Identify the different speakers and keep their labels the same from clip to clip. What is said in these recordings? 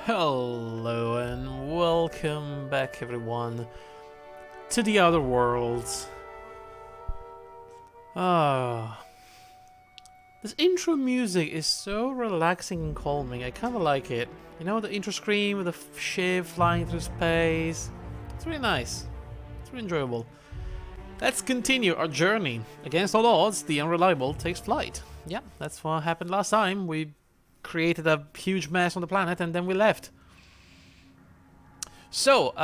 Speaker 1: Hello and welcome back everyone to the Outer Worlds. This intro music is so relaxing and calming. I kinda like it. You know, the intro screen with the ship flying through space. It's really nice. It's really enjoyable. Let's continue our journey. Against all odds, the Unreliable takes flight. Yeah, that's what happened last time. We created a huge mess on the planet and then we left. So,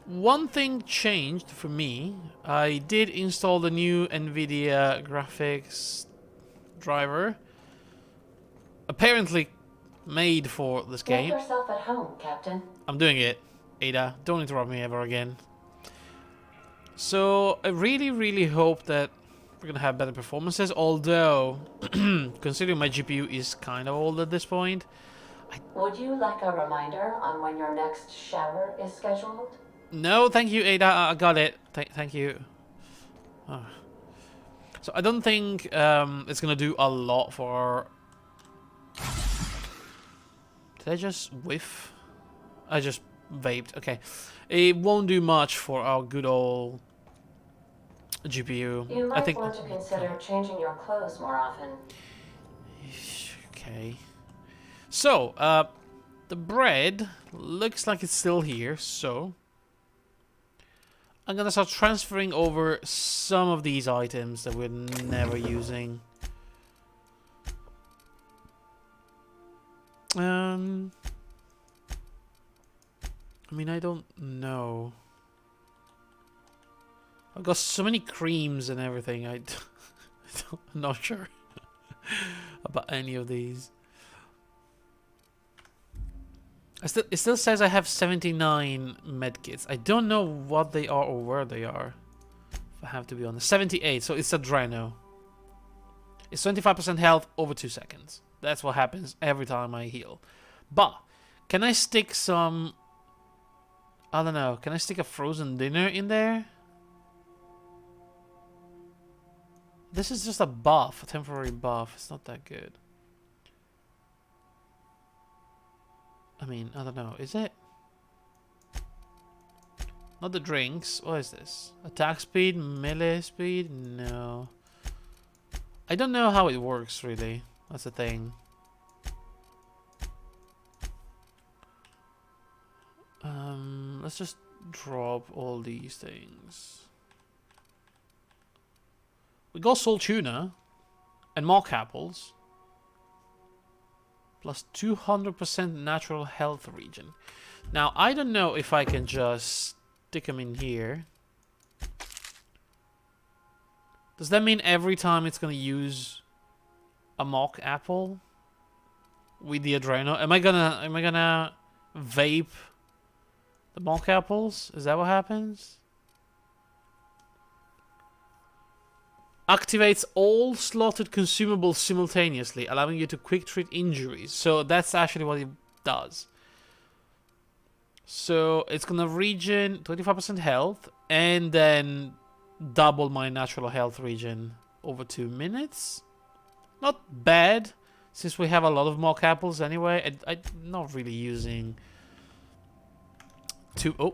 Speaker 1: one thing changed for me. I did install the new NVIDIA graphics driver. Apparently made for this game.
Speaker 2: Make yourself at home, Captain.
Speaker 1: I'm doing it. Ada, don't interrupt me ever again. So, I really hope that we're gonna have better performances, although, considering my GPU is kind of old at this point.
Speaker 2: Would you like a reminder on when your next shower is scheduled?
Speaker 1: No, thank you, Ada. I got it. Thank you. Oh. So I don't think it's gonna do a lot for. Did I just whiff? I just vaped. Okay, it won't do much for our good old GPU.
Speaker 2: You might
Speaker 1: I think.
Speaker 2: want to consider changing your clothes more often.
Speaker 1: Okay. So, the bread looks like it's still here, so I'm gonna start transferring over some of these items that we're never using. I mean, I don't know. I've got so many creams and everything. I'm not sure about any of these. It still says I have 79 medkits. I don't know what they are or where they are. If I have to be honest. 78, so it's a Drano. It's 25% health over 2 seconds. That's what happens every time I heal. But, can I stick some... I don't know. Can I stick a frozen dinner in there? This is just a buff, a temporary buff. It's not that good. I mean, I don't know. Is it? Not the drinks. What is this? Attack speed? Melee speed? No. I don't know how it works, really. That's the thing. Let's just drop all these things. We got salt tuna and mock apples. Plus 200% natural health regen. Now, I don't know if I can just stick them in here. Does that mean every time it's going to use a mock apple with the Adreno? Am I gonna vape the mock apples? Is that what happens? Activates all slotted consumables simultaneously, allowing you to quick treat injuries. So that's actually what it does. So it's gonna regen 25% health and then double my natural health regen over 2 minutes. Not bad, since we have a lot of mock apples anyway. I'm not really using too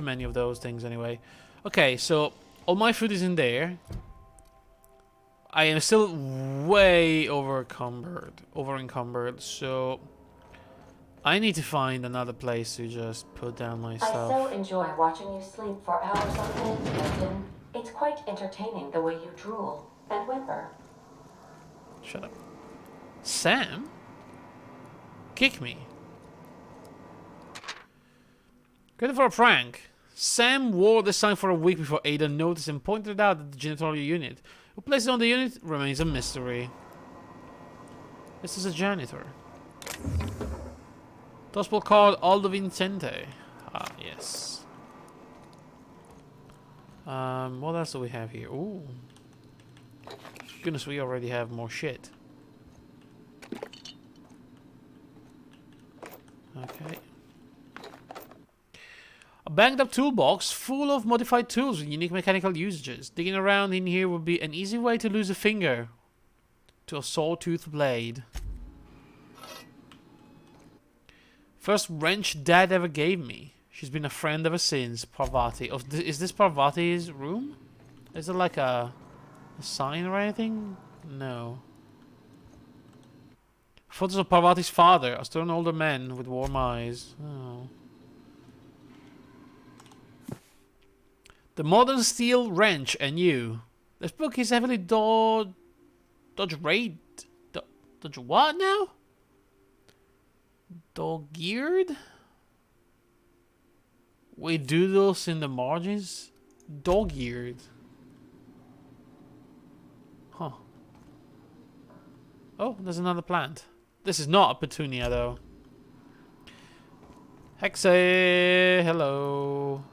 Speaker 1: many of those things anyway. Okay, so all my food is in there. I am still way over encumbered, so I need to find another place to just put down my stuff.
Speaker 2: I so enjoy watching you sleep for hours on end, Captain. It's quite entertaining the way you drool and whimper.
Speaker 1: Shut up. Sam? Kick me. Good for a prank. Sam wore the sign for a week before Ada noticed and pointed out that the janitorial unit. Who placed it on the unit remains a mystery. This is a janitor. Gospel card Aldo Vincente. Ah, yes. What else do we have here? Ooh. Goodness, we already have more shit. Okay. A banged up toolbox full of modified tools with unique mechanical usages. Digging around in here would be an easy way to lose a finger to a sawtooth blade. First wrench Dad ever gave me. She's been a friend ever since. Parvati. Oh, is this Parvati's room? Is it like a sign or anything? No. Photos of Parvati's father, a stern older man with warm eyes. Oh. The Modern Steel Wrench and You. This book is heavily Dodge what now? Dog-geared? With doodles in the margins? Dog-eared. Huh. Oh, there's another plant. This is not a petunia, though. Hexe, hello.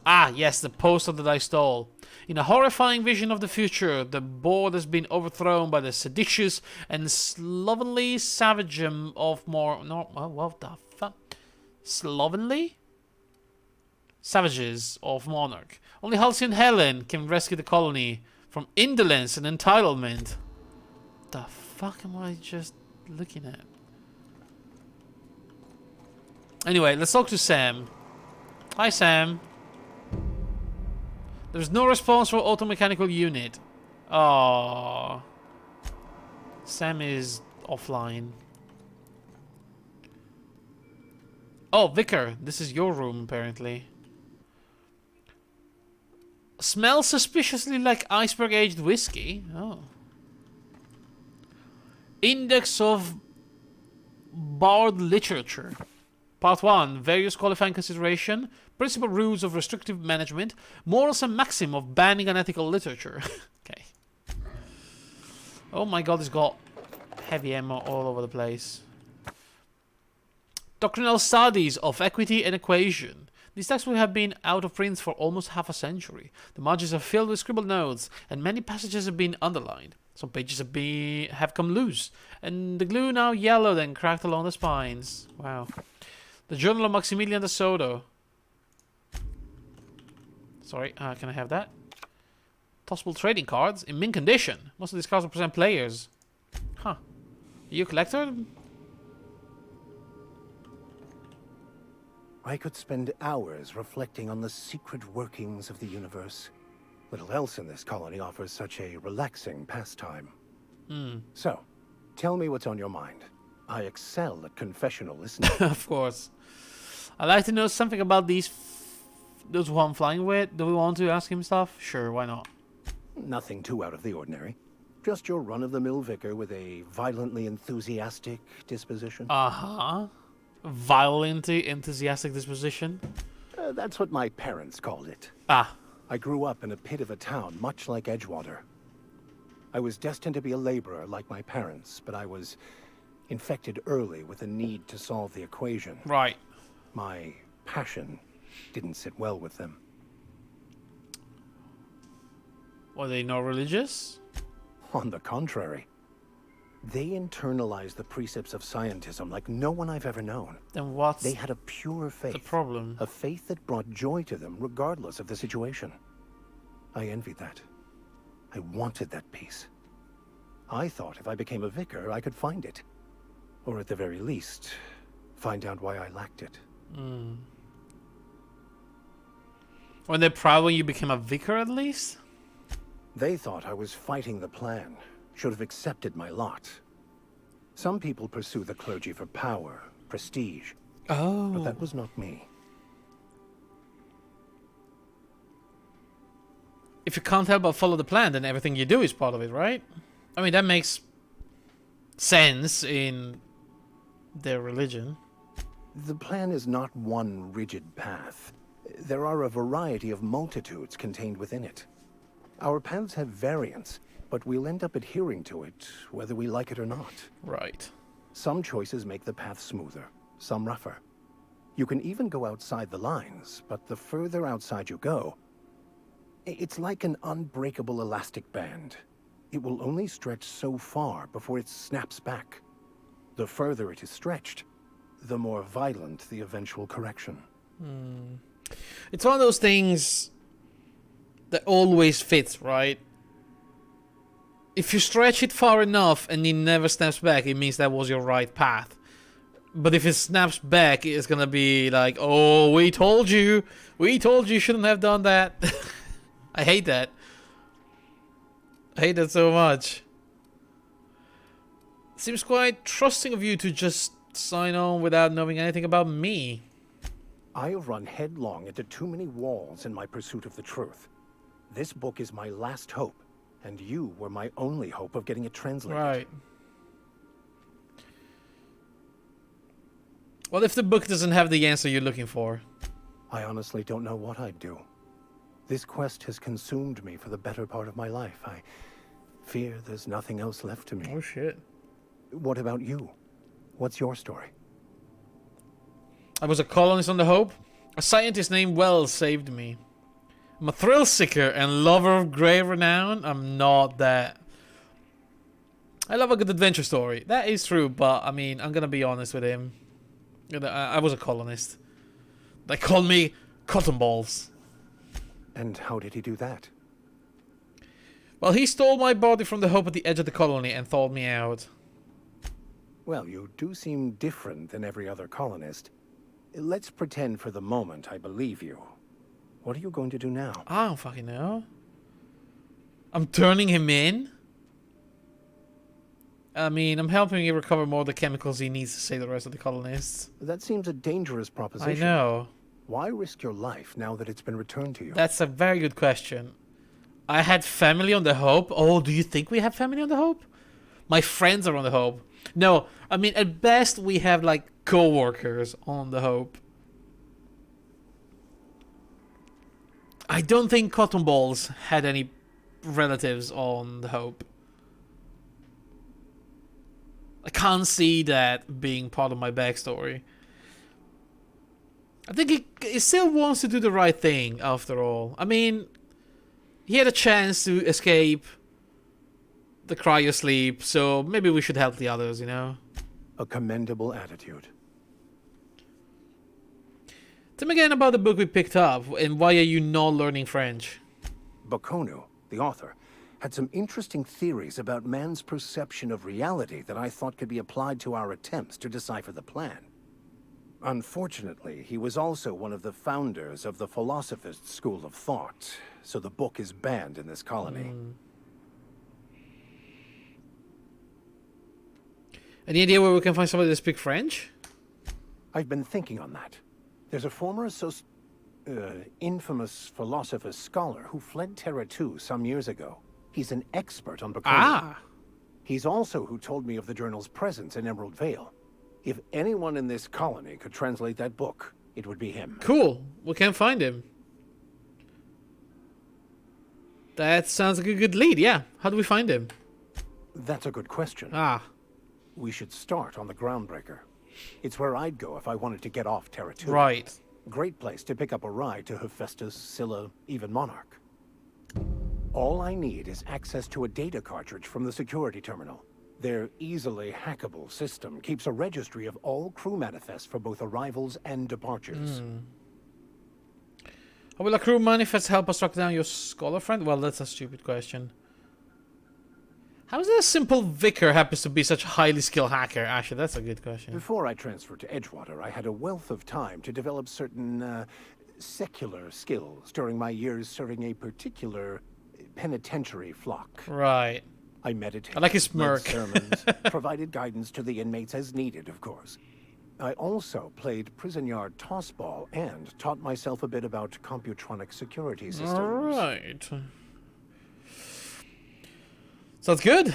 Speaker 1: Ah, yes, the poster that I stole. In a horrifying vision of the future, the board has been overthrown by the seditious and slovenly savagem of what the fuck? Slovenly? Savages of Monarch. Only Halcyon Helen can rescue the colony from indolence and entitlement. The fuck am I just looking at? Anyway, let's talk to Sam. Hi, Sam. There's no response for auto-mechanical unit. Oh, Sam is offline. Oh, Vicar, this is your room, apparently. Smells suspiciously like iceberg-aged whiskey. Oh. Index of Bard Literature. Part 1. Various qualifying consideration. Principal rules of restrictive management. Morals and maxim of banning unethical literature. Okay. Oh my god, it's got heavy ammo all over the place. Doctrinal studies of equity and equation. These texts will have been out of print for almost half a century. The margins are filled with scribbled notes, and many passages have been underlined. Some pages have come loose, and the glue now yellowed and cracked along the spines. Wow. The Journal of Maximilian de Soto. Sorry, can I have that? Tossable trading cards in mint condition. Most of these cards represent players. Huh. Are you a collector?
Speaker 3: I could spend hours reflecting on the secret workings of the universe. Little else in this colony offers such a relaxing pastime. So, tell me what's on your mind. I excel at confessional listening.
Speaker 1: Of course. I'd like to know something about those who I'm flying with. Do we want to ask him stuff? Sure, why not?
Speaker 3: Nothing too out of the ordinary. Just your run-of-the-mill vicar with a violently enthusiastic disposition.
Speaker 1: Uh-huh. Violently enthusiastic disposition.
Speaker 3: That's what my parents called it.
Speaker 1: Ah.
Speaker 3: I grew up in a pit of a town, much like Edgewater. I was destined to be a laborer like my parents, but I was infected early with a need to solve the equation.
Speaker 1: Right.
Speaker 3: My passion didn't sit well with them.
Speaker 1: Were they not religious?
Speaker 3: On the contrary. They internalized the precepts of scientism like no one I've ever known.
Speaker 1: Then what's
Speaker 3: They had a pure faith.
Speaker 1: the problem?
Speaker 3: A faith that brought joy to them regardless of the situation. I envied that. I wanted that peace. I thought if I became a vicar, I could find it. Or at the very least, find out why I lacked it.
Speaker 1: Were they proud when you became a vicar at least?
Speaker 3: They thought I was fighting the plan, should have accepted my lot. Some people pursue the clergy for power, prestige,
Speaker 1: Oh.
Speaker 3: but that was not me.
Speaker 1: If you can't help but follow the plan, then everything you do is part of it, right? I mean, that makes sense in their religion.
Speaker 3: The plan is not one rigid path. There are a variety of multitudes contained within it. Our paths have variance, but we'll end up adhering to it, whether we like it or not.
Speaker 1: Right.
Speaker 3: Some choices make the path smoother, some rougher. You can even go outside the lines, but the further outside you go, it's like an unbreakable elastic band. It will only stretch so far before it snaps back. The further it is stretched, the more violent the eventual correction.
Speaker 1: It's one of those things that always fits, right? If you stretch it far enough and it never snaps back, it means that was your right path. But if it snaps back, it's gonna be like, oh, we told you shouldn't have done that. I hate that. I hate that so much. Seems quite trusting of you to just sign on without knowing anything about me.
Speaker 3: I have run headlong into too many walls in my pursuit of the truth. This book is my last hope, and you were my only hope of getting it translated.
Speaker 1: Right. What if the book doesn't have the answer you're looking for?
Speaker 3: I honestly don't know what I'd do. This quest has consumed me for the better part of my life. I fear there's nothing else left to me.
Speaker 1: Oh shit.
Speaker 3: What about you? What's your story?
Speaker 1: I was a colonist on the Hope. A scientist named Wells saved me. I'm a thrill seeker and lover of grave renown. I'm not that. I love a good adventure story. That is true, but I mean, I'm gonna be honest with him. I was a colonist. They called me Cotton Balls.
Speaker 3: And how did he do that?
Speaker 1: Well, he stole my body from the Hope at the edge of the colony and thawed me out.
Speaker 3: Well, you do seem different than every other colonist. Let's pretend for the moment I believe you. What are you going to do now?
Speaker 1: I don't fucking know. I'm turning him in? I mean, I'm helping him recover more of the chemicals he needs to save the rest of the colonists.
Speaker 3: That seems a dangerous proposition.
Speaker 1: I know.
Speaker 3: Why risk your life now that it's been returned to you?
Speaker 1: That's a very good question. I had family on the Hope. Oh, do you think we have family on the Hope? My friends are on the Hope. No, I mean, at best we have like co-workers on the Hope. I don't think Cotton Balls had any relatives on the Hope. I can't see that being part of my backstory. I think he still wants to do the right thing, after all. I mean, he had a chance to escape the cryosleep, so maybe we should help the others, you know?
Speaker 3: A commendable attitude.
Speaker 1: Tell me again about the book we picked up, and why are you not learning French?
Speaker 3: Bakonu, the author, had some interesting theories about man's perception of reality that I thought could be applied to our attempts to decipher the plan. Unfortunately, he was also one of the founders of the philosophist school of thought, so the book is banned in this colony.
Speaker 1: Any idea where we can find somebody that speaks French?
Speaker 3: I've been thinking on that. There's a former infamous philosopher scholar who fled Terra 2 some years ago. He's an expert on Bakonu.
Speaker 1: Ah!
Speaker 3: He's also who told me of the journal's presence in Emerald Vale. If anyone in this colony could translate that book, it would be him.
Speaker 1: Cool. We can find him. That sounds like a good lead, yeah. How do we find him?
Speaker 3: That's a good question.
Speaker 1: Ah.
Speaker 3: We should start on the Groundbreaker. It's where I'd go if I wanted to get off Terra 2.
Speaker 1: Right.
Speaker 3: Great place to pick up a ride to Hephaestus, Scylla, even Monarch. All I need is access to a data cartridge from the security terminal. Their easily hackable system keeps a registry of all crew manifests for both arrivals and departures.
Speaker 1: How will a crew manifest help us track down your scholar friend? Well, that's a stupid question. How is it a simple vicar happens to be such a highly skilled hacker? Actually, that's a good question.
Speaker 3: Before I transferred to Edgewater, I had a wealth of time to develop certain secular skills during my years serving a particular penitentiary flock.
Speaker 1: Right.
Speaker 3: I meditated,
Speaker 1: I like his
Speaker 3: led
Speaker 1: smirk.
Speaker 3: sermons, provided guidance to the inmates as needed, of course. I also played prison yard tossball and taught myself a bit about computronic security systems.
Speaker 1: Alright. Sounds good.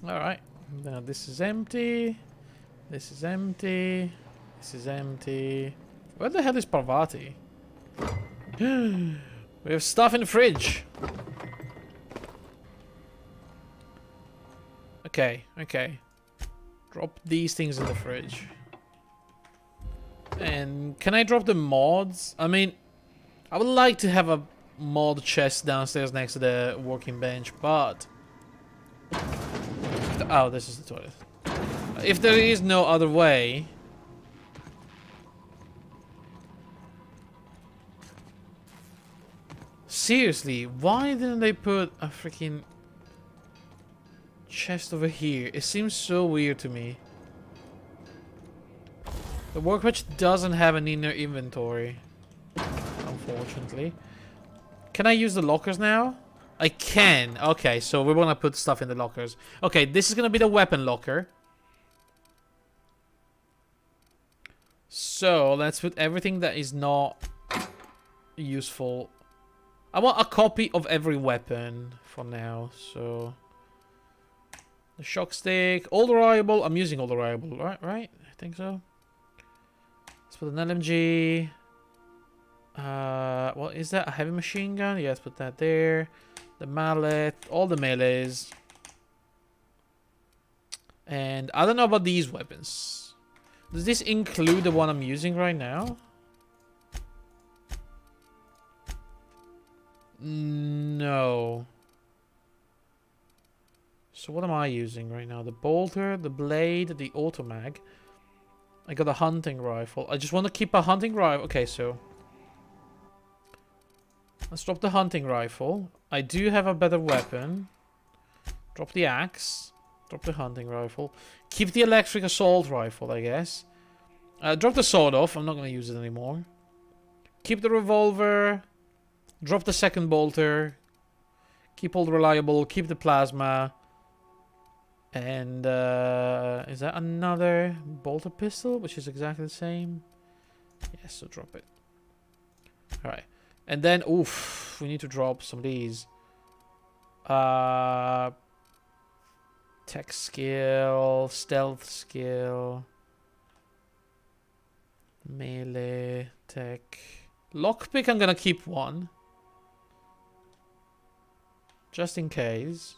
Speaker 1: Alright. Now this is empty. This is empty. This is empty. Where the hell is Parvati? We have stuff in the fridge. Okay, okay. Drop these things in the fridge. And can I drop the mods? I mean, I would like to have a mod chest downstairs next to the working bench, but... Oh, this is the toilet. If there is no other way... Seriously, why didn't they put a freaking chest over here. It seems so weird to me. The workbench doesn't have an inner inventory, unfortunately. Can I use the lockers now? I can. Okay, so we want to put stuff in the lockers. Okay, this is going to be the weapon locker. So, let's put everything that is not useful. I want a copy of every weapon for now, so... The shock stick, all reliable. I'm using all reliable, right? I think so. Let's put an LMG. What is that? A heavy machine gun? Yeah, let's put that there. The mallet, all the melees. And I don't know about these weapons. Does this include the one I'm using right now? No. So what am I using right now? The bolter, the blade, the automag. I got a hunting rifle. I just want to keep a hunting rifle. Okay, so... Let's drop the hunting rifle. I do have a better weapon. Drop the axe. Drop the hunting rifle. Keep the electric assault rifle, I guess. Drop the sword off. I'm not going to use it anymore. Keep the revolver. Drop the second bolter. Keep all the reliable. Keep the plasma. And is that another bolter pistol, which is exactly the same? Yes, so drop it. Alright. And then, oof, we need to drop some of these. Tech skill, stealth skill, melee, tech. Lockpick, I'm gonna keep one. Just in case.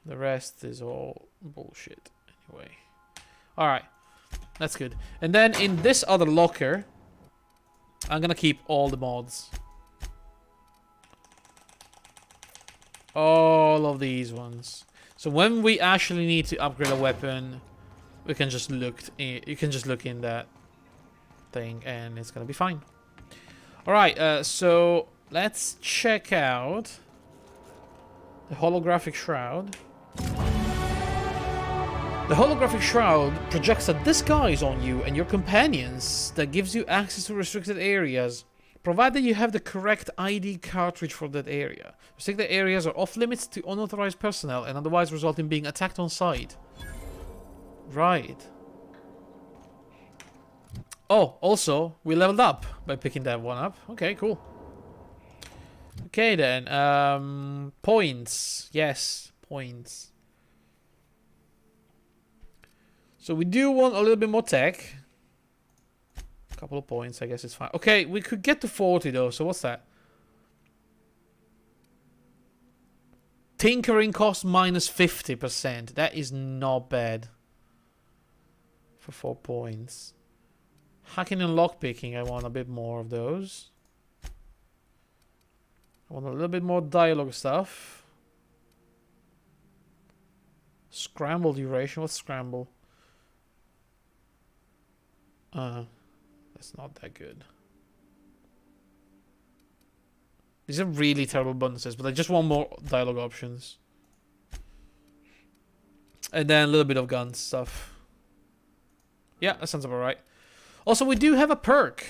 Speaker 1: The rest is all bullshit anyway. Alright. That's good. And then in this other locker, I'm gonna keep all the mods. All of these ones. So when we actually need to upgrade a weapon, we can just look. You can just look in that thing, and it's gonna be fine. All right. So let's check out the holographic shroud. The holographic shroud projects a disguise on you and your companions that gives you access to restricted areas, provided you have the correct ID cartridge for that area. Restricted areas are off limits to unauthorized personnel and otherwise result in being attacked on sight. Right. Oh, also, we leveled up by picking that one up. Okay, cool. Okay then, points. Yes, points. So we do want a little bit more tech. A couple of points, I guess it's fine. Okay, we could get to 40 though, so what's that? Tinkering cost minus 50%. That is not bad. For 4 points. Hacking and lockpicking, I want a bit more of those. I want a little bit more dialogue stuff. Scramble duration, what's scramble? That's not that good. These are really terrible bonuses, but I just want more dialogue options. And then a little bit of gun stuff. Yeah, that sounds about right. Also, we do have a perk.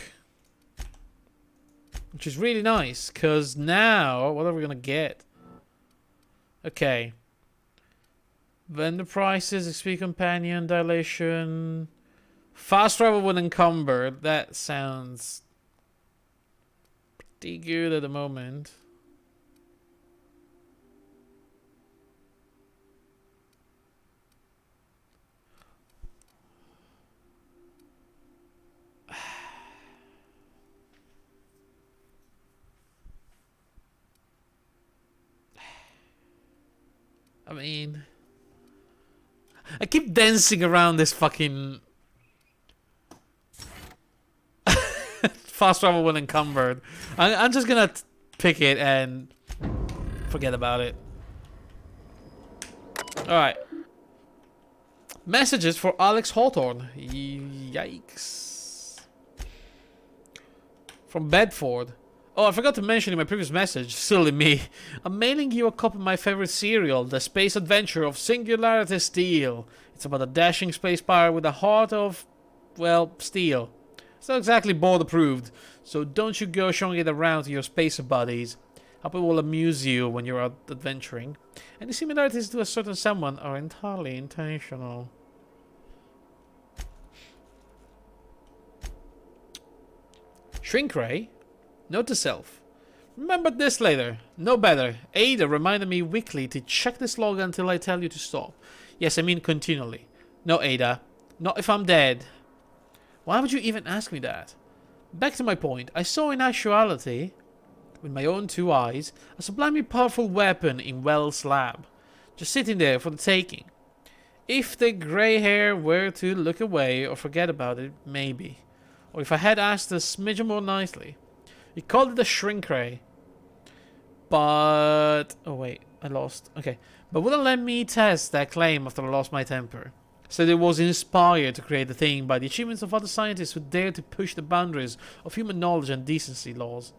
Speaker 1: Which is really nice, because now, what are we going to get? Okay. Vendor prices, XP companion, dilation... Fast travel when encumbered. That sounds pretty good at the moment. I mean, I keep dancing around this fucking fast travel when encumbered. I'm just gonna pick it and forget about it. Alright. Messages for Alex Hawthorne. Yikes. From Bedford. Oh, I forgot to mention in my previous message, silly me. I'm mailing you a copy of my favorite serial, The Space Adventure of Singularity Steel. It's about a dashing space pirate with a heart of, well, steel. It's not exactly board approved, so don't you go showing it around to your spacer buddies. Hope it will amuse you when you're out adventuring. Any similarities to a certain someone are entirely intentional. Shrink Ray? Note to self. Remember this later. No better. Ada reminded me weekly to check this log until I tell you to stop. Yes, I mean continually. No, Ada. Not if I'm dead. Why would you even ask me that? Back to my point. I saw in actuality, with my own 2 eyes, a sublimely powerful weapon in Wells' lab. Just sitting there for the taking. If the grey hair were to look away or forget about it, maybe. Or if I had asked a smidgen more nicely. He called it a shrink ray. But... oh wait, I lost. Okay. But wouldn't let me test that claim after I lost my temper. Said it was inspired to create the thing by the achievements of other scientists who dared to push the boundaries of human knowledge and decency laws.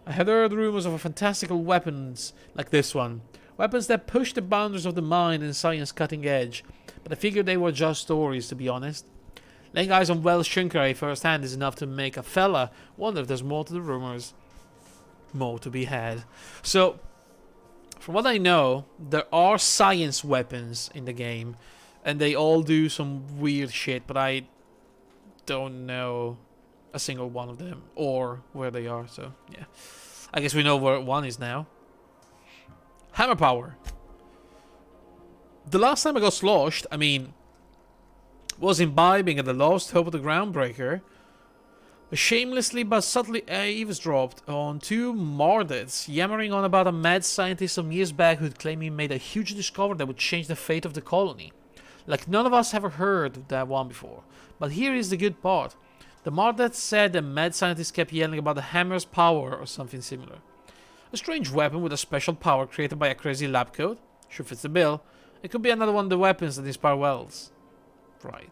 Speaker 1: I had heard rumors of fantastical weapons like this one. Weapons that push the boundaries of the mind and science cutting edge. But I figured they were just stories, to be honest. Laying eyes on Wells' shrink ray firsthand is enough to make a fella wonder if there's more to the rumors. More to be had. So, from what I know, there are science weapons in the game. And they all do some weird shit, but I don't know a single one of them. Or where they are, so yeah. I guess we know where one is now. Hammer power. The last time I got sloshed, I mean... was imbibing at the lost hope of the Groundbreaker. I shamelessly but subtly eavesdropped on 2 Mardets yammering on about a mad scientist some years back who'd claimed he made a huge discovery that would change the fate of the colony. Like none of us ever heard of that one before. But here is the good part. The Mardets said the mad scientist kept yelling about the hammer's power or something similar. A strange weapon with a special power created by a crazy lab coat? Sure fits the bill. It could be another one of the weapons that inspire Wells. Right.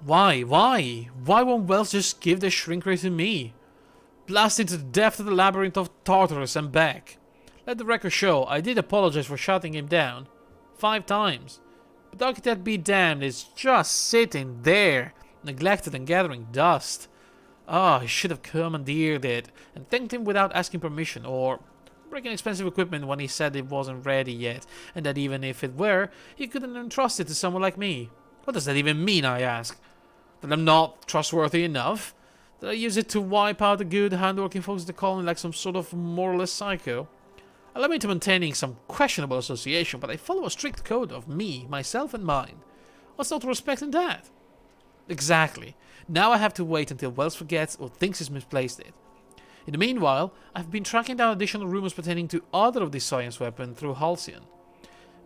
Speaker 1: Why? Why? Why won't Wells just give the shrink ray to me? Blast into the depth of the labyrinth of Tartarus and back. Let the record show, I did apologize for shutting him down. 5 times. But Architect be damned, it's just sitting there, neglected and gathering dust. Ah, I should have commandeered it, and thanked him without asking permission, or breaking expensive equipment when he said it wasn't ready yet, and that even if it were, he couldn't entrust it to someone like me. What does that even mean, I ask? That I'm not trustworthy enough? That I use it to wipe out the good, hard-working folks of the colony like some sort of moralist psycho? Allow me to maintaining some questionable association, but I follow a strict code of me, myself, and mine. What's not to respect in that? Exactly. Now I have to wait until Wells forgets or thinks he's misplaced it. In the meanwhile, I've been tracking down additional rumors pertaining to other of these science weapons through Halcyon.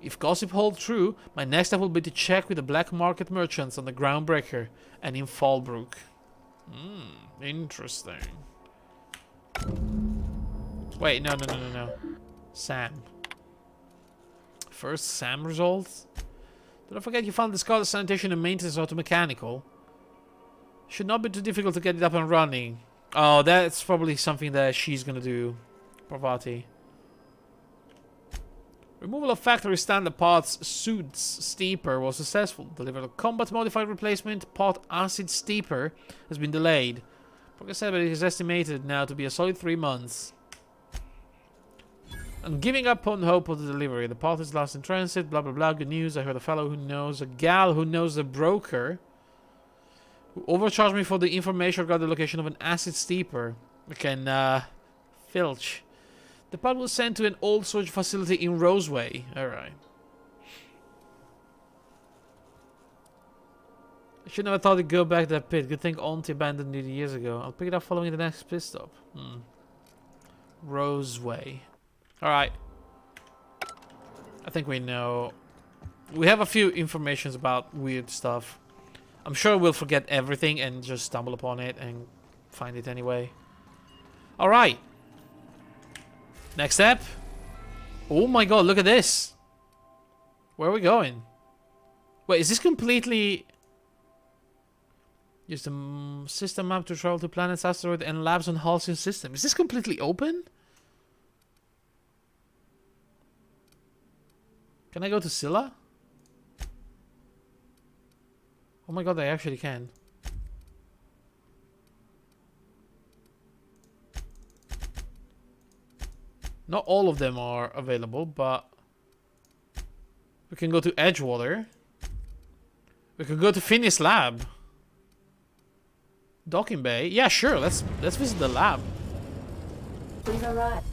Speaker 1: If gossip holds true, my next step will be to check with the black market merchants on the Groundbreaker and in Fallbrook. Interesting. Wait, no. Sam. First Sam results? Don't forget you found the Scarlet Sanitation and Maintenance Automechanical. Should not be too difficult to get it up and running. Oh, that's probably something that she's gonna do. Parvati. Removal of factory standard parts suits steeper was successful. Delivered a combat modified replacement pot acid steeper has been delayed. Progress said, but it is estimated now to be a solid 3 months. I'm giving up on hope of the delivery. The part is lost in transit, blah blah blah. Good news, I heard a fellow who knows, a gal who knows the broker, who overcharged me for the information regarding the location of an acid steeper. Okay, filch. The part was sent to an old storage facility in Roseway. Alright. I should never thought to go back to that pit. Good thing Auntie abandoned it years ago. I'll pick it up following the next pit stop. Roseway. Alright. I think we know. We have a few informations about weird stuff. I'm sure we'll forget everything and just stumble upon it and find it anyway. Alright. Next step. Oh my god, look at this. Where are we going? Wait, is this completely... Use the system map to travel to planets, asteroid, and labs on Halcyon system. Is this completely open? Can I go to Scylla? Oh my god, I actually can. Not all of them are available, but we can go to Edgewater. We can go to Phineas Lab. Docking Bay. Yeah, sure. Let's visit the lab.
Speaker 2: We've arrived.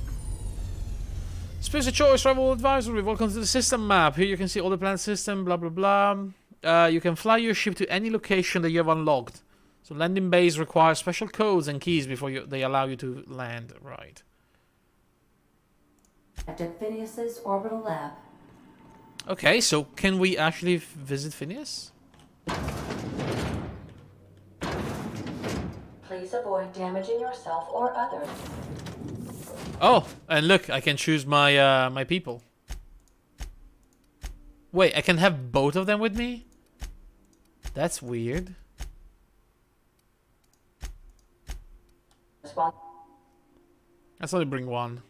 Speaker 1: Space Choice Travel Advisory. Welcome to the system map. Here you can see all the planet system. Blah blah blah. You can fly your ship to any location that you have unlocked. So landing bays require special codes and keys before they allow you to land. Right.
Speaker 2: At Phineas's orbital lab.
Speaker 1: Okay, so can we actually visit Phineas?
Speaker 2: Please avoid damaging yourself or others.
Speaker 1: Oh, and look, I can choose my my people. Wait, I can have both of them with me? That's weird. Let's only bring one.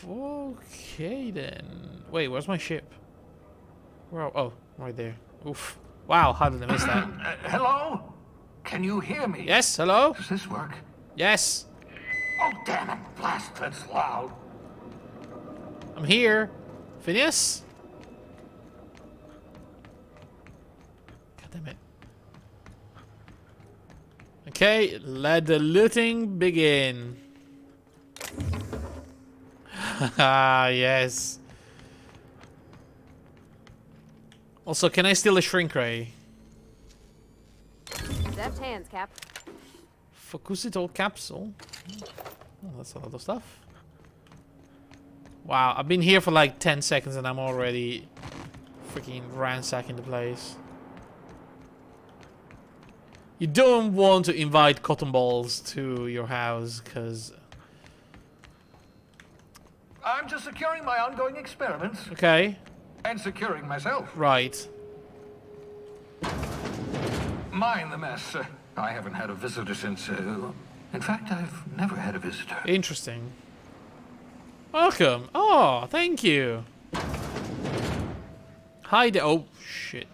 Speaker 1: Okay then. Wait, where's my ship? Where? Oh, right there. Oof. Wow, how did I miss that?
Speaker 4: Hello? Can you hear me?
Speaker 1: Yes, hello?
Speaker 4: Does this work?
Speaker 1: Yes.
Speaker 4: Oh, damn it. Blast, that's loud.
Speaker 1: I'm here. Phineas? God damn it. Okay, let the looting begin. Ah, yes. Also, can I steal a shrink ray?
Speaker 5: Deft hands, Cap.
Speaker 1: Focusitol capsule. Oh, that's a lot of stuff. Wow, I've been here for like 10 seconds and I'm already freaking ransacking the place. You don't want to invite cotton balls to your house, because...
Speaker 4: I'm just securing my ongoing experiments.
Speaker 1: Okay,
Speaker 4: And securing myself.
Speaker 1: right.
Speaker 4: Mind the mess. I haven't had a visitor since... in fact, I've never had a visitor.
Speaker 1: Interesting. Welcome. Oh, thank you. Hi there. Oh, shit.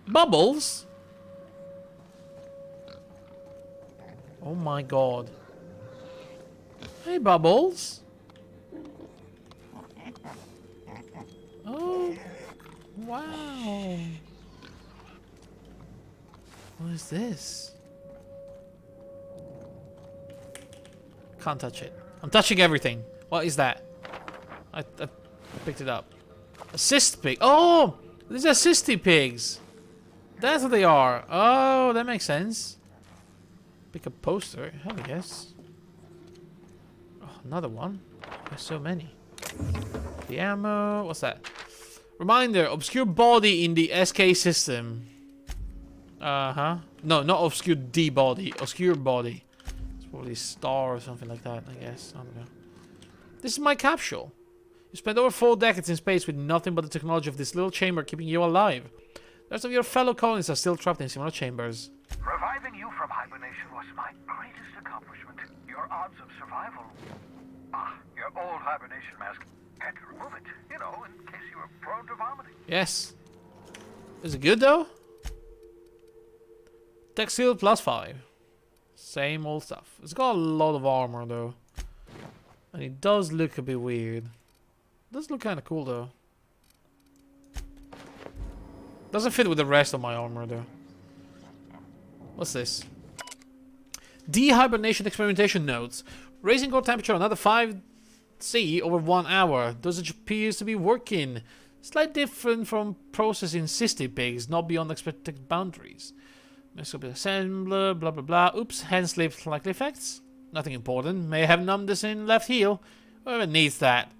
Speaker 1: Bubbles? Oh my god. Hey, Bubbles. Oh. Wow. What is this? Can't touch it. I'm touching everything. What is that? I picked it up. Assist pig. Oh! These are assisty pigs. That's what they are. Oh, that makes sense. Pick a poster. Hell yes. Oh, another one. There's so many. The ammo. What's that? Reminder. Obscure body in the SK system. Uh-huh. No, not obscure D body. Obscure body. It's probably star or something like that, I guess. I don't know. This is my capsule. You spent over 4 decades in space with nothing but the technology of this little chamber keeping you alive. The rest of your fellow colonists are still trapped in similar chambers.
Speaker 6: Reviving you from hibernation was my greatest accomplishment. Your odds of survival... Ah, your old hibernation mask. Had to remove it, you know, in case you were prone to vomiting.
Speaker 1: Yes. Is it good though? Tech seal +5. Same old stuff. It's got a lot of armor though. And it does look a bit weird. It does look kind of cool though. Doesn't fit with the rest of my armor though. What's this? Dehibernation experimentation notes. Raising core temperature another 5°C over 1 hour. Dosage appears to be working. Slightly different from processing cystic pigs, not beyond expected boundaries. Mescopic assembler, blah blah blah. Oops, hand slipped. Likely effects? Nothing important. May have numbness in left heel. Whoever needs that.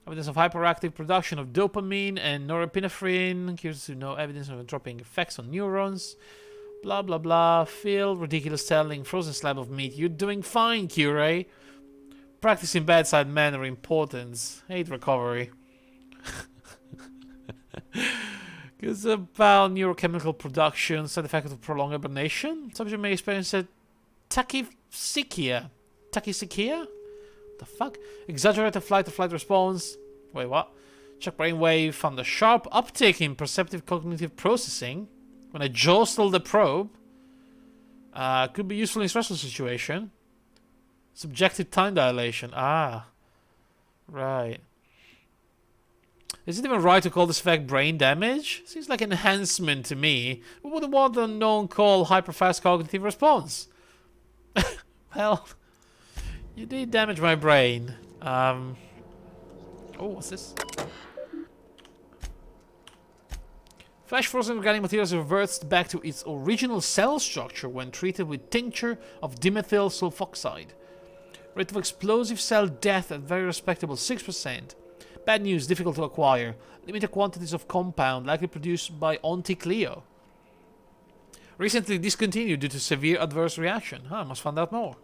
Speaker 1: Evidence of hyperactive production of dopamine and norepinephrine. Curious to know evidence of entropic effects on neurons. Blah blah blah. Phil, ridiculous telling. Frozen slab of meat. You're doing fine, Cure. Practicing bedside manner importance. Hate recovery. It's about neurochemical production, side effect of prolonged hibernation. Subject may experience a tachypsychia. Tachypsychia? The fuck? Exaggerated flight-to-flight response. Wait, what? Check brainwave found a sharp uptick in perceptive cognitive processing when I jostled the probe. Could be useful in stressful situation. Subjective time dilation. Ah. Right. Is it even right to call this effect brain damage? Seems like enhancement to me. What would what the unknown call hyperfast cognitive response? Well, you did damage my brain. Oh, what's this? Flash frozen organic materials reverts back to its original cell structure when treated with tincture of dimethyl sulfoxide. Rate of explosive cell death at very respectable 6%. Bad news, difficult to acquire. Limited quantities of compound likely produced by Auntie Cleo. Recently discontinued due to severe adverse reaction. I must find out more.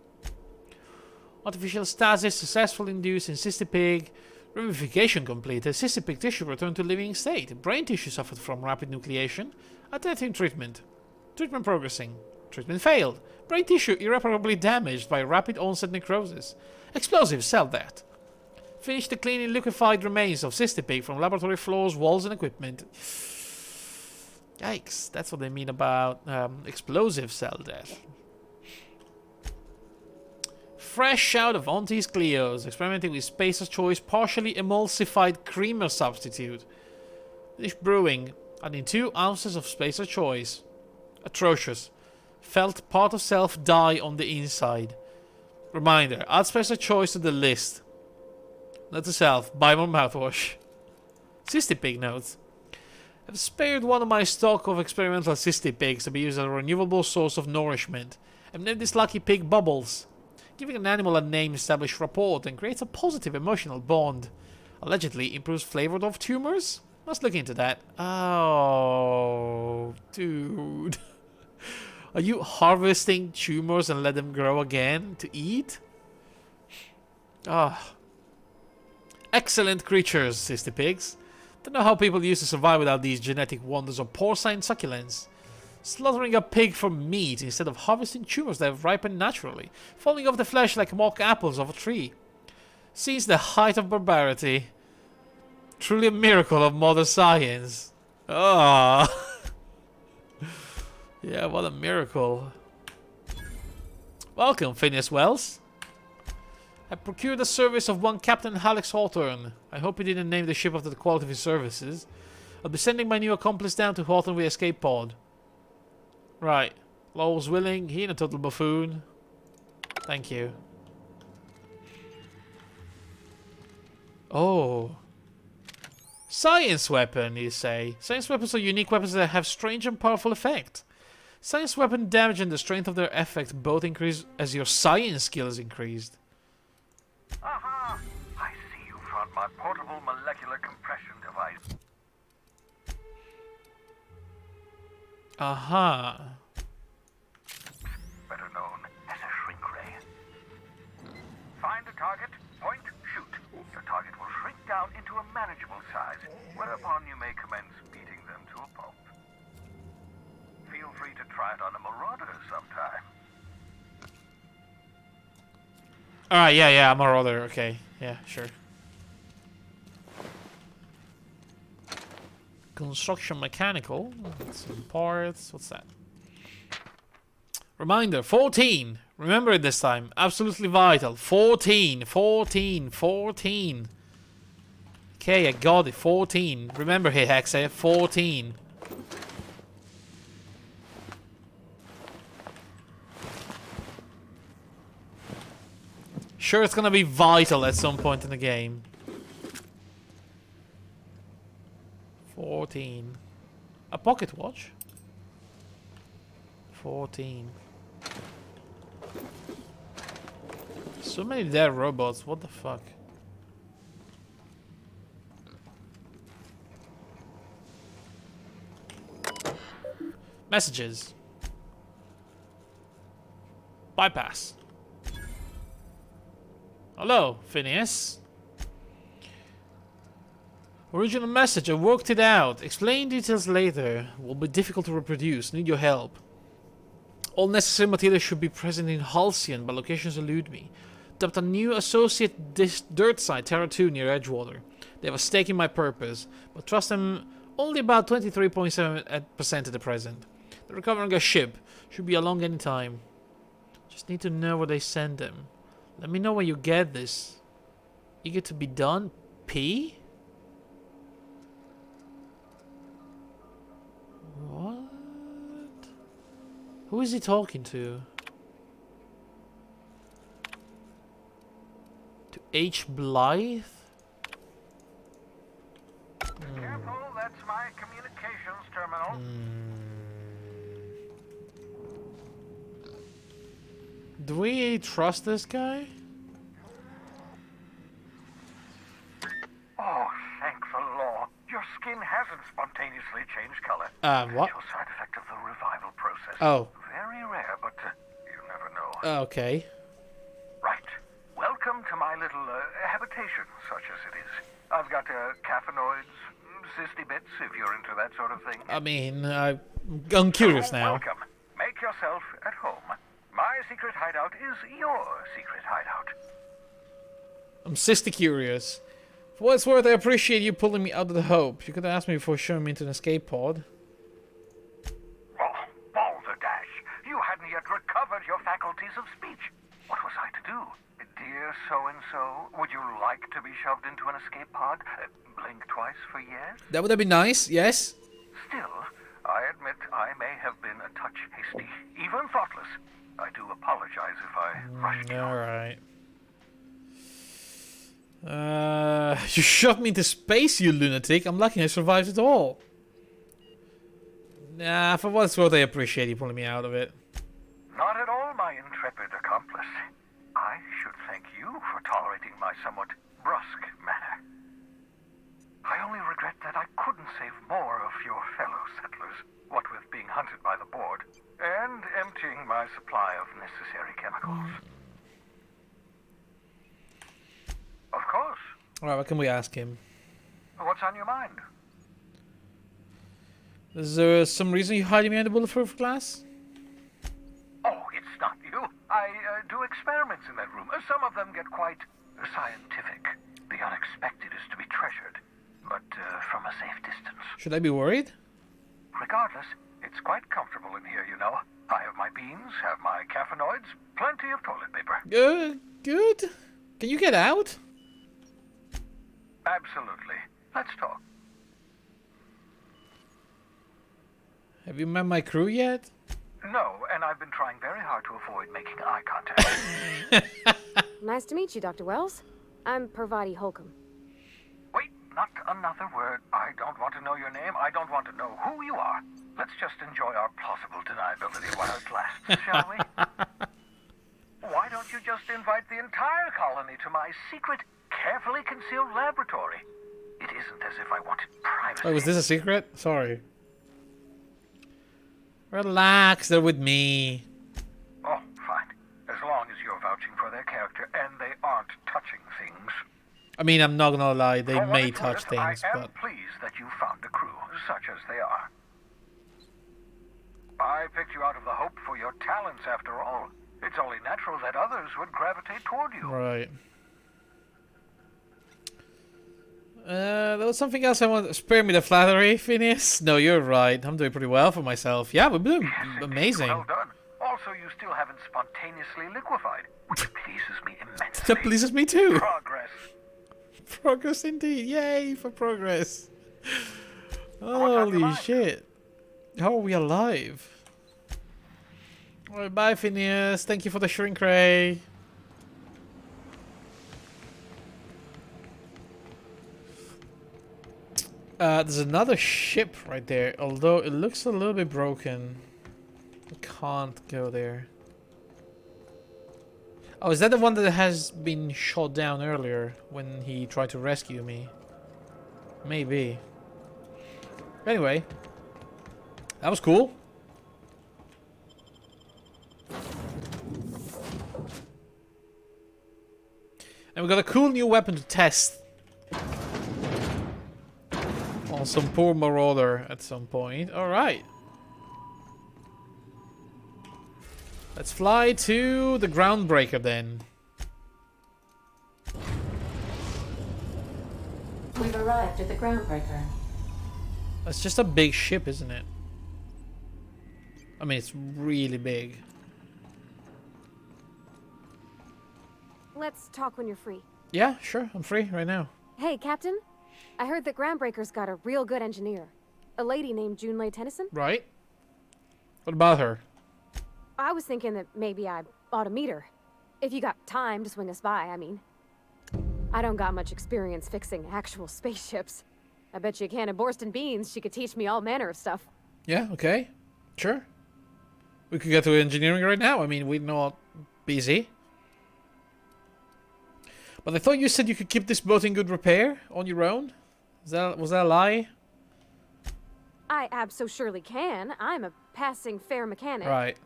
Speaker 1: Artificial stasis successfully induced in cystipig. Ramification completed. Cystipig tissue returned to living state. Brain tissue suffered from rapid nucleation. Attempting treatment. Treatment progressing. Treatment failed. Brain tissue irreparably damaged by rapid onset necrosis. Explosive cell death. Finish the cleaning liquefied remains of cystipig from laboratory floors, walls, and equipment. Yikes, that's what they mean about explosive cell death. Fresh out of Auntie's Cleo's, experimenting with Spacer's Choice partially emulsified creamer substitute. Dish brewing, adding 2 ounces of Spacer's Choice. Atrocious. Felt part of self die on the inside. Reminder, add Spacer's Choice to the list. Note to self, buy more mouthwash. Cystipig notes. I've spared one of my stock of experimental cystipigs to be used as a renewable source of nourishment. I've named this lucky pig Bubbles. Giving an animal a name establishes rapport and creates a positive emotional bond. Allegedly improves flavor of tumors? Must look into that. Oh, dude. Are you harvesting tumors and let them grow again to eat? Ah. Excellent creatures, cystipigs. Don't know how people used to survive without these genetic wonders of porcine succulence. Slaughtering a pig for meat instead of harvesting tumors that have ripened naturally, falling off the flesh like mock apples off a tree. Seems the height of barbarity. Truly a miracle of modern science. Ah. Yeah, what a miracle. Welcome, Phineas Wells. I procured the service of one Captain Alex Hawthorne. I hope he didn't name the ship after the quality of his services. I'll be sending my new accomplice down to Hawthorne with escape pod. Right. Lowell's willing. He ain't a total buffoon. Thank you. Oh. Science weapon, you say. Science weapons are unique weapons that have strange and powerful effect. Science weapon damage and the strength of their effect both increase as your science skill is increased.
Speaker 6: Aha! I see you found my portable molecular compression device.
Speaker 1: Aha.
Speaker 6: Better known as a shrink ray. Find a target, point, shoot. Your target will shrink down into a manageable size, whereupon you may commence beating them to a pulp. Feel free to try it on a marauder sometime.
Speaker 1: Alright, yeah, I'm a roller. Okay, yeah, sure. Construction mechanical. Some parts. What's that? Reminder, 14. Remember it this time. Absolutely vital. 14. Okay, I got it. 14. Remember here, Hexe. 14. Sure, it's gonna be vital at some point in the game. 14. A pocket watch? 14. So many dead robots, what the fuck? Messages. Bypass. Hello, Phineas. Original message, I worked it out. Explain details later. Will be difficult to reproduce. Need your help. All necessary materials should be present in Halcyon, but locations elude me. Dubbed a new associate dirt site, Terra 2, near Edgewater. They have a stake in my purpose, but trust them only about 23.7% at the present. They're recovering a ship. Should be along any time. Just need to know where they send them. Let me know when you get this. Eager to be done? P? What? Who is he talking to? To H. Blythe?
Speaker 6: Careful, that's my communications terminal.
Speaker 1: Do we trust this guy?
Speaker 6: Oh, thank the law. Your skin hasn't spontaneously changed color.
Speaker 1: What?
Speaker 6: Natural side effect of the revival process.
Speaker 1: Oh.
Speaker 6: Very rare, but you never know.
Speaker 1: Okay.
Speaker 6: Right. Welcome to my little habitation, such as it is. I've got caffeinoids, cysty bits, if you're into that sort of thing.
Speaker 1: I mean, I'm curious now.
Speaker 6: Welcome. Make yourself at home. My secret hideout is your secret hideout.
Speaker 1: I'm cysty curious. For what it's worth, I appreciate you pulling me out of the Hope. You could have asked me before showing me into an escape pod.
Speaker 6: Oh, balderdash. You hadn't yet recovered your faculties of speech. What was I to do? Dear so-and-so, would you like to be shoved into an escape pod? Blink twice for yes?
Speaker 1: That would have been nice, yes?
Speaker 6: Still, I admit I may have been a touch hasty, even thoughtless. I do apologize if I rushed you.
Speaker 1: Alright. You shoved me into space, you lunatic. I'm lucky I survived it all. Nah, for what it's worth, I appreciate you pulling me out of it.
Speaker 6: Not at all, my intrepid accomplice. I should thank you for tolerating my somewhat brusque manner. I only regret that I couldn't save more of your fellow settlers, what with being hunted by the board, and emptying my supply of necessary chemicals. Of course.
Speaker 1: Alright, what can we ask him?
Speaker 6: What's on your mind?
Speaker 1: Is there some reason you're hiding behind the bulletproof glass?
Speaker 6: Oh, it's not you. I do experiments in that room. Some of them get quite scientific. The unexpected is to be treasured, but from a safe distance.
Speaker 1: Should I be worried?
Speaker 6: Regardless, it's quite comfortable in here, you know. I have my beans, have my caffeinoids, plenty of toilet paper.
Speaker 1: Good. Can you get out?
Speaker 6: Absolutely. Let's talk.
Speaker 1: Have you met my crew yet?
Speaker 6: No, and I've been trying very hard to avoid making eye contact.
Speaker 5: Nice to meet you, Dr. Wells. I'm Parvati Holcomb.
Speaker 6: Wait, not another word. I don't want to know your name. I don't want to know who you are. Let's just enjoy our plausible deniability while it lasts, shall we? Why don't you just invite the entire colony to my secret, carefully concealed laboratory? It isn't as if I wanted privacy.
Speaker 1: Oh, was this a secret? Sorry. Relax, they're with me.
Speaker 6: Oh, fine. As long as you're vouching for their character and they aren't touching things.
Speaker 1: I mean, I'm not gonna lie, they
Speaker 6: For what
Speaker 1: may
Speaker 6: it's
Speaker 1: touch
Speaker 6: worth,
Speaker 1: things,
Speaker 6: I am
Speaker 1: but...
Speaker 6: pleased that you found a crew, such as they are. I picked you out of the Hope for your talents, after all. It's only natural that others would gravitate toward you.
Speaker 1: Right. There was something else I wanted. Spare me the flattery, Phineas. No, you're right. I'm doing pretty well for myself. Yeah, we're doing
Speaker 6: Yes,
Speaker 1: amazing.
Speaker 6: well done. Also, you still haven't spontaneously liquefied, which pleases me immensely.
Speaker 1: That pleases me too.
Speaker 6: Progress.
Speaker 1: Progress indeed. Yay for progress.
Speaker 6: on your
Speaker 1: Holy
Speaker 6: mind?
Speaker 1: shit. How are we alive? Alright, bye Phineas. Thank you for the shrink ray. There's another ship right there, although it looks a little bit broken. I can't go there. Oh, is that the one that has been shot down earlier when he tried to rescue me? Maybe. Anyway, that was cool. And we got a cool new weapon to test. on some poor marauder at some point. Alright. Let's fly to the Groundbreaker then.
Speaker 2: We've arrived at the Groundbreaker.
Speaker 1: It's just a big ship, isn't it? I mean, it's really big.
Speaker 5: Let's talk when you're free.
Speaker 1: Yeah, sure. I'm free right now.
Speaker 5: Hey, Captain. I heard that Groundbreaker's got a real good engineer. A lady named Junlei Tennyson.
Speaker 1: Right. What about her?
Speaker 5: I was thinking that maybe I ought to meet her. If you got time to swing us by, I mean. I don't got much experience fixing actual spaceships. I bet you a can of Borston beans she could teach me all manner of stuff.
Speaker 1: Yeah, okay. Sure. We could get to engineering right now. I mean, we're not busy. But I thought you said you could keep this boat in good repair on your own? Was that a lie?
Speaker 5: I abso-surely can. I'm a passing fair mechanic.
Speaker 1: Right.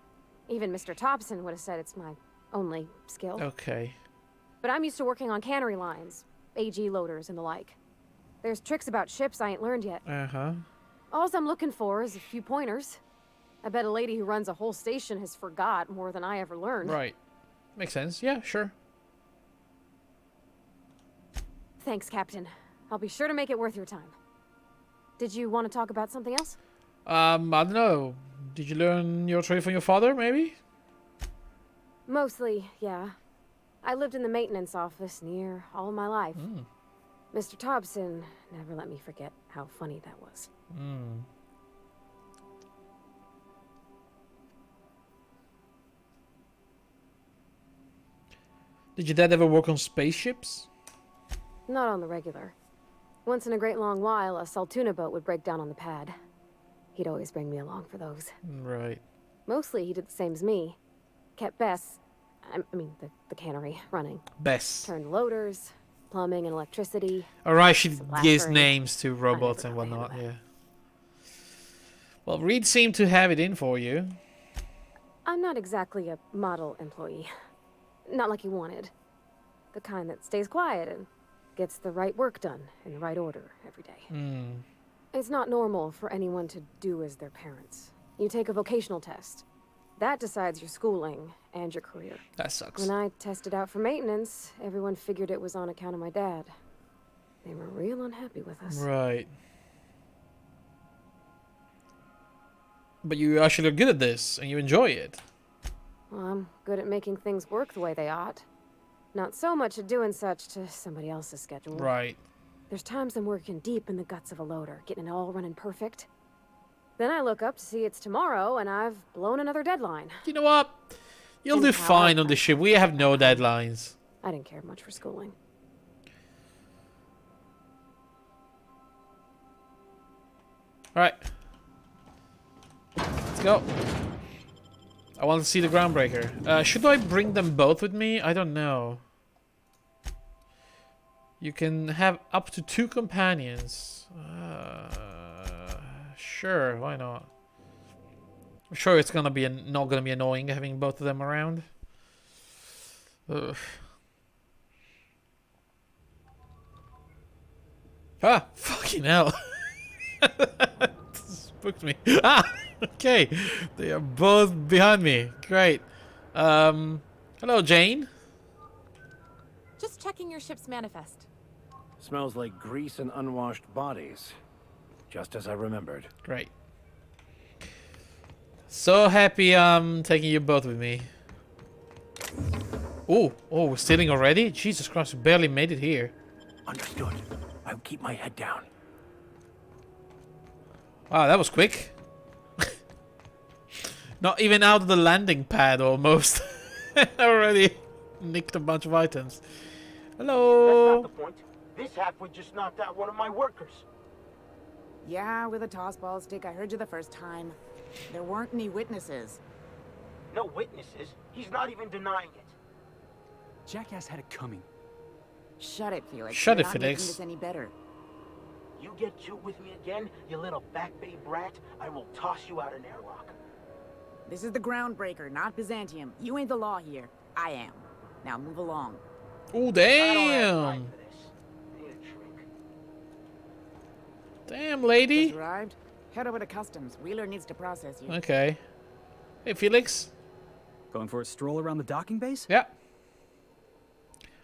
Speaker 5: Even Mr. Thompson would have said it's my only skill.
Speaker 1: Okay.
Speaker 5: But I'm used to working on cannery lines, AG loaders and the like. There's tricks about ships I ain't learned yet.
Speaker 1: Uh-huh.
Speaker 5: Alls I'm looking for is a few pointers. I bet a lady who runs a whole station has forgot more than I ever learned.
Speaker 1: Right. Makes sense. Yeah, sure.
Speaker 5: Thanks, Captain. I'll be sure to make it worth your time. Did you want to talk about something else?
Speaker 1: I don't know. Did you learn your trade from your father, maybe?
Speaker 5: Mostly, yeah. I lived in the maintenance office near all my life. Mr. Thompson never let me forget how funny that was.
Speaker 1: Did your dad ever work on spaceships?
Speaker 5: Not on the regular. Once in a great long while, a Saltuna boat would break down on the pad. He'd always bring me along for those.
Speaker 1: Right.
Speaker 5: Mostly, he did the same as me. Kept Bess, I mean, the cannery, running.
Speaker 1: Bess.
Speaker 5: Turned loaders, plumbing and electricity.
Speaker 1: Alright, she gives
Speaker 5: Lathering.
Speaker 1: names to robots and
Speaker 5: never got
Speaker 1: whatnot,
Speaker 5: the hang
Speaker 1: yeah. Well, Reed seemed to have it in for you.
Speaker 5: I'm not exactly a model employee. Not like you wanted. The kind that stays quiet and gets the right work done in the right order every day. It's not normal for anyone to do as their parents. You take a vocational test. That decides your schooling and your career.
Speaker 1: That sucks.
Speaker 5: When I tested out for maintenance, everyone figured it was on account of my dad. They were real unhappy with us.
Speaker 1: Right. But you actually are good at this, and you enjoy it.
Speaker 5: Well, I'm good at making things work the way they ought. Not so much at doing such to somebody else's schedule.
Speaker 1: Right.
Speaker 5: There's times I'm working deep in the guts of a loader, getting it all running perfect. Then I look up to see it's tomorrow, and I've blown another deadline.
Speaker 1: You know what? You'll
Speaker 5: And
Speaker 1: do
Speaker 5: how
Speaker 1: fine
Speaker 5: I-
Speaker 1: on this ship. We have no deadlines.
Speaker 5: I didn't care much for schooling.
Speaker 1: Alright. Let's go. I want to see the Groundbreaker. Should I bring them both with me? I don't know. You can have up to 2 companions. Sure, why not? I'm sure it's gonna be not gonna be annoying having both of them around. Ugh. Ah, fucking hell. Spooked me. Ah, okay. They are both behind me. Great. Hello, Jane.
Speaker 7: Just checking your ship's manifest.
Speaker 3: Smells like grease and unwashed bodies. Just as I remembered.
Speaker 1: Great. So happy I'm taking you both with me. Oh, we're stealing already? Jesus Christ, we barely made it here.
Speaker 3: Understood. I'll keep my head down.
Speaker 1: Wow, that was quick. Not even out of the landing pad almost. Already nicked a bunch of items. Hello.
Speaker 8: That's not the point. This halfwit just knocked out one of my workers.
Speaker 9: Yeah, with a tossball stick. I heard you the first time. There weren't any witnesses.
Speaker 8: No witnesses. He's not even denying it.
Speaker 10: Jackass had it coming.
Speaker 9: Shut it, Felix.
Speaker 1: Shut
Speaker 9: You're
Speaker 1: it,
Speaker 9: not
Speaker 1: Felix.
Speaker 9: making this any better.
Speaker 8: You get cute with me again, you little back bay brat, I will toss you out an airlock.
Speaker 9: This is the Groundbreaker, not Byzantium. You ain't the law here. I am. Now move along.
Speaker 1: Oh,
Speaker 8: I don't have time
Speaker 1: damn.
Speaker 8: for this. Need a drink.
Speaker 1: Damn, lady.
Speaker 9: Just arrived. Head over to customs. Wheeler needs to process you.
Speaker 1: Okay. Hey, Felix.
Speaker 10: Going for a stroll around the docking base?
Speaker 1: Yeah.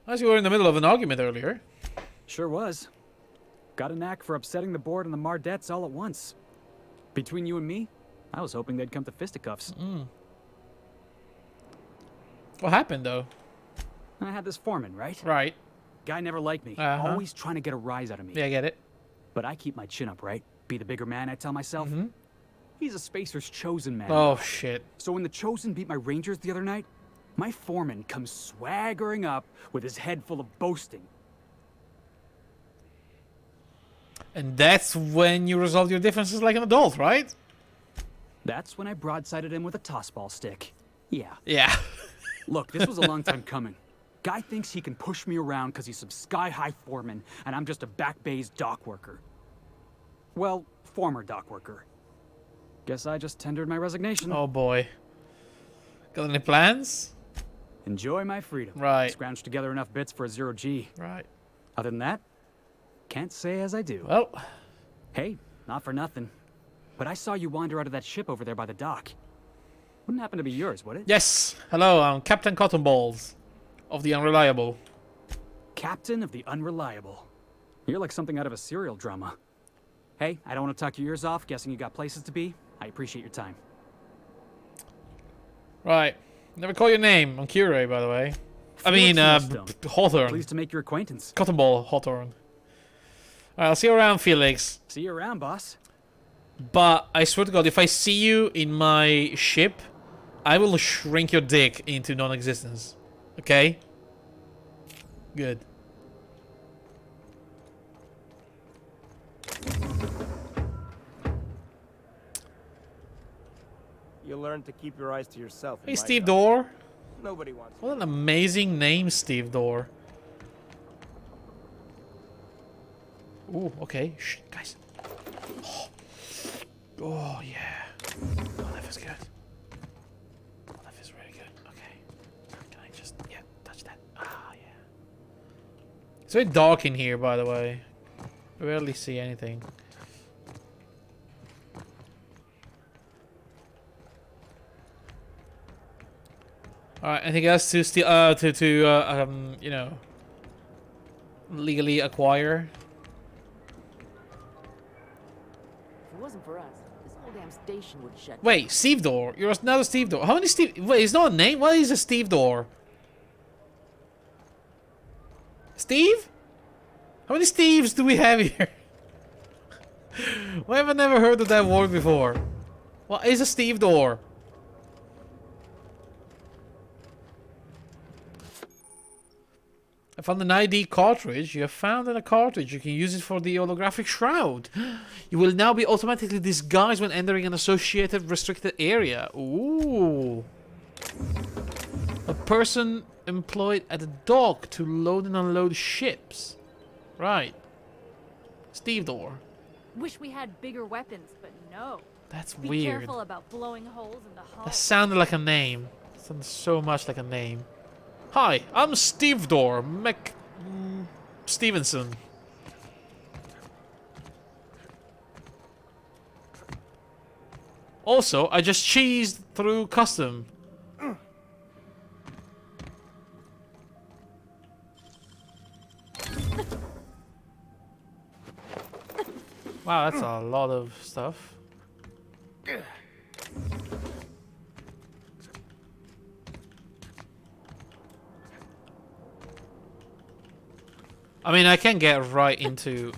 Speaker 1: As you were in the middle of an argument earlier.
Speaker 10: Sure was. Got a knack for upsetting the board and the Mardettes all at once. Between you and me, I was hoping they'd come to fisticuffs.
Speaker 1: What happened, though?
Speaker 10: I had this foreman, right?
Speaker 1: Right.
Speaker 10: Guy never liked me.
Speaker 1: Uh-huh.
Speaker 10: Always trying to get a rise out of me.
Speaker 1: Yeah, I get it.
Speaker 10: But I keep my chin up, right? Be the bigger man, I tell myself. He's a Spacer's chosen man.
Speaker 1: Oh, shit.
Speaker 10: So when the Chosen beat my Rangers the other night, my foreman comes swaggering up with his head full of boasting.
Speaker 1: And that's when you resolve your differences like an adult, right?
Speaker 10: That's when I broadsided him with a tossball stick. Yeah.
Speaker 1: Yeah.
Speaker 10: Look, this was a long time coming. Guy thinks he can push me around because he's some sky-high foreman, and I'm just a back bay's dock worker. Well, former dock worker. Guess I just tendered my resignation.
Speaker 1: Oh, boy. Got any plans?
Speaker 10: Enjoy my freedom.
Speaker 1: Right.
Speaker 10: Scrounged together enough bits for a 0G.
Speaker 1: Right.
Speaker 10: Other than that, can't say as I do.
Speaker 1: Well.
Speaker 10: Hey, not for nothing. But I saw you wander out of that ship over there by the dock. Wouldn't happen to be yours, would it?
Speaker 1: Yes. Hello, I'm Captain Cottonballs of the Unreliable.
Speaker 10: Captain of the Unreliable. You're like something out of a serial drama. Hey, I don't want to talk your ears off, guessing you got places to be. I appreciate your time.
Speaker 1: Right. Never call your name. I'm Curie, by the way. I
Speaker 10: Felix
Speaker 1: mean,
Speaker 10: Millstone.
Speaker 1: Hawthorne.
Speaker 10: Pleased to make your acquaintance.
Speaker 1: Cottonball Hawthorne. Alright, I'll see you around, Felix.
Speaker 10: See you around, boss.
Speaker 1: But I swear to God, if I see you in my ship, I will shrink your dick into non-existence. Okay? Good.
Speaker 11: You learn to keep your eyes to yourself.
Speaker 1: Hey, Steve Dorr.
Speaker 11: Nobody wants.
Speaker 1: What an amazing name, Steve Dorr. Ooh, okay. Shh, guys. Oh, yeah. Oh, that feels good. Oh, that feels really good. Okay. Can I just, yeah, touch that? Ah, yeah. It's very dark in here, by the way. I rarely see anything. Alright, anything else to steal, you know, legally acquire?
Speaker 9: If it wasn't for us, this whole damn station would shut.
Speaker 1: Wait, Steve Dorr. You're another Steve Dorr. How many Steve? Wait, it's not a name? What is a Steve Dorr? Steve? How many Steves do we have here? Why have I never heard of that word before? What is a Steve Dorr? I found an ID cartridge. You have found a cartridge. You can use it for the holographic shroud. You will now be automatically disguised when entering an associated restricted area. Ooh. A person employed at a dock to load and unload ships. Right. Steve Dorr.
Speaker 7: Wish we had bigger weapons, but no.
Speaker 1: That's
Speaker 7: Be
Speaker 1: weird.
Speaker 7: careful about blowing holes in the hull.
Speaker 1: That sounded like a name. It sounded so much like a name. Hi, I'm Steve Dorr, Stevenson. Also, I just cheesed through custom. Wow, that's a lot of stuff. I mean, I can get right into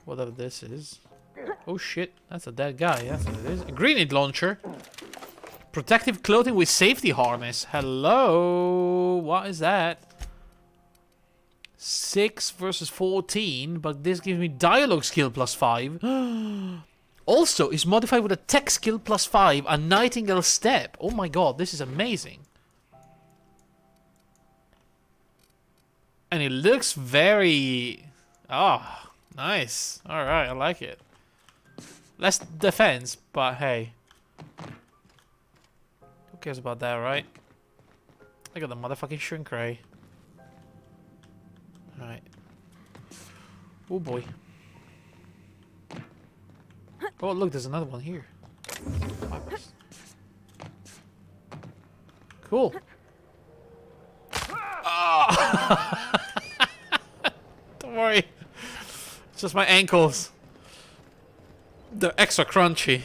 Speaker 1: whatever this is. Oh shit, that's a dead guy. That's what it is. A grenade launcher. Protective clothing with safety harness. Hello, what is that? 6 versus 14, but this gives me dialogue skill plus 5. Also, is modified with a tech skill plus 5, a nightingale step. Oh my god, this is amazing. And it looks very... Oh, nice. Alright, I like it. Less defense, but hey. Who cares about that, right? I got the motherfucking shrink ray. Alright. Oh boy. Oh look, there's another one here. Cool. Oh. Don't worry. It's just my ankles. They're extra crunchy.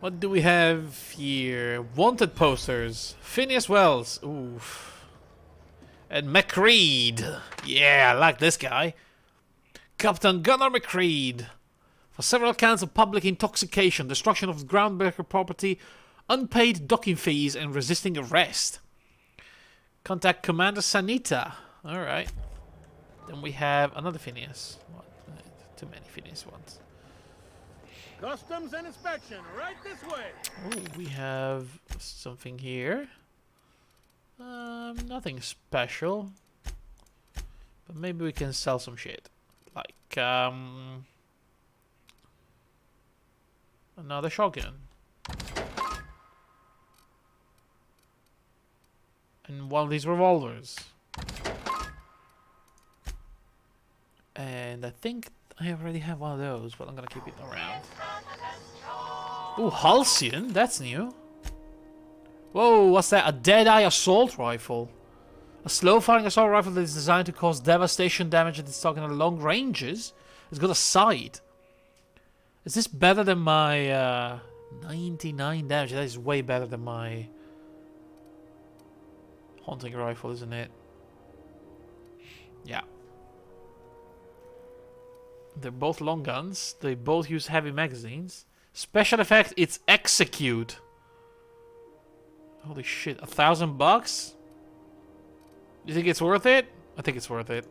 Speaker 1: What do we have here? Wanted posters. Phineas Wells. Oof. And McCreed. Yeah, I like this guy. Captain Gunnar McCreed. For several counts of public intoxication, destruction of Groundbreaker property, unpaid docking fees, and resisting arrest. Contact Commander Sanita. Alright. Then we have another Phineas. What? Too many Phineas ones.
Speaker 12: Customs and inspection, right this way.
Speaker 1: Oh, we have something here. Nothing special. But maybe we can sell some shit. Like, another shotgun. And one of these revolvers. And I think I already have one of those, but I'm gonna keep it around. Ooh, Halcyon, that's new. Whoa, what's that? A Deadeye assault rifle. A slow-firing assault rifle that is designed to cause devastation damage and is targeted at long ranges. It's got a sight. Is this better than my 99 damage? That is way better than my hunting rifle, isn't it? Yeah. They're both long guns. They both use heavy magazines. Special effect, it's execute. Holy shit, $1,000? You think it's worth it? I think it's worth it.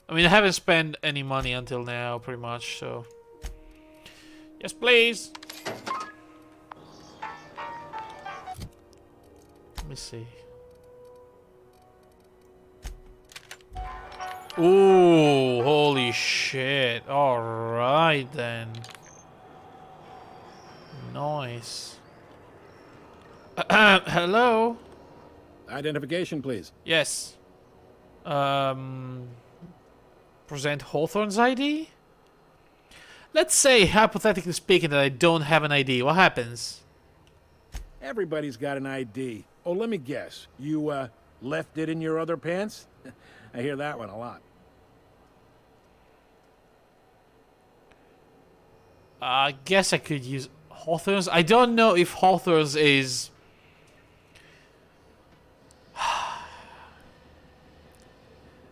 Speaker 1: I mean, I haven't spent any money until now, pretty much, so... Yes, please! Let me see. Ooh, holy shit. Alright then. Nice. Hello?
Speaker 12: Identification, please.
Speaker 1: Yes. Present Hawthorne's ID? Let's say, hypothetically speaking, that I don't have an ID. What happens?
Speaker 12: Everybody's got an ID. Oh, let me guess. You, left it in your other pants? I hear that one a lot.
Speaker 1: I guess I could use Hawthorne's. I don't know if Hawthorne's is...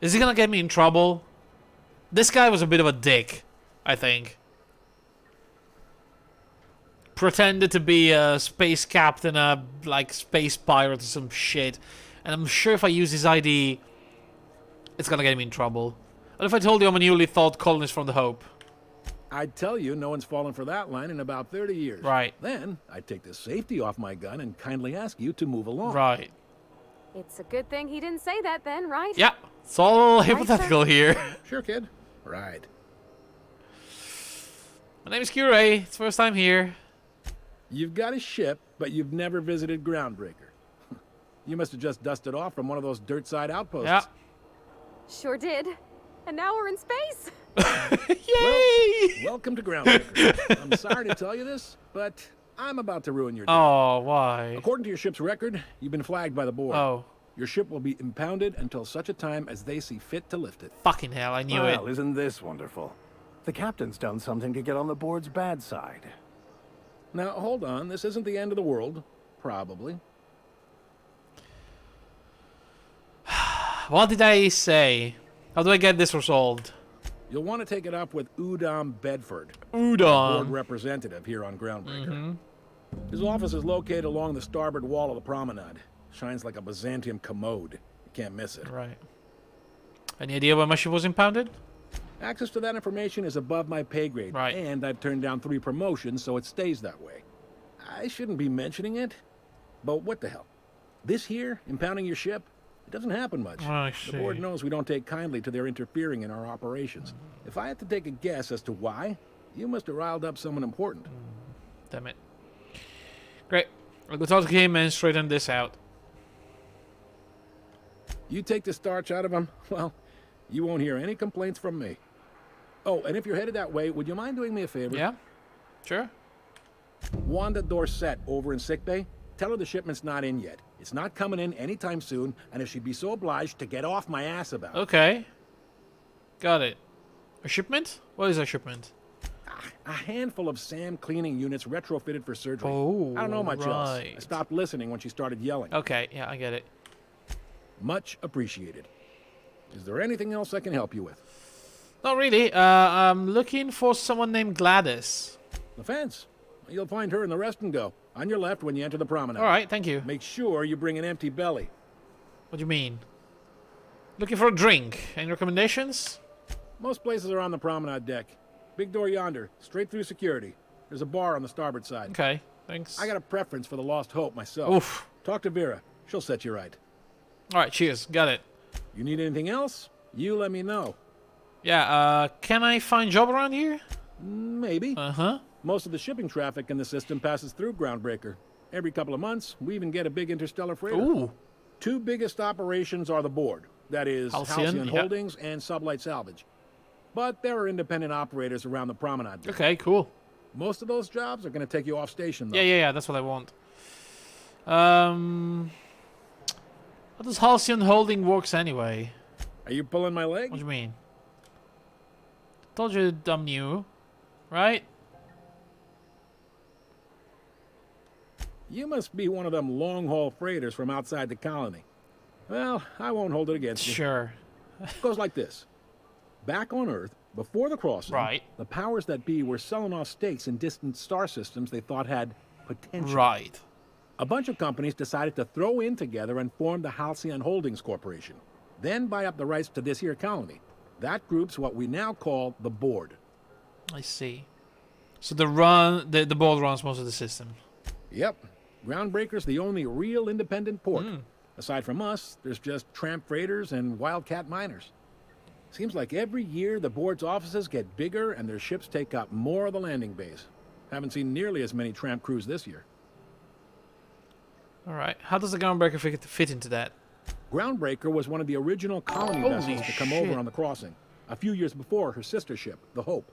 Speaker 1: Is he gonna get me in trouble? This guy was a bit of a dick, I think. Pretended to be a space captain, like space pirate or some shit. And I'm sure if I use his ID, it's gonna get me in trouble. What if I told you I'm a newly thought colonist from the Hope?
Speaker 12: I'd tell you no one's fallen for that line in about 30 years.
Speaker 1: Right.
Speaker 12: Then I'd take the safety off my gun and kindly ask you to move along.
Speaker 1: Right.
Speaker 5: It's a good thing he didn't say that then, right?
Speaker 1: Yeah, it's all hypothetical here.
Speaker 12: Sure, kid. Right.
Speaker 1: My name is Curie. It's first time here.
Speaker 12: You've got a ship, but you've never visited Groundbreaker. You must have just dusted off from one of those dirt side outposts.
Speaker 1: Yeah.
Speaker 5: Sure did. And now we're in space.
Speaker 1: Yay!
Speaker 12: Well, welcome to Groundbreaker. I'm sorry to tell you this, but I'm about to ruin your day.
Speaker 1: Oh, why?
Speaker 12: According to your ship's record, you've been flagged by the board.
Speaker 1: Oh.
Speaker 12: Your ship will be impounded until such a time as they see fit to lift it.
Speaker 1: Fucking hell, I knew it.
Speaker 3: Well, isn't this wonderful? The captain's done something to get on the board's bad side.
Speaker 12: Now, hold on. This isn't the end of the world. Probably.
Speaker 1: What did I say? How do I get this resolved?
Speaker 12: You'll want to take it up with Udom Bedford.
Speaker 1: Udom.
Speaker 12: Board representative here on Groundbreaker. His office is located along the starboard wall of the promenade. Shines like a Byzantium commode. You can't miss it.
Speaker 1: Right. Any idea where my ship was impounded?
Speaker 12: Access to that information is above my pay grade.
Speaker 1: Right.
Speaker 12: And I've turned down 3 promotions, so it stays that way. I shouldn't be mentioning it, but what the hell? This here, impounding your ship, it doesn't happen much.
Speaker 1: I
Speaker 12: The
Speaker 1: see.
Speaker 12: board knows we don't take kindly to their interfering in our operations. If I had to take a guess as to why, you must have riled up someone important.
Speaker 1: Damn it. Great. I'll go talk to him and straighten this out.
Speaker 12: You take the starch out of them, well, you won't hear any complaints from me. Oh, and if you're headed that way, would you mind doing me a favor?
Speaker 1: Yeah? Sure.
Speaker 12: Wanda Dorset over in sickbay, tell her the shipment's not in yet. It's not coming in anytime soon, and if she'd be so obliged to get off my ass about it.
Speaker 1: Okay. Got it. A shipment? What is a shipment?
Speaker 12: A handful of SAM cleaning units retrofitted for surgery.
Speaker 1: Oh,
Speaker 12: I don't know much else.
Speaker 1: right.
Speaker 12: I stopped listening when she started yelling.
Speaker 1: Okay, yeah, I get it.
Speaker 12: Much appreciated. Is there anything else I can help you with?
Speaker 1: Not really. I'm looking for someone named Gladys.
Speaker 12: The fence. You'll find her in the rest and go. On your left when you enter the promenade.
Speaker 1: All right, thank you.
Speaker 12: Make sure you bring an empty belly.
Speaker 1: What do you mean? Looking for a drink. Any recommendations?
Speaker 12: Most places are on the promenade deck. Big door yonder, straight through security. There's a bar on the starboard side.
Speaker 1: Okay, thanks.
Speaker 12: I got a preference for the Lost Hope myself.
Speaker 1: Oof.
Speaker 12: Talk to Vera. She'll set you right.
Speaker 1: All right, cheers. Got it.
Speaker 12: You need anything else? You let me know.
Speaker 1: Yeah, can I find job around here?
Speaker 12: Maybe.
Speaker 1: Uh-huh.
Speaker 12: Most of the shipping traffic in the system passes through Groundbreaker. Every couple of months, we even get a big interstellar freighter.
Speaker 1: Ooh.
Speaker 12: Two biggest operations are the board. That is, Halcyon Holdings and Sublight Salvage. But there are independent operators around the promenade deck.
Speaker 1: Okay, cool.
Speaker 12: Most of those jobs are going to take you off station, though.
Speaker 1: Yeah, that's what I want. How does Halcyon Holding works anyway?
Speaker 12: Are you pulling my leg?
Speaker 1: What do you mean? Told you I'm new, right?
Speaker 12: You must be one of them long-haul freighters from outside the colony. Well, I won't hold it against you.
Speaker 1: Sure.
Speaker 12: It goes like this. Back on Earth, before the crossing,
Speaker 1: Right.
Speaker 12: the powers that be were selling off stakes in distant star systems they thought had potential.
Speaker 1: Right.
Speaker 12: A bunch of companies decided to throw in together and form the Halcyon Holdings Corporation, then buy up the rights to this here colony. That group's what we now call the board.
Speaker 1: I see. So the board runs most of the system.
Speaker 12: Yep. Groundbreaker's the only real independent port.
Speaker 1: Hmm.
Speaker 12: Aside from us, there's just tramp freighters and wildcat miners. Seems like every year the board's offices get bigger and their ships take up more of the landing bays. Haven't seen nearly as many tramp crews this year.
Speaker 1: All right. How does the Groundbreaker fit into that?
Speaker 12: Groundbreaker was one of the original colony
Speaker 1: Holy
Speaker 12: vessels to come
Speaker 1: shit.
Speaker 12: over on the crossing, a few years before her sister ship, the Hope.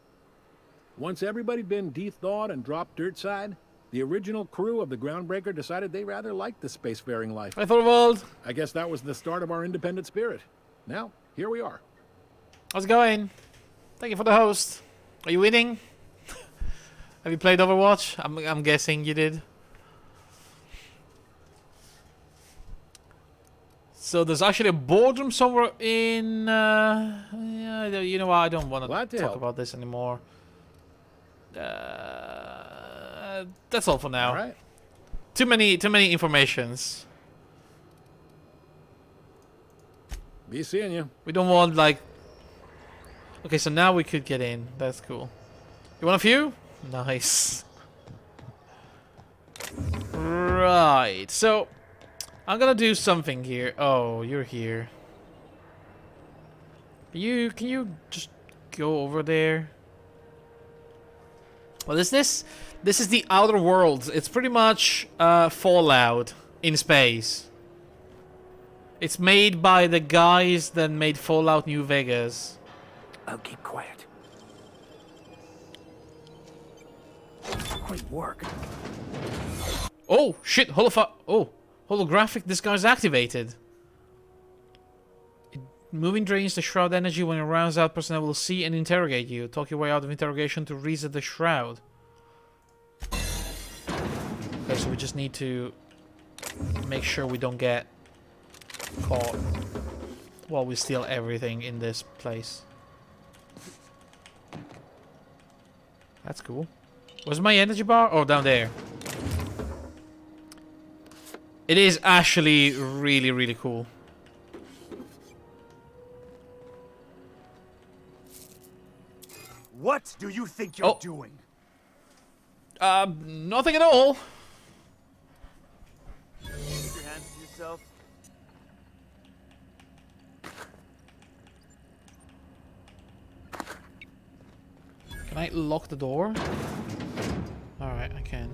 Speaker 12: Once everybody'd been de-thawed and dropped dirt side, the original crew of the Groundbreaker decided they rather liked the spacefaring life.
Speaker 1: I thought of old.
Speaker 12: I guess that was the start of our independent spirit. Now, here we are.
Speaker 1: How's it going? Thank you for the host. Are you winning? Have you played Overwatch? I'm guessing you did. So there's actually a boardroom somewhere in... yeah, you know what? I don't want to talk about this anymore. That's all for now.
Speaker 12: All right.
Speaker 1: Too many informations.
Speaker 12: Be seeing you.
Speaker 1: We don't want like... Okay, so now we could get in. That's cool. You want a few? Nice. Right. So I'm gonna do something here. Oh, you're here. Can you just go over there? What is this? This is the Outer Worlds. It's pretty much Fallout in space. It's made by the guys that made Fallout New Vegas.
Speaker 3: I'll keep quiet. Great work.
Speaker 1: Oh shit! Holographic disguise activated. Moving drains the shroud energy. When it rounds out, personnel will see and interrogate you. Talk your way out of interrogation to reset the shroud. Okay, so we just need to make sure we don't get caught while we steal everything in this place. That's cool. Where's my energy bar? Oh, down there. It is actually really, really cool.
Speaker 13: What do you think you're doing?
Speaker 1: Nothing at all.
Speaker 13: Put your hands to yourself.
Speaker 1: Can I lock the door? Alright, I can.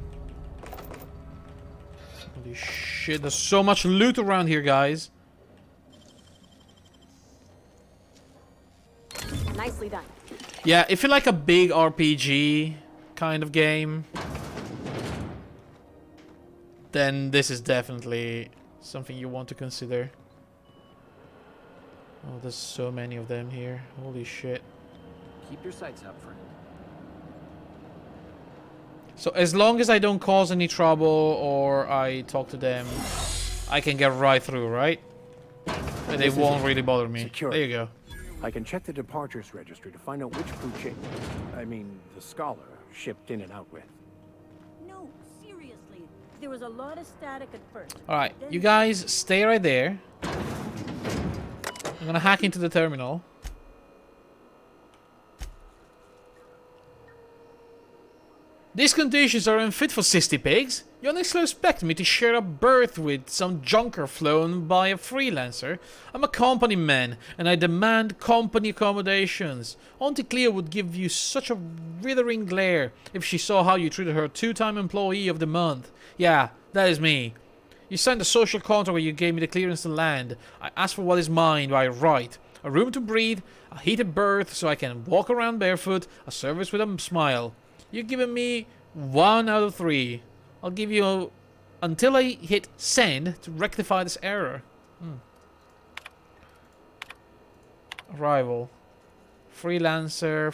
Speaker 1: Holy shit, there's so much loot around here, guys.
Speaker 5: Nicely done.
Speaker 1: Yeah, if you like a big RPG kind of game, then this is definitely something you want to consider. Oh, there's so many of them here. Holy shit.
Speaker 10: Keep your sights up, friend.
Speaker 1: So as long as I don't cause any trouble or I talk to them, I can get right through, right? And they won't really bother me.
Speaker 3: Security.
Speaker 1: There you go.
Speaker 3: I can check the departures registry to find out which crew the scholar, shipped in and out with.
Speaker 14: No, seriously. There was a lot of static at first.
Speaker 1: Alright, you guys stay right there. I'm gonna hack into the terminal. These conditions are unfit for cysty pigs. You honestly expect me to share a berth with some junker flown by a freelancer? I'm a company man, and I demand company accommodations. Auntie Cleo would give you such a withering glare if she saw how you treated her two-time employee of the month. Yeah, that is me. You signed a social contract where you gave me the clearance to land. I asked for what is mine by right. A room to breathe, a heated berth so I can walk around barefoot, a service with a smile. You're giving me 1 out of 3. I'll give you until I hit send to rectify this error. Arrival. Freelancer,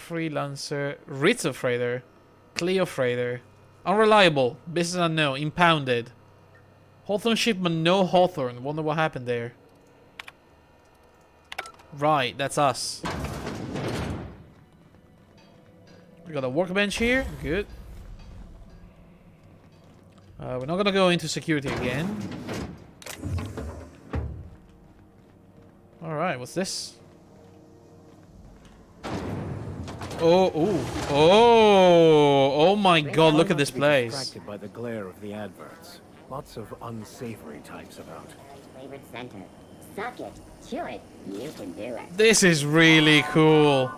Speaker 1: Ritzer freighter, Cleo freighter. Unreliable, business unknown, impounded. Hawthorne shipment, no Hawthorne. Wonder what happened there. Right, that's us. We got a workbench here. Good. We're not gonna go into security again. Alright, what's this? Oh my god, look at this place.
Speaker 3: Distracted by the glare of the adverts. Lots of unsavory types about.
Speaker 15: Favorite center. Suck it. Chew it. You can do it.
Speaker 1: This is really cool.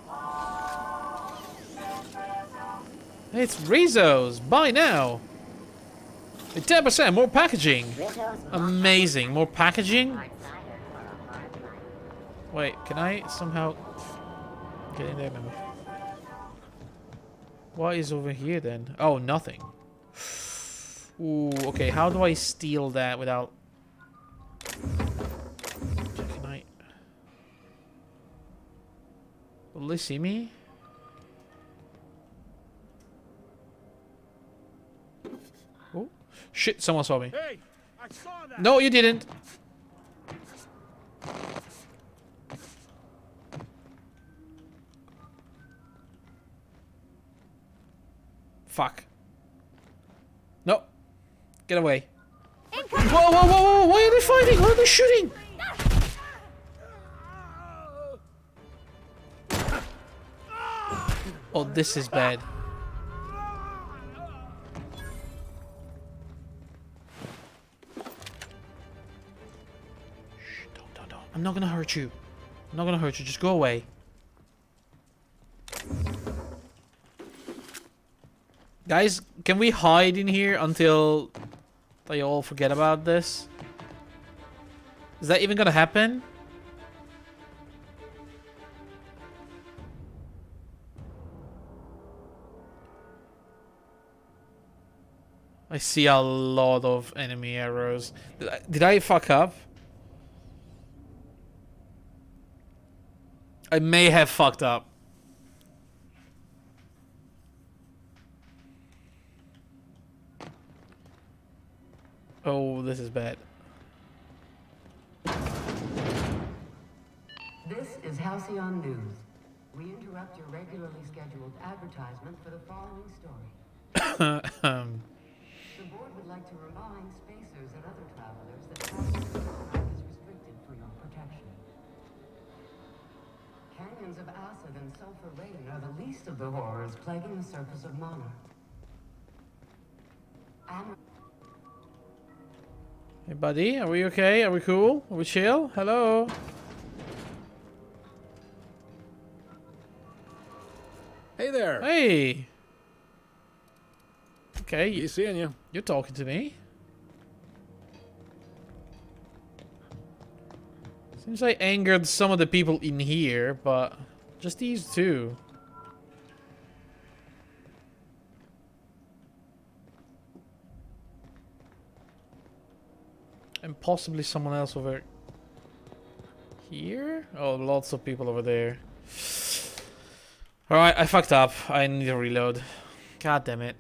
Speaker 1: It's Rizzo's. Buy now. 10% more packaging. Amazing. More packaging? Wait, can I somehow get in there now? What is over here then? Oh, nothing. Ooh, okay. How do I steal that without... Can I... Will they see me? Oh, shit, someone saw me.
Speaker 13: Hey, I saw that.
Speaker 1: No, you didn't. Fuck. No. Get away. Whoa. Why are they fighting? Why are they shooting? Oh, this is bad. Shh, don't. I'm not gonna hurt you. I'm not gonna hurt you. Just go away. Guys, can we hide in here until they all forget about this? Is that even gonna happen? I see a lot of enemy arrows. Did I fuck up? I may have fucked up. Oh, this is bad.
Speaker 2: This is Halcyon News. We interrupt your regularly scheduled advertisement for the following story. The board would like to remind spacers and other travelers that travel to Monarch is restricted for your protection. Canyons of acid and sulfur rain are the least of the horrors plaguing the surface of Monarch.
Speaker 1: Hey, buddy, are we okay? Are we cool? Are we chill? Hello?
Speaker 12: Hey there.
Speaker 1: Hey. Okay.
Speaker 12: He's seeing you.
Speaker 1: You're talking to me. Seems I angered some of the people in here, but just these two. And possibly someone else over here? Oh, lots of people over there. Alright, I fucked up. I need to reload. God damn it.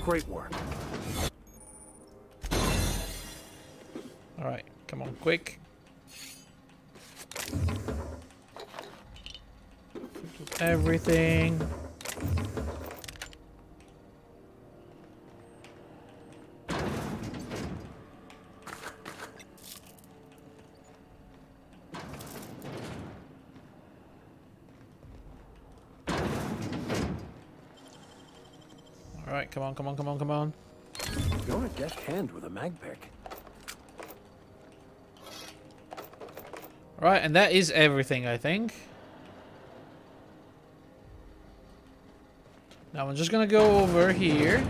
Speaker 3: Great work.
Speaker 1: Alright, come on, quick. Everything. Alright, come on, come on, come on, come on.
Speaker 3: You're a deft hand with a mag pick.
Speaker 1: Right, and that is everything, I think. Now I'm just gonna go over here.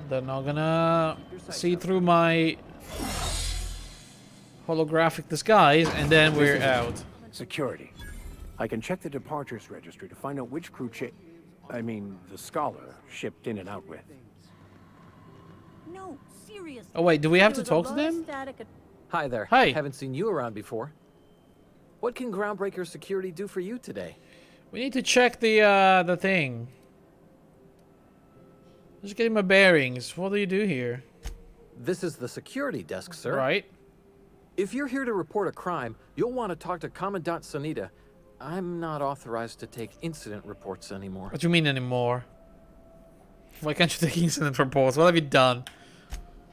Speaker 1: Then I'm gonna see through my holographic disguise, and then we're out.
Speaker 3: Security. I can check the departures registry to find out which crew the Scholar shipped in and out with.
Speaker 14: No, seriously.
Speaker 1: Oh wait, do we have to
Speaker 14: There was a
Speaker 1: talk to
Speaker 14: lot of
Speaker 1: them?
Speaker 14: static at
Speaker 16: Hi there.
Speaker 1: Hi.
Speaker 16: Haven't seen you around before. What can Groundbreaker security do for you today?
Speaker 1: We need to check the thing. Just getting my bearings. What do you do here?
Speaker 16: This is the security desk, sir.
Speaker 1: Right.
Speaker 16: If you're here to report a crime, you'll want to talk to Commandant Sanita. I'm not authorized to take incident reports anymore.
Speaker 1: What do you mean anymore? Why can't you take incident reports? What have you done?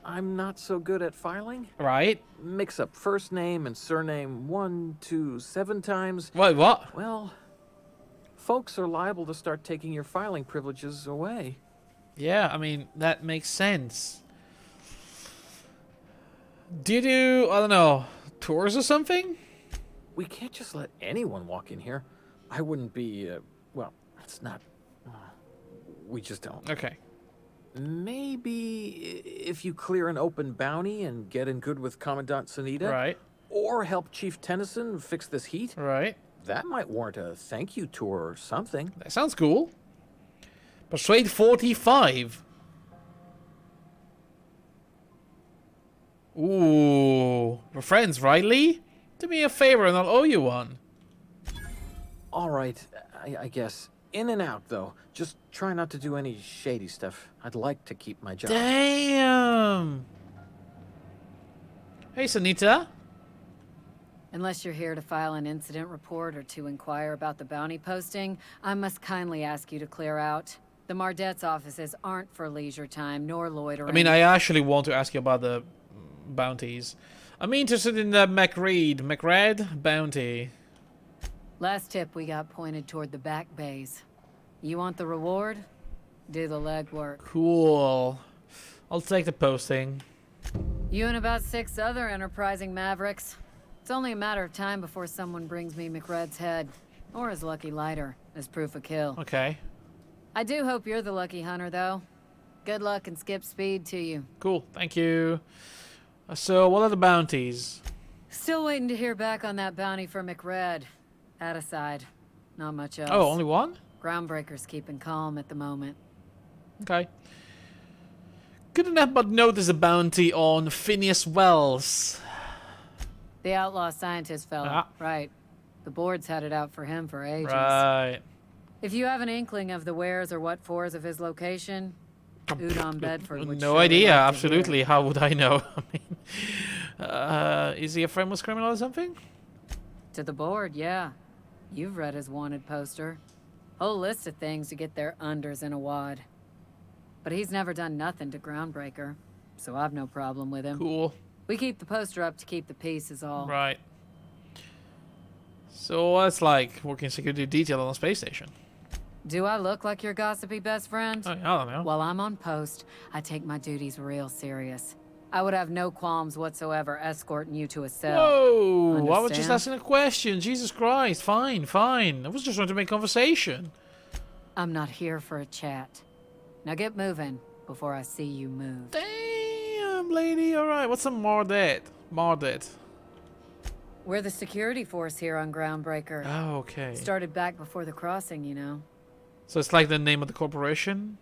Speaker 16: I'm not so good at filing.
Speaker 1: Right.
Speaker 16: Mix up first name and surname 1, 2, 7 times.
Speaker 1: Wait, what?
Speaker 16: Well, folks are liable to start taking your filing privileges away.
Speaker 1: Yeah, I mean, that makes sense. Do you do, I don't know, tours or something?
Speaker 16: We can't just let anyone walk in here. I wouldn't be, well, it's not... we just don't.
Speaker 1: Okay.
Speaker 16: Maybe if you clear an open bounty and get in good with Commandant Sanita.
Speaker 1: Right.
Speaker 16: Or help Chief Tennyson fix this heat.
Speaker 1: Right.
Speaker 16: That might warrant a thank you tour or something.
Speaker 1: That sounds cool. Persuade 45. Ooh. We're friends, right, Lee? Do me a favor and I'll owe you one.
Speaker 16: All right, I guess. In and out, though. Just try not to do any shady stuff. I'd like to keep my job.
Speaker 1: Damn. Hey, Sanita.
Speaker 17: Unless you're here to file an incident report or to inquire about the bounty posting, I must kindly ask you to clear out. The Mardet's offices aren't for leisure time, nor loitering.
Speaker 1: I mean, I actually want to ask you about the bounties. I'm interested in the McRed bounty.
Speaker 17: Last tip we got pointed toward the back bays. You want the reward? Do the legwork.
Speaker 1: Cool. I'll take the posting.
Speaker 17: You and about 6 other enterprising mavericks. It's only a matter of time before someone brings me McRed's head, or his lucky lighter, as proof of kill.
Speaker 1: Okay.
Speaker 17: I do hope you're the lucky hunter, though. Good luck and skip speed to you.
Speaker 1: Cool, thank you. So, what are the bounties?
Speaker 17: Still waiting to hear back on that bounty for McRed. That aside, not much else.
Speaker 1: Oh, only one?
Speaker 17: Groundbreaker's keeping calm at the moment.
Speaker 1: Okay. Couldn't help but notice a bounty on Phineas Wells.
Speaker 17: The outlaw scientist fella,
Speaker 1: Ah.
Speaker 17: right. The board's had it out for him for ages.
Speaker 1: Right.
Speaker 17: If you have an inkling of the wheres or what fors of his location, Udon Bedford would
Speaker 1: No
Speaker 17: surely
Speaker 1: idea,
Speaker 17: like to
Speaker 1: absolutely.
Speaker 17: hear.
Speaker 1: How would I know? I mean, is he a frameless criminal or something?
Speaker 17: To the board, yeah. You've read his wanted poster. Whole list of things to get their unders in a wad. But he's never done nothing to Groundbreaker, so I've no problem with him.
Speaker 1: Cool.
Speaker 17: We keep the poster up to keep the peace is all.
Speaker 1: Right. So what's like working security detail on a space station?
Speaker 17: Do I look like your gossipy best friend?
Speaker 1: I don't know.
Speaker 17: While I'm on post, I take my duties real serious. I would have no qualms whatsoever escorting you to a cell.
Speaker 1: Whoa! I was just
Speaker 17: Understand?
Speaker 1: asking a question. Jesus Christ. Fine, fine. I was just trying to make conversation.
Speaker 17: I'm not here for a chat. Now get moving before I see you move.
Speaker 1: Damn, lady. Alright, what's a Mardet? Mardet.
Speaker 17: We're the security force here on Groundbreaker.
Speaker 1: Oh, okay.
Speaker 17: Started back before the crossing, you know.
Speaker 1: So it's like the name of the corporation?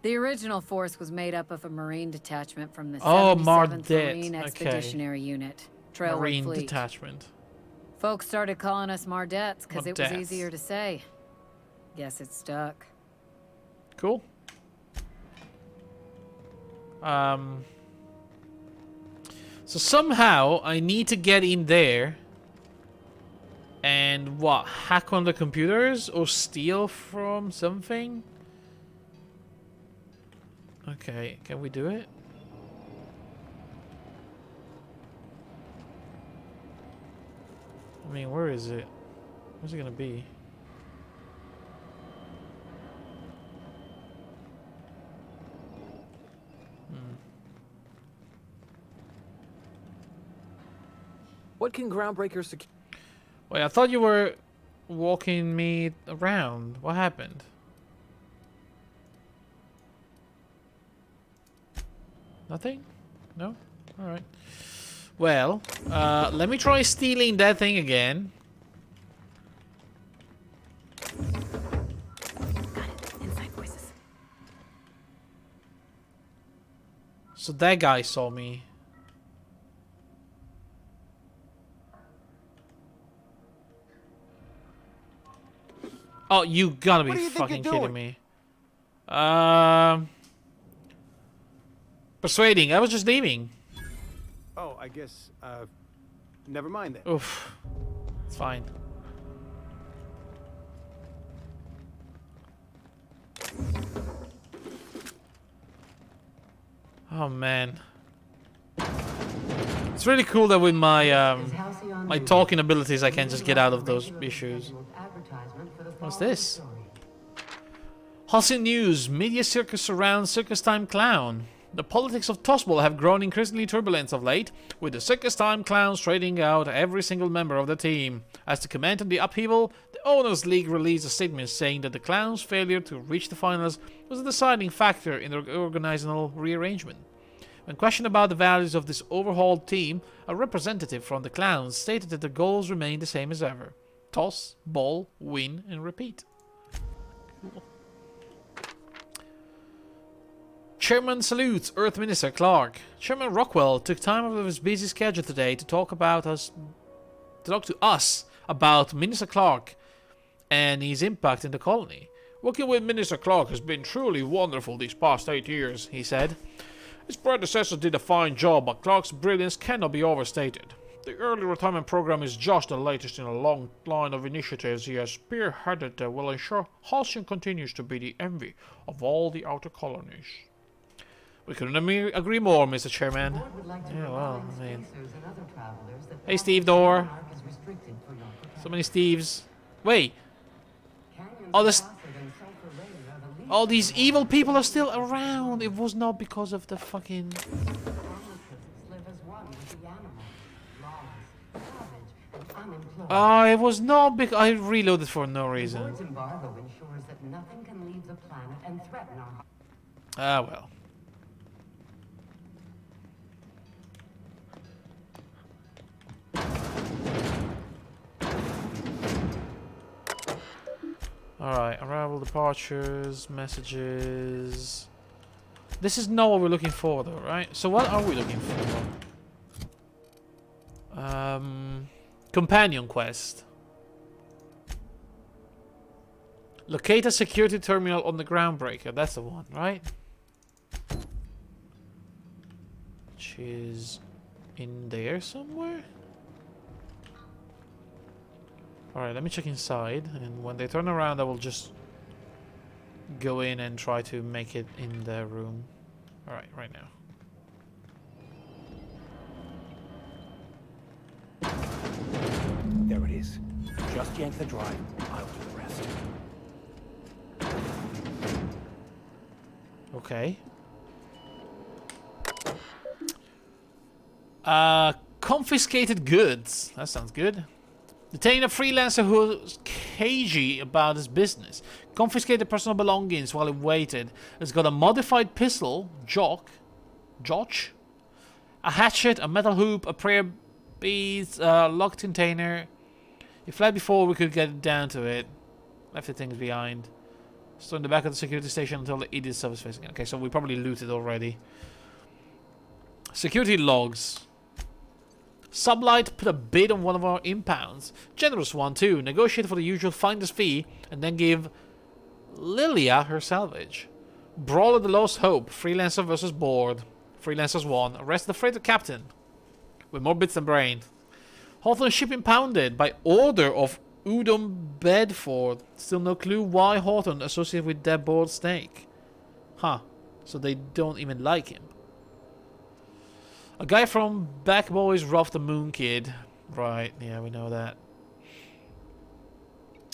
Speaker 17: The original force was made up of a Marine detachment from the
Speaker 1: Oh,
Speaker 17: 77th
Speaker 1: Mardet.
Speaker 17: Marine
Speaker 1: Okay.
Speaker 17: Expeditionary Unit, Trailway
Speaker 1: Marine
Speaker 17: Fleet.
Speaker 1: detachment.
Speaker 17: Folks started calling us Mardets because it was
Speaker 1: Mardets.
Speaker 17: easier to say. Guess it stuck.
Speaker 1: Cool. So somehow I need to get in there and what? Hack on the computers or steal from something? Okay, can we do it? I mean, where is it? Where's it gonna be?
Speaker 16: What can Groundbreaker secure?
Speaker 1: Wait, I thought you were walking me around. What happened? Nothing? No? Alright. Well, let me try stealing that thing again.
Speaker 5: Inside voices.
Speaker 1: So that guy saw me. Oh, you gotta be
Speaker 13: What do you think
Speaker 1: fucking
Speaker 13: you're
Speaker 1: kidding
Speaker 13: doing?
Speaker 1: me. Persuading. I was just leaving.
Speaker 13: Oh, I guess, never mind then.
Speaker 1: Oof. It's fine. Oh man. It's really cool that with my my talking abilities I can just get out of those issues. What's this? Halcyon News. Media circus surrounds Circus Time Clown. The politics of Tosbol have grown increasingly turbulent of late, with the Circus Time Clowns trading out every single member of the team. As to comment on the upheaval, the Owners League released a statement saying that the Clowns' failure to reach the finals was a deciding factor in their organizational rearrangement. When questioned about the values of this overhauled team, a representative from the Clowns stated that the goals remain the same as ever. Toss, ball, win, and repeat. Cool. Chairman salutes Earth Minister Clark. Chairman Rockwell took time out of his busy schedule today to talk to us about Minister Clark and his impact in the colony. Working with Minister Clark has been truly wonderful these past 8 years, he said. His predecessor did a fine job, but Clark's brilliance cannot be overstated. The early retirement program is just the latest in a long line of initiatives he has spearheaded that will ensure Halcyon continues to be the envy of all the outer colonies. We couldn't agree more, Mr. Chairman. Yeah, well, I mean... Hey, Steve Door. So many Steves. Wait. All these evil people are still around. It was not because of the fucking... Oh, it was not because... I reloaded for no reason. Ah, well. Alright, arrival, departures, messages. This is not what we're looking for though, right? So what are we looking for? Companion quest. Locate a security terminal on the Groundbreaker. That's the one, right? Which is in there somewhere? Alright, let me check inside, and when they turn around I will just go in and try to make it in the room. Alright, right now.
Speaker 3: There it is. Just yank the drive. I'll do the rest.
Speaker 1: Okay. Confiscated goods. That sounds good. Detain a freelancer who's cagey about his business. Confiscated personal belongings while he waited. Has got a modified pistol, Joch, a hatchet, a metal hoop, a prayer beads, a locked container. He fled before we could get down to it. Left the things behind. Stood in the back of the security station until the idiot stuff was facing. Okay, so we probably looted already. Security logs. Sublight put a bid on one of our impounds. Generous one too. Negotiated for the usual finder's fee and then give Lilia her salvage. Brawl at the Lost Hope. Freelancer versus board. Freelancers won. Arrest the freighter captain. With more bits than brain. Hawthorne ship impounded by order of Udom Bedford. Still no clue why Hawthorne associated with that board snake. Huh. So they don't even like him. A guy from Back Boys robbed the Moon Kid. Right, yeah, we know that.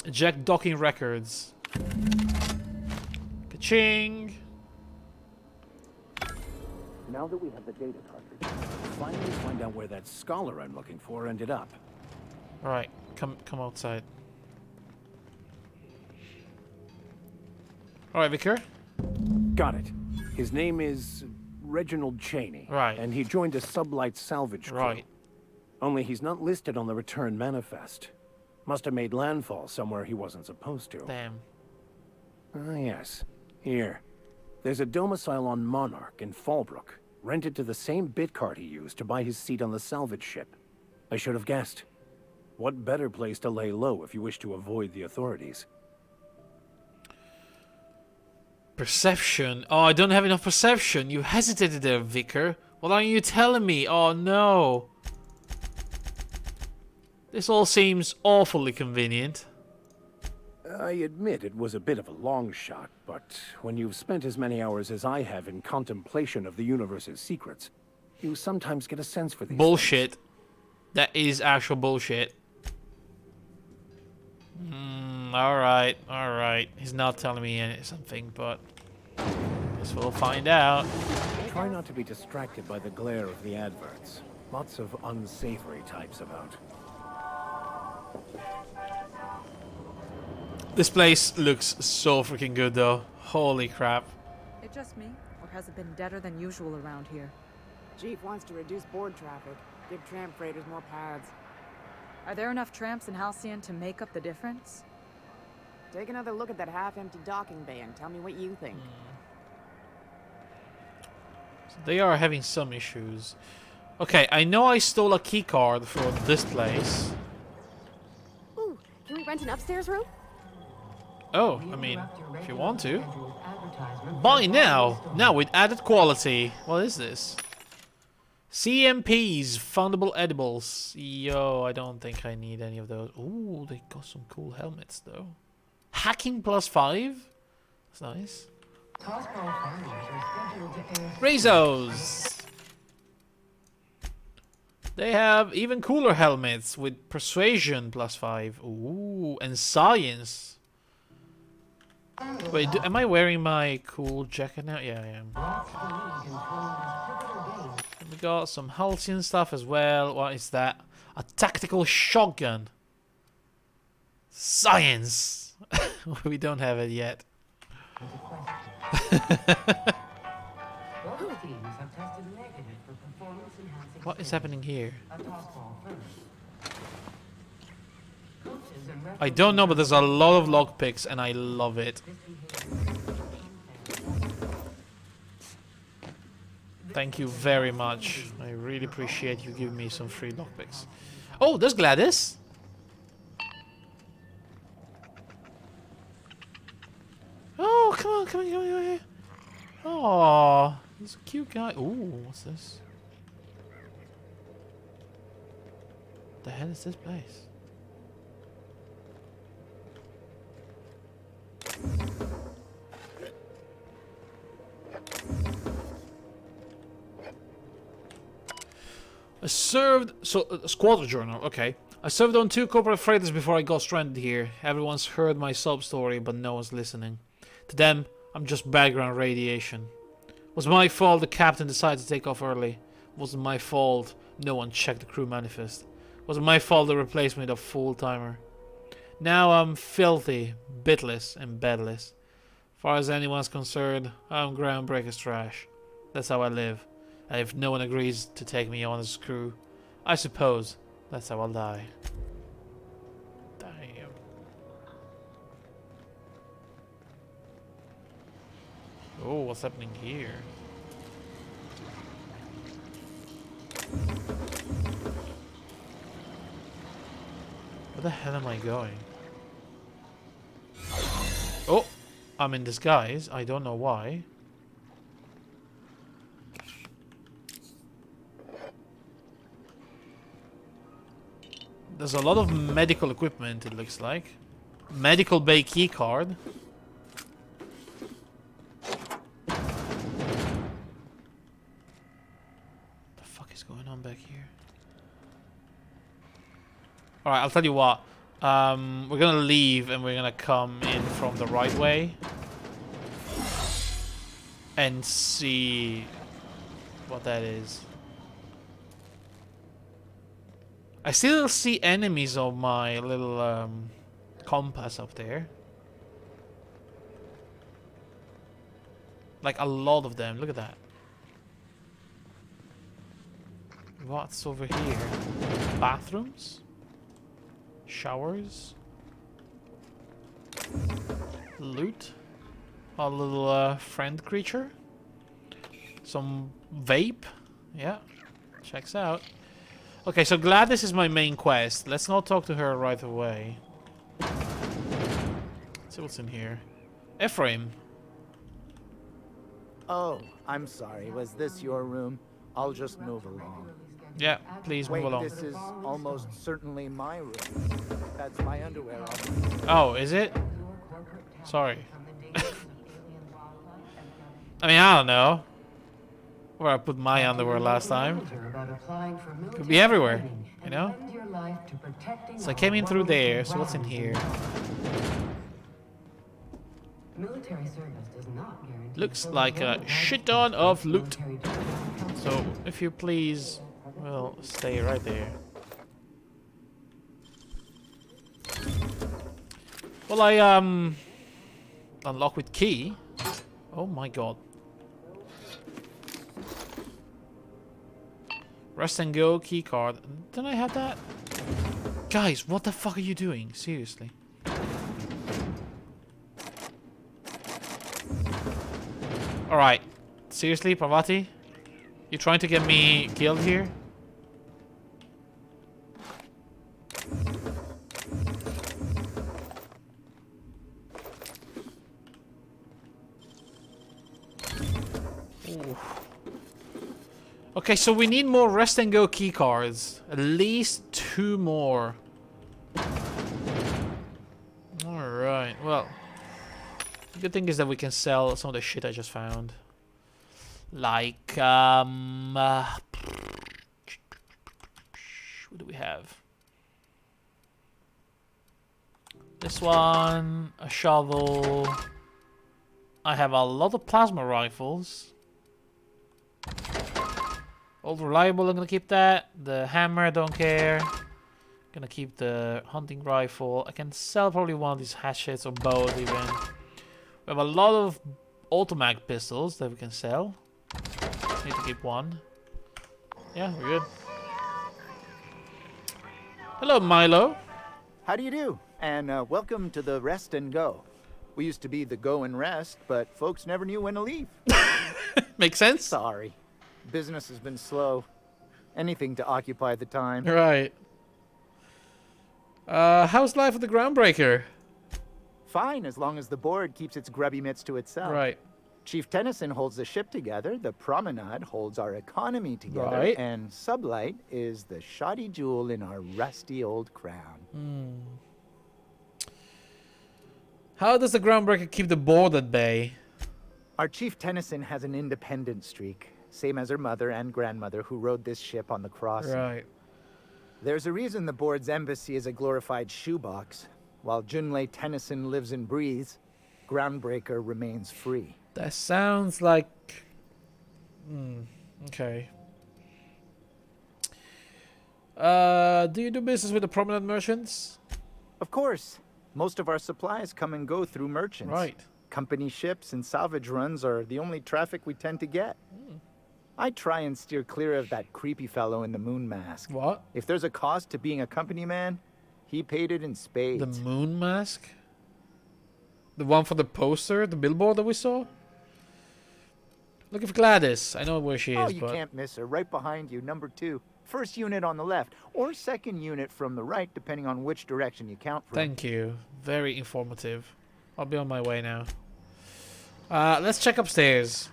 Speaker 1: Jack Docking Records. Ka-ching!
Speaker 3: Now that we have the data cartridge, finally find out where that scholar I'm looking for ended up.
Speaker 1: Alright, come outside. Alright, Vicar.
Speaker 3: Got it. His name is Reginald Cheney.
Speaker 1: Right.
Speaker 3: And he joined a sublight salvage crew.
Speaker 1: Right.
Speaker 3: Only he's not listed on the return manifest. Must have made landfall somewhere he wasn't supposed to.
Speaker 1: Damn.
Speaker 3: Ah, yes. Here. There's a domicile on Monarch in Fallbrook, rented to the same bit card he used to buy his seat on the salvage ship. I should have guessed. What better place to lay low if you wish to avoid the authorities?
Speaker 1: Perception. Oh, I don't have enough perception. You hesitated there, Vicar. What are you telling me? Oh, no. This all seems awfully convenient.
Speaker 3: I admit it was a bit of a long shot, but when you've spent as many hours as I have in contemplation of the universe's secrets, you sometimes get a sense for these
Speaker 1: bullshit. Things. That is actual bullshit. Alright. He's not telling me something, but guess we'll find out.
Speaker 3: Try not to be distracted by the glare of the adverts. Lots of unsavory types about.
Speaker 1: This place looks so freaking good, though. Holy crap.
Speaker 18: It just me, or has it been deader than usual around here?
Speaker 9: Chief wants to reduce board traffic, give tramp freighters more paths.
Speaker 18: Are there enough tramps in Halcyon to make up the difference?
Speaker 9: Take another look at that half-empty docking bay and tell me what you think.
Speaker 1: So they are having some issues. Okay, I know I stole a key card for this place.
Speaker 5: Ooh, can we rent an upstairs room?
Speaker 1: Oh, I mean, if you want to. Buy now! Now with added quality. What is this? CMPs, fundable edibles. Yo, I don't think I need any of those. Ooh, they got some cool helmets though. Hacking +5? That's nice. Rezos! They have even cooler helmets with persuasion +5. Ooh, and science. Wait, am I wearing my cool jacket now? Yeah, I am. And we got some Halcyon stuff as well. What is that? A tactical shotgun. Science! We don't have it yet. What is happening here? I don't know, but there's a lot of lockpicks and I love it. Thank you very much. I really appreciate you giving me some free lockpicks. Oh, there's Gladys. Oh, come on. Oh, he's a cute guy. Ooh, what's this? The hell is this place? I served... squatter journal, okay. I served on 2 corporate freighters before I got stranded here. Everyone's heard my sob story, but no one's listening. To them, I'm just background radiation. Was my fault the captain decided to take off early. Wasn't my fault No one checked the crew manifest. Was my fault the replacement of full-timer. Now I'm filthy, bitless, and bedless. Far as anyone's concerned, I'm Groundbreaker's trash. That's how I live. And if no one agrees to take me on as crew, I suppose that's how I'll die. Damn. Oh, what's happening here? Where the hell am I going? Oh, I'm in disguise. I don't know why. There's a lot of medical equipment, it looks like. Medical bay key card. The fuck is going on back here? Alright, I'll tell you what. We're gonna leave and we're gonna come in from the right way. And see what that is. I still see enemies on my little compass up there. Like a lot of them. Look at that. What's over here? Bathrooms? Showers? Loot? Our little friend creature? Some vape? Yeah. Checks out. Okay, so Gladys is my main quest. Let's not talk to her right away. Let's see what's in here. Ephraim.
Speaker 19: Oh, I'm sorry. Was this your room? I'll just move along.
Speaker 1: Yeah, please move along.
Speaker 19: This is almost certainly my room. That's my underwear on.
Speaker 1: Oh, is it? Sorry. I mean, I don't know. Where I put my underwear last time. Could be everywhere, you know? So I came in through there, so what's in here? Looks like a shit ton of loot. So, if you please, well, stay right there. Well, I, unlock with key. Oh my god. Rest and go key card. Didn't I have that? Guys, what the fuck are you doing? Seriously. Alright. Seriously, Parvati? You trying to get me killed here? Ooh. Okay, so we need more rest and go key cards. At least 2 more. Alright, well. The good thing is that we can sell some of the shit I just found. Like, what do we have? This one, a shovel. I have a lot of plasma rifles. Old reliable, I'm gonna keep that. The hammer, don't care. Gonna keep the hunting rifle. I can sell probably one of these hatchets or both even. We have a lot of automatic pistols that we can sell. Need to keep one. Yeah, we're good. Hello, Milo.
Speaker 19: How do you do? And welcome to the Rest and Go. We used to be the Go and Rest, but folks never knew when to leave.
Speaker 1: Makes sense?
Speaker 19: Sorry. Business has been slow. Anything to occupy the time.
Speaker 1: Right. How's life at the Groundbreaker?
Speaker 19: Fine, as long as the board keeps its grubby mitts to itself.
Speaker 1: Right.
Speaker 19: Chief Tennyson holds the ship together, the Promenade holds our economy together,
Speaker 1: Right.
Speaker 19: and Sublight is the shoddy jewel in our rusty old crown.
Speaker 1: How does the Groundbreaker keep the board at bay?
Speaker 19: Our Chief Tennyson has an independent streak, same as her mother and grandmother who rode this ship on the crossing.
Speaker 1: Right.
Speaker 19: There's a reason the board's embassy is a glorified shoebox. While Junlei Tennyson lives and breathes, Groundbreaker remains free.
Speaker 1: That sounds like... okay. Do you do business with the prominent merchants?
Speaker 19: Of course. Most of our supplies come and go through merchants.
Speaker 1: Right.
Speaker 19: Company ships and salvage runs are the only traffic we tend to get. I try and steer clear of that creepy fellow in the moon mask.
Speaker 1: What?
Speaker 19: If there's a cost to being a company man, he paid it in spades.
Speaker 1: The moon mask? The one for the poster, the billboard that we saw? Looking for Gladys. I know where she is,
Speaker 19: Oh, you
Speaker 1: but...
Speaker 19: can't miss her. Right behind you, number 2. First unit on the left, or second unit from the right, depending on which direction you count from.
Speaker 1: Thank you. Very informative. I'll be on my way now. Let's check upstairs.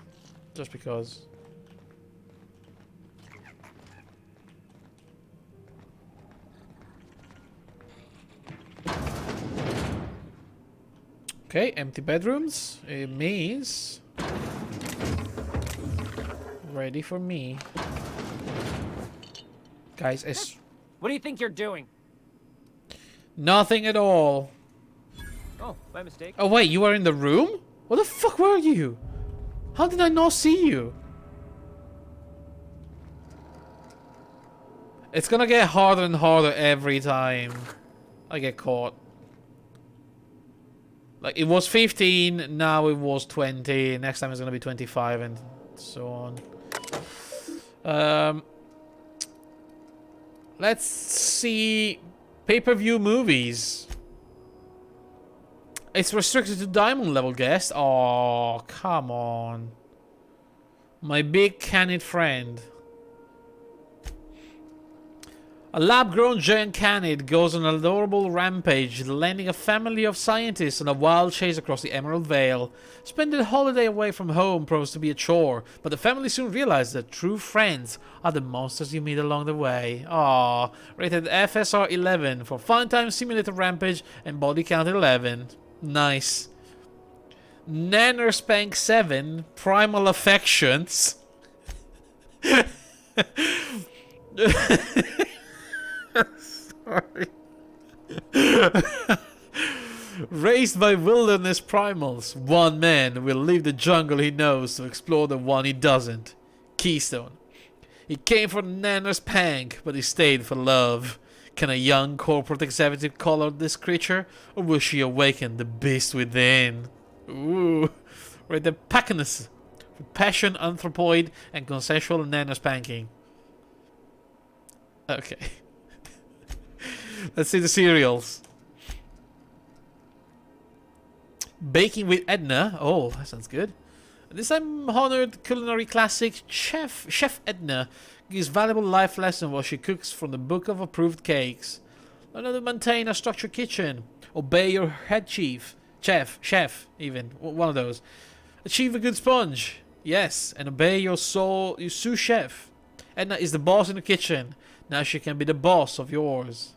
Speaker 1: Just because. Okay, empty bedrooms. It means... ready for me. Guys, it's...
Speaker 11: What do you think you're doing?
Speaker 1: nothing at all.
Speaker 11: Oh, my mistake.
Speaker 1: Oh wait, you were in the room? What the fuck were you? How did I not see you? It's gonna get harder and harder every time I get caught. Like, it was 15, now it was 20, next time it's gonna be 25, and so on. Let's see pay-per-view movies. It's restricted to diamond level guests. Oh, come on. My big canid friend. A lab-grown giant canid goes on an adorable rampage, landing a family of scientists on a wild chase across the Emerald Vale. Spending a holiday away from home proves to be a chore, but the family soon realize that true friends are the monsters you meet along the way. Aww. Rated FSR 11 for Fun Time Simulator Rampage and Body Count 11. Nice. Nanner Spank 7 Primal Affections. Sorry. Raised by wilderness primals, one man will leave the jungle he knows to explore the one he doesn't. Keystone. He came for Nanner's Pank, but he stayed for love. Can a young corporate executive color this creature, or will she awaken the beast within? Ooh. Rated Packiness for passion, anthropoid, and consensual Nanner's Panking. Okay. Let's see the cereals. Baking with Edna. Oh, that sounds good. This time honored culinary classic Chef Edna gives valuable life lesson while she cooks from the book of approved cakes. Learn how to maintain a structured kitchen. Obey your head chef, even one of those. Achieve a good sponge. Yes, and obey your sous chef. Edna is the boss in the kitchen. Now she can be the boss of yours.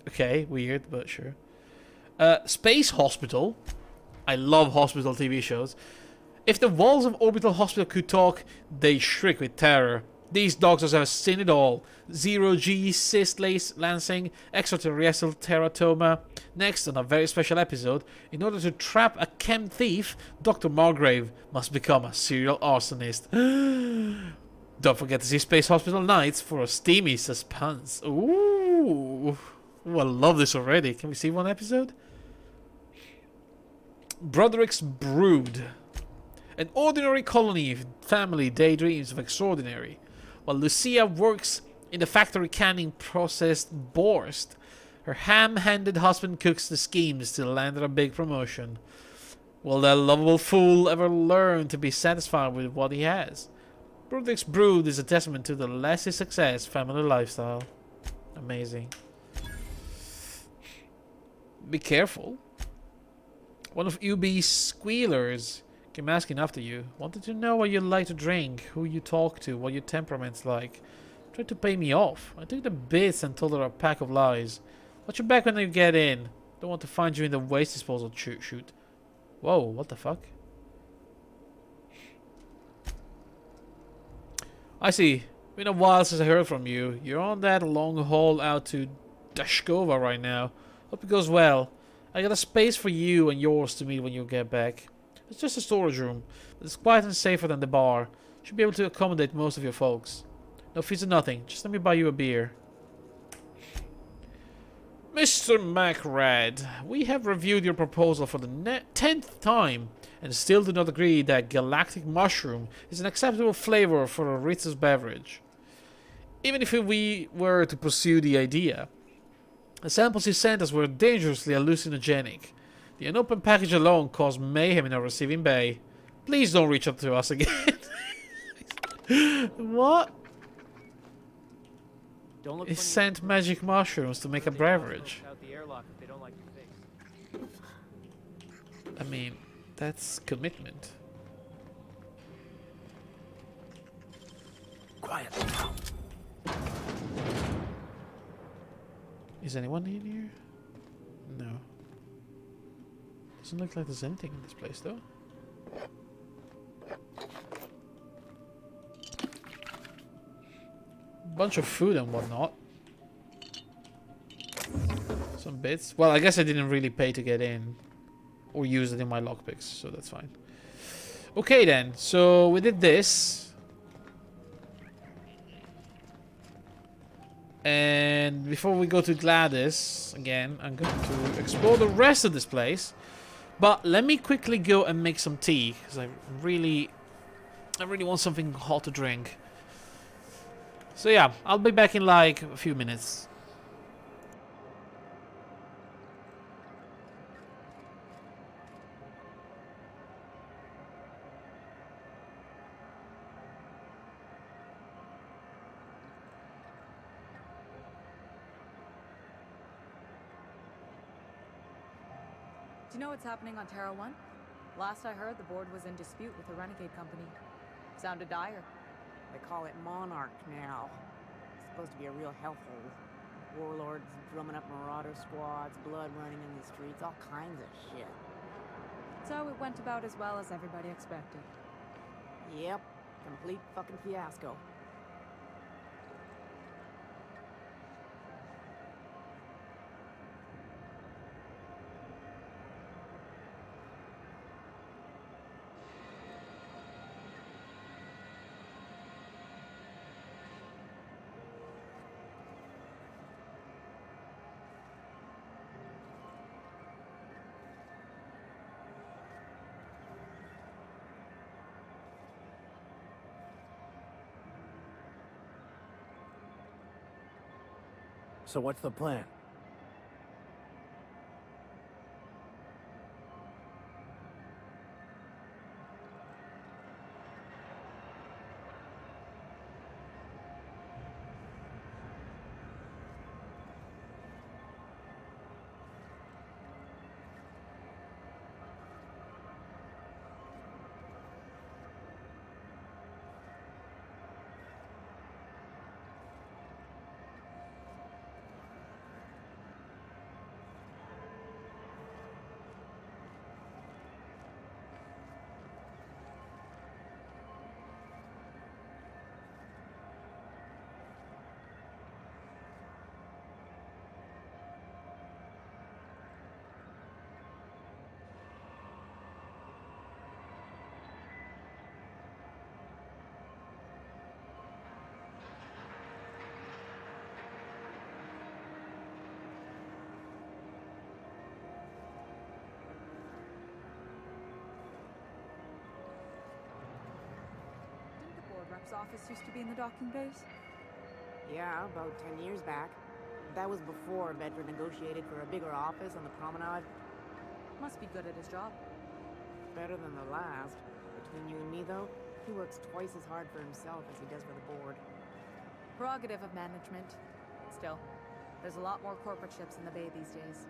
Speaker 1: Okay, weird, but sure. Space Hospital. I love hospital TV shows. If the walls of Orbital Hospital could talk, they shriek with terror. These doctors have seen it all. Zero-G, cyst lancing, extraterrestrial teratoma. Next, on a very special episode, in order to trap a chem thief, Dr. Margrave must become a serial arsonist. Don't forget to see Space Hospital Nights for a steamy suspense. Ooh, I love this already. Can we see one episode? Broderick's Brood. An ordinary colony family daydreams of extraordinary. While Lucia works in the factory canning processed borscht, her ham-handed husband cooks the schemes to land her a big promotion. Will that lovable fool ever learn to be satisfied with what he has? Broderick's Brood is a testament to the less is success family lifestyle. Amazing. Be careful. One of UB's squealers came asking after you. Wanted to know what you like to drink, who you talk to, what your temperament's like. Tried to pay me off. I took the bits and told her a pack of lies. Watch your back when you get in. Don't want to find you in the waste disposal chute. Whoa, what the fuck? I see. Been a while since I heard from you. You're on that long haul out to Dashkova right now. Hope it goes well. I got a space for you and yours to meet when you get back. It's just a storage room, but it's quiet and safer than the bar. Should be able to accommodate most of your folks. No fees or nothing. Just let me buy you a beer. Mr. MacRed, we have reviewed your proposal for the 10th time and still do not agree that galactic mushroom is an acceptable flavor for a Ritz's beverage. Even if we were to pursue the idea, the samples you sent us were dangerously hallucinogenic. The unopened package alone caused mayhem in our receiving bay. Please don't reach out to us again. What?
Speaker 11: Don't look
Speaker 1: It sent magic mushrooms to make a beverage.
Speaker 11: out the airlock if they don't like your face.
Speaker 1: I mean, that's commitment.
Speaker 3: Quiet.
Speaker 1: Is anyone in here? No. Doesn't look like there's anything in this place, though. Bunch of food and whatnot. Some bits. Well, I guess I didn't really pay to get in. Or use it in my lockpicks, so that's fine. Okay then, so we did this. And before we go to Gladys, again, I'm going to explore the rest of this place. But let me quickly go and make some tea, because I really want something hot to drink. So yeah, I'll be back in like a few minutes.
Speaker 18: Do you know what's happening on Terra 1? Last I heard, the board was in dispute with the Renegade Company. Sounded dire.
Speaker 9: They call it Monarch now. It's supposed to be a real hellhole. Warlords drumming up marauder squads, blood running in the streets, all kinds of shit.
Speaker 18: So it went about as well as everybody expected.
Speaker 9: Yep, complete fucking fiasco.
Speaker 3: So what's the plan?
Speaker 18: Rep's office used to be in the docking bays?
Speaker 9: Yeah, about 10 years back. That was before Vedra negotiated for a bigger office on the promenade.
Speaker 18: Must be good at his job.
Speaker 9: Better than the last. Between you and me, though, he works twice as hard for himself as he does for the board.
Speaker 18: Prerogative of management. Still, there's a lot more corporate ships in the bay these days.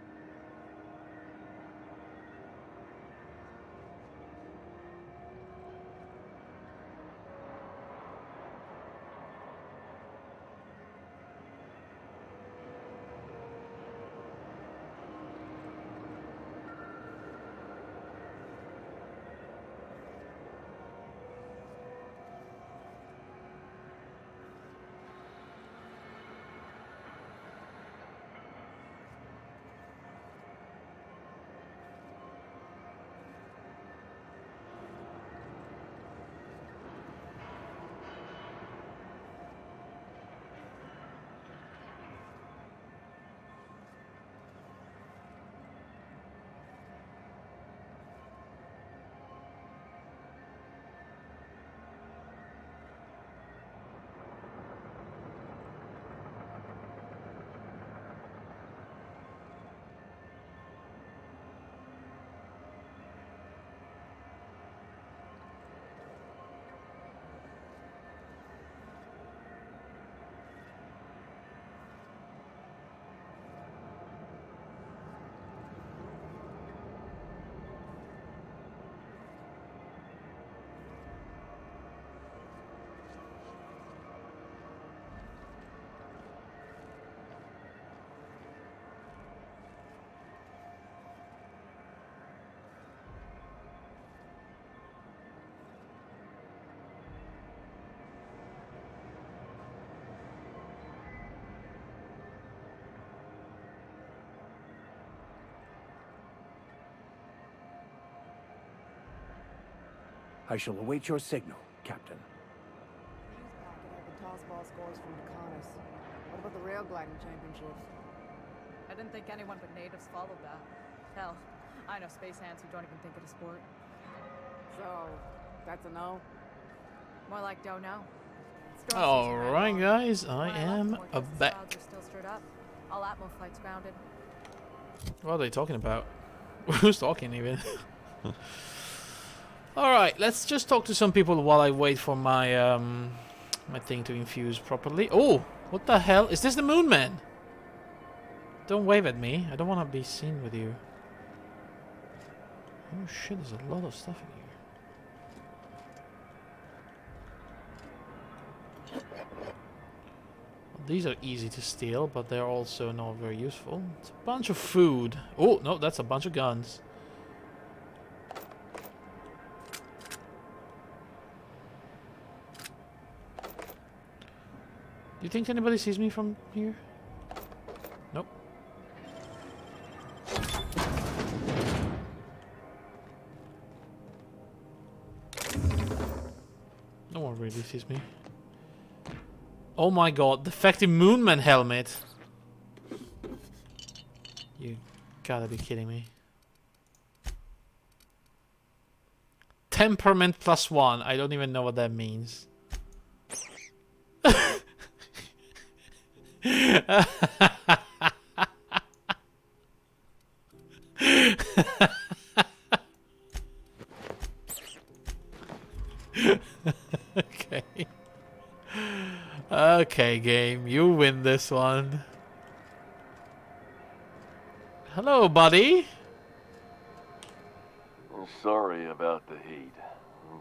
Speaker 3: I shall await your signal, Captain.
Speaker 9: News packet had the tossball scores from Decanis. What about the rail gliding championships?
Speaker 18: I didn't think anyone but natives followed that. Hell, I know space hands who don't even think it a sport.
Speaker 9: So, that's a no?
Speaker 18: More like don't know.
Speaker 1: Alright guys, I am back.
Speaker 18: Are still stirred up. All Atmo flights grounded.
Speaker 1: What are they talking about? Who's talking even? Alright, let's just talk to some people while I wait for my my thing to infuse properly. Oh, what the hell? Is this the Moon Man? Don't wave at me. I don't want to be seen with you. Oh shit, there's a lot of stuff in here. These are easy to steal, but they're also not very useful. It's a bunch of food. Oh, no, that's a bunch of guns. Do you think anybody sees me from here? Nope. No one really sees me. Oh my god, defective Moonman helmet. You gotta be kidding me. Temperament +1. I don't even know what that means. Okay. Okay, game, you win this one. Hello, buddy.
Speaker 20: Sorry about the heat.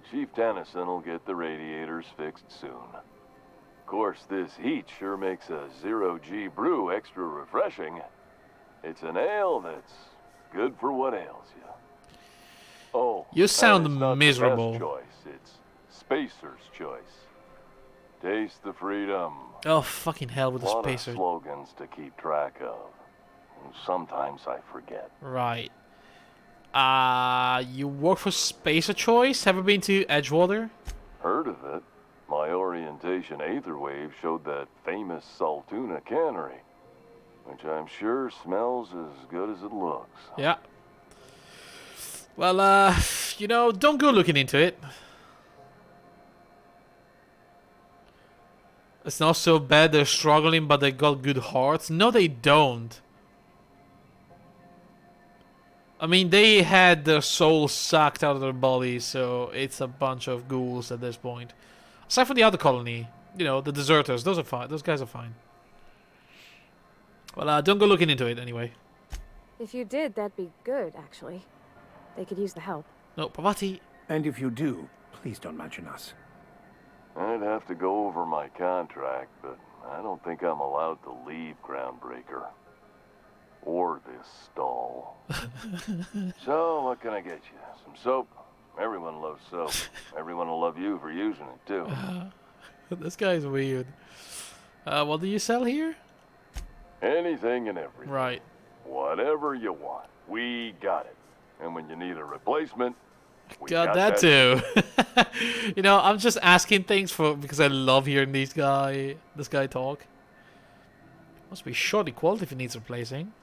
Speaker 20: Chief Tennyson will get the radiators fixed soon. Of course, this heat sure makes a 0G brew extra refreshing. It's an ale that's good for what ails you. Oh,
Speaker 1: you sound
Speaker 20: it's not
Speaker 1: miserable.
Speaker 20: The best choice. It's Spacer's choice. Taste the freedom.
Speaker 1: Oh, fucking hell with the
Speaker 20: Lot
Speaker 1: spacer.
Speaker 20: of slogans to keep track of. Sometimes I forget.
Speaker 1: Right. You work for Spacer Choice? Ever been to Edgewater?
Speaker 20: Heard of it. My orientation aetherwave showed that famous Saltuna cannery, which I'm sure smells as good as it looks.
Speaker 1: Yeah. Well, you know, don't go looking into it. It's not so bad they're struggling, but they got good hearts. No, they don't. I mean, they had their souls sucked out of their bodies, so it's a bunch of ghouls at this point. Aside from the other colony, you know, the deserters, those are fine. Those guys are fine. Well, don't go looking into it anyway.
Speaker 5: If you did, that'd be good, actually. They could use the help.
Speaker 1: No, Pavati.
Speaker 3: And if you do, please don't mention us.
Speaker 20: I'd have to go over my contract, but I don't think I'm allowed to leave Groundbreaker. Or this stall. So, what can I get you? Some soap? Everyone loves soap. Everyone will love you for using it, too.
Speaker 1: This guy's weird. What do you sell here?
Speaker 20: Anything and everything.
Speaker 1: Right.
Speaker 20: Whatever you want. We got it. And when you need a replacement, we
Speaker 1: Got that too. You know, I'm just asking things because I love hearing this guy talk. Must be shoddy quality if it needs replacing.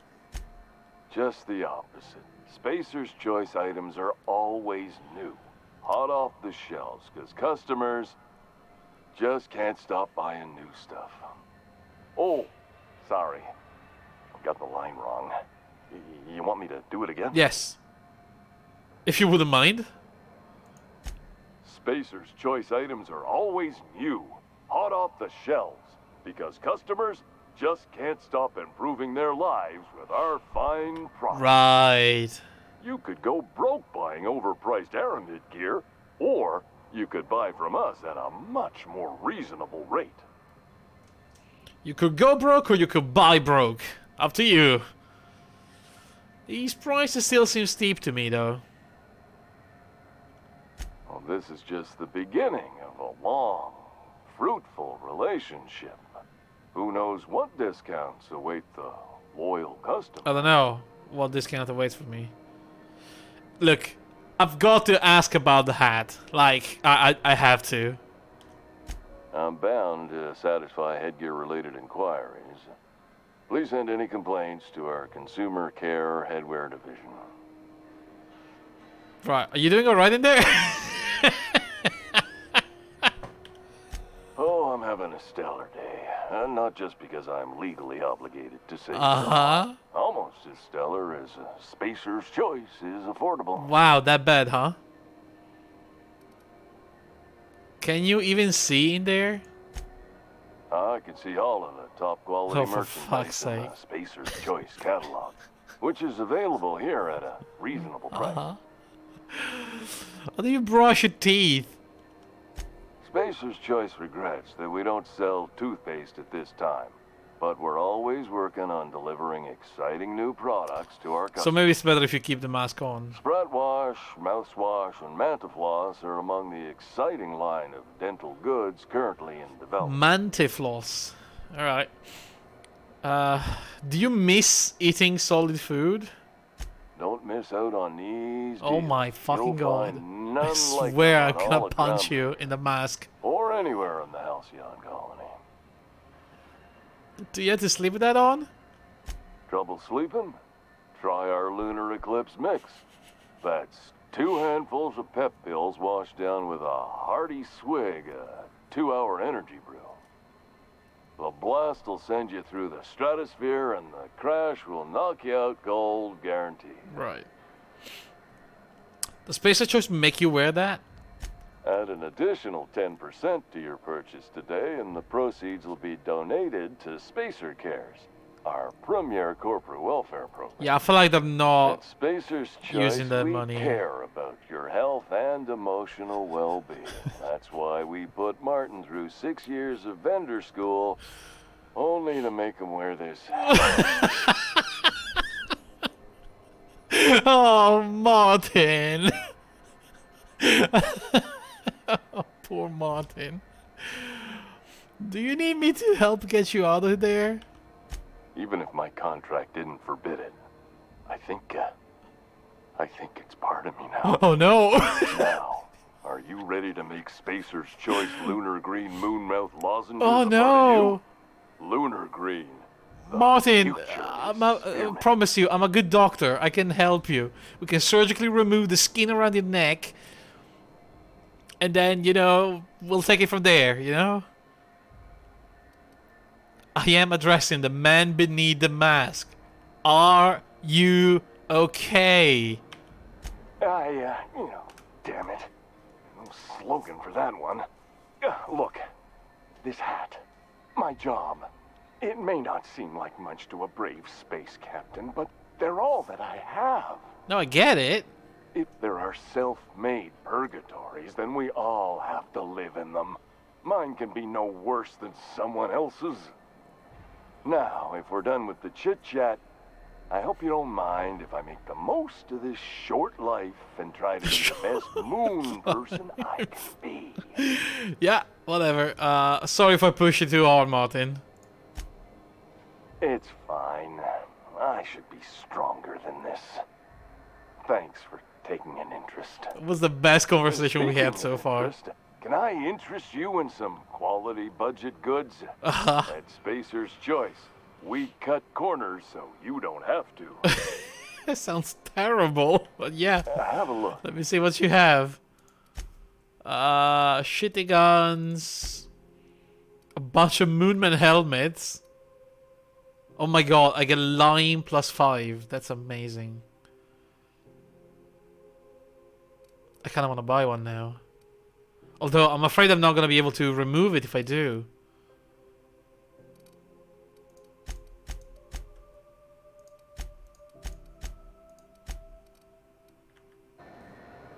Speaker 20: Just the opposite. Spacer's Choice items are always new. Hot off the shelves, because customers just can't stop buying new stuff. Oh, sorry. Got the line wrong. You want me to do it again?
Speaker 1: Yes. If you wouldn't mind.
Speaker 20: Spacer's Choice items are always new, hot off the shelves, because customers just can't stop improving their lives with our fine products.
Speaker 1: Right.
Speaker 20: You could go broke buying overpriced Aranid gear, or you could buy from us at a much more reasonable rate.
Speaker 1: You could go broke or you could buy broke. Up to you. These prices still seem steep to me, though.
Speaker 20: Well, this is just the beginning of a long, fruitful relationship. Who knows what discounts await the loyal customer?
Speaker 1: I don't know what discount awaits for me. Look, I've got to ask about the hat. Like, I have to.
Speaker 20: I'm bound to satisfy headgear-related inquiries. Please send any complaints to our Consumer Care Headwear Division.
Speaker 1: Right, are you doing alright in there?
Speaker 20: Oh, I'm having a stellar day. And not just because I'm legally obligated to say so. Almost as stellar as a Spacer's Choice is affordable.
Speaker 1: Wow, that bad, huh? Can you even see in there?
Speaker 20: I can see all of the top quality
Speaker 1: Oh, for
Speaker 20: merchandise
Speaker 1: fuck's
Speaker 20: in the Spacer's Choice catalog, which is available here at a reasonable price.
Speaker 1: How do you brush your teeth?
Speaker 20: Spacer's Choice regrets that we don't sell toothpaste at this time, but we're always working on delivering exciting new products to our customers.
Speaker 1: So maybe it's better if you keep the mask on.
Speaker 20: Spread wash, mouthwash, and Mantifloss are among the exciting line of dental goods currently in development.
Speaker 1: Mantifloss. Alright. Do you miss eating solid food?
Speaker 20: Don't miss out on these.
Speaker 1: Oh my fucking god.
Speaker 20: None
Speaker 1: I
Speaker 20: like
Speaker 1: swear I'm
Speaker 20: them on
Speaker 1: gonna
Speaker 20: all
Speaker 1: punch
Speaker 20: Groundbreaker,
Speaker 1: you in the mask.
Speaker 20: or anywhere in the Halcyon colony.
Speaker 1: Do you have to sleep with that on?
Speaker 20: Trouble sleeping? Try our Lunar Eclipse mix. That's 2 handfuls of pep pills washed down with a hearty swig of 2-hour energy brew. The blast will send you through the stratosphere, and the crash will knock you out cold, guaranteed.
Speaker 1: Right. Does Spacer Choice make you wear that?
Speaker 20: Add an additional 10% to your purchase today, and the proceeds will be donated to Spacer Cares, our premier corporate welfare program.
Speaker 1: Yeah, I feel like they're not
Speaker 20: At Spacer's Choice,
Speaker 1: using that
Speaker 20: we
Speaker 1: money.
Speaker 20: care about your health and emotional well-being. That's why we put Martin through 6 years of vendor school, only to make him wear this.
Speaker 1: Oh, Martin. Oh, poor Martin. Do you need me to help get you out of there?
Speaker 20: Even if my contract didn't forbid it, I think it's part of me now.
Speaker 1: Oh no!
Speaker 20: Now, are you ready to make Spacer's Choice Lunar Green Moonmouth lozenges?
Speaker 1: Oh no!
Speaker 20: Lunar Green.
Speaker 1: Martin, I promise you, I'm a good doctor. I can help you. We can surgically remove the skin around your neck. And then, you know, we'll take it from there, you know? I am addressing the man beneath the mask. Are you okay?
Speaker 20: Damn it. No slogan for that one. Look, this hat, my job. It may not seem like much to a brave space captain, but they're all that I have.
Speaker 1: No, I get it.
Speaker 20: If there are self-made purgatories, then we all have to live in them. Mine can be no worse than someone else's. Now, if we're done with the chit-chat, I hope you don't mind if I make the most of this short life and try to be the best moon person I can be.
Speaker 1: Yeah, whatever. Sorry if I push you too hard, Martin.
Speaker 20: It's fine. I should be stronger than this. Thanks for taking an interest.
Speaker 1: It was the best conversation we had so far.
Speaker 20: Can I interest you in some quality budget goods? At Spacer's Choice, we cut corners so you don't have to.
Speaker 1: That sounds terrible, but yeah.
Speaker 20: Have a look.
Speaker 1: Let me see what you have. Shitty guns. A bunch of Moonman helmets. Oh my god, I get lime +5. That's amazing. I kind of want to buy one now. Although, I'm afraid I'm not going to be able to remove it if I do.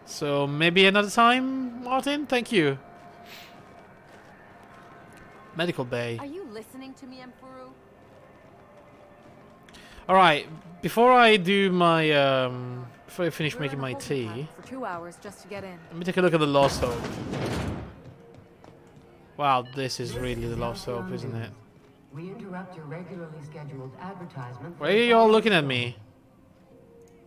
Speaker 1: So, maybe another time, Martin? Thank you. Medical bay.
Speaker 7: Are you listening to me, Emperor?
Speaker 1: Alright, before I do my, before I finish making my tea,
Speaker 18: For 2 hours just to get in.
Speaker 1: let me take a look at the Lost Hope. Wow, this is really the Lost Hope, isn't it?
Speaker 2: We interrupt your regularly scheduled advertisement.
Speaker 1: Why are you all looking at me?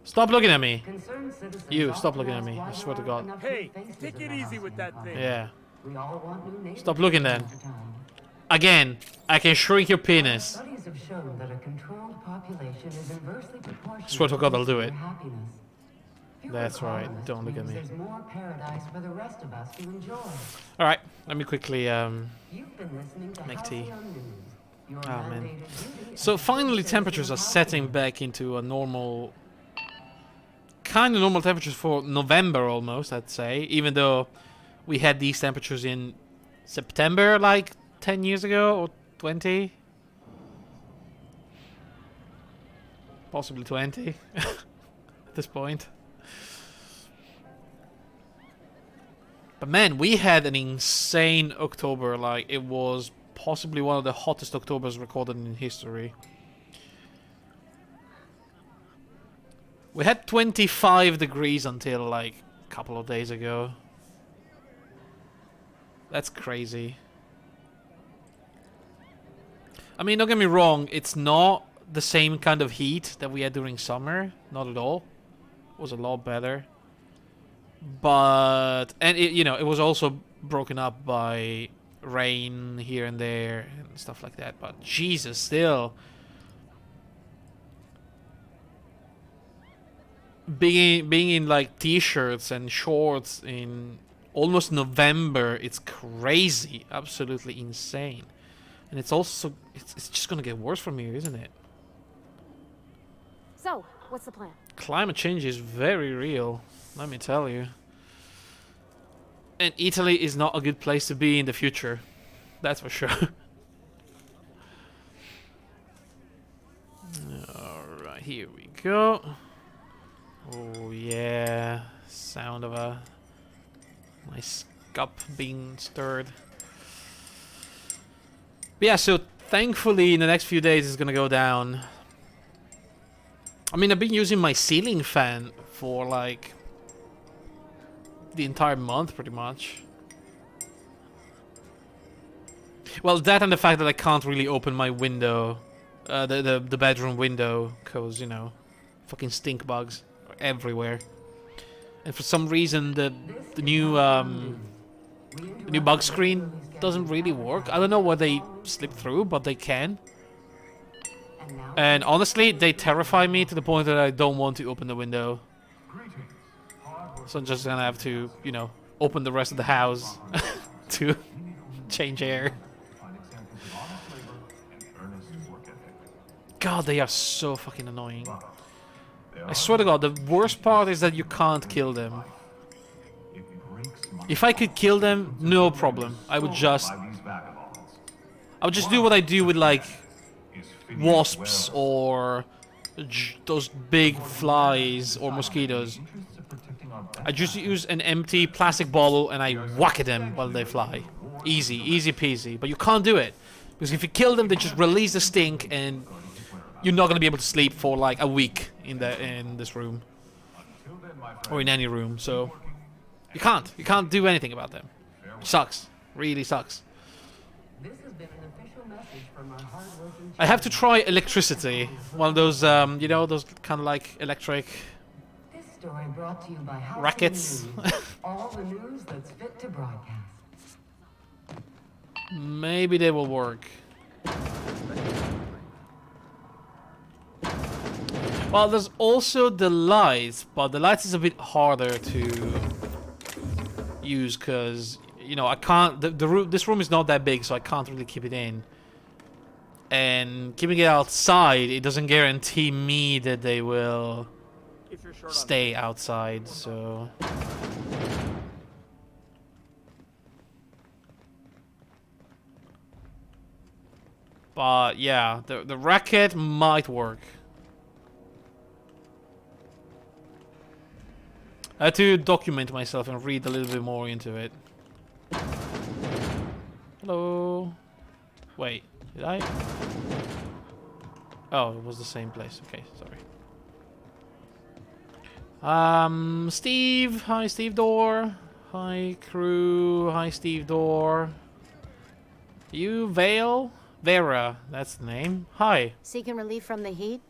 Speaker 1: Stop looking at me.
Speaker 2: Concerned citizens
Speaker 1: You, stop
Speaker 2: often
Speaker 1: looking at
Speaker 2: ask
Speaker 1: me.
Speaker 2: why
Speaker 1: I
Speaker 2: there
Speaker 1: swear to
Speaker 2: aren't
Speaker 1: God.
Speaker 2: enough
Speaker 13: Hey,
Speaker 2: new faces
Speaker 13: take
Speaker 2: in
Speaker 13: it
Speaker 2: the
Speaker 13: easy
Speaker 2: house
Speaker 13: with that
Speaker 2: nearby.
Speaker 13: thing.
Speaker 1: Yeah.
Speaker 2: We all want new neighbors
Speaker 1: Stop looking
Speaker 2: from
Speaker 1: then.
Speaker 2: time to time.
Speaker 1: Again, I can shrink your penis.
Speaker 2: Studies have shown that a controlled population is inversely proportional
Speaker 1: Swear to God, I'll do
Speaker 2: to
Speaker 1: it.
Speaker 2: happiness. Fewer
Speaker 1: That's right.
Speaker 2: colonists
Speaker 1: Don't look at
Speaker 2: means
Speaker 1: me.
Speaker 2: There's more paradise for the rest of us to enjoy.
Speaker 1: All right, let me quickly
Speaker 2: You've been listening to
Speaker 1: make tea.
Speaker 2: Halcyon News. Your
Speaker 1: Oh man.
Speaker 2: mandated duty
Speaker 1: So
Speaker 2: as a
Speaker 1: finally,
Speaker 2: citizen
Speaker 1: temperatures
Speaker 2: of
Speaker 1: are setting
Speaker 2: Halcyon.
Speaker 1: back into a normal, kind of normal temperatures for November almost, I'd say. Even though we had these temperatures in September, like 10 years ago or 20, possibly 20 at this point. But man, we had an insane October. Like, it was possibly one of the hottest Octobers recorded in history. We had 25 degrees until like a couple of days ago. That's crazy. I mean, don't get me wrong, it's not the same kind of heat that we had during summer. Not at all. It was a lot better. But, and it, you know, it was also broken up by rain here and there and stuff like that. But Jesus, still. Being in like t-shirts and shorts in almost November, it's crazy. Absolutely insane. And it's also, it's just gonna get worse from here, isn't it?
Speaker 5: So, what's the plan?
Speaker 1: Climate change is very real, let me tell you. And Italy is not a good place to be in the future. That's for sure. Alright, here we go. Oh yeah, sound of a nice cup being stirred. But yeah, so thankfully in the next few days it's gonna go down. I mean, I've been using my ceiling fan for like the entire month pretty much. Well, that and the fact that I can't really open my window, the bedroom window, cause you know, fucking stink bugs are everywhere. And for some reason the new bug screen doesn't really work. I don't know what they slip through, but they can. And honestly, they terrify me to the point that I don't want to open the window. So I'm just gonna have to, you know, open the rest of the house to change air. God, they are so fucking annoying. I swear to God, the worst part is that you can't kill them. If I could kill them, no problem. I would just do what I do with like wasps or those big flies or mosquitoes. I just use an empty plastic bottle and I whack at them while they fly. Easy, easy peasy. But you can't do it. Because if you kill them, they just release the stink and you're not going to be able to sleep for like a week in this room. Or in any room, so you can't do anything about them. It sucks. Really sucks.
Speaker 2: This has been an official message from our hardworking
Speaker 1: I have to try electricity. One of those, you know, those kind of like electric
Speaker 2: This story brought to you by Halcyon
Speaker 1: rackets.
Speaker 2: News. All the news that's fit to broadcast.
Speaker 1: Maybe they will work. Well, there's also the lights, but the lights is a bit harder to use because, you know, I can't. This room is not that big, so I can't really keep it in. And keeping it outside, it doesn't guarantee me that they will stay outside. So. But yeah, the racket might work. I had to document myself and read a little bit more into it. Hello. Wait, did I? Oh, it was the same place. Okay, sorry. Steve. Hi, Steve Door. Hi, crew. Hi, Steve Door. You, Vale? Vera, that's the name. Hi.
Speaker 14: Seeking relief from the heat?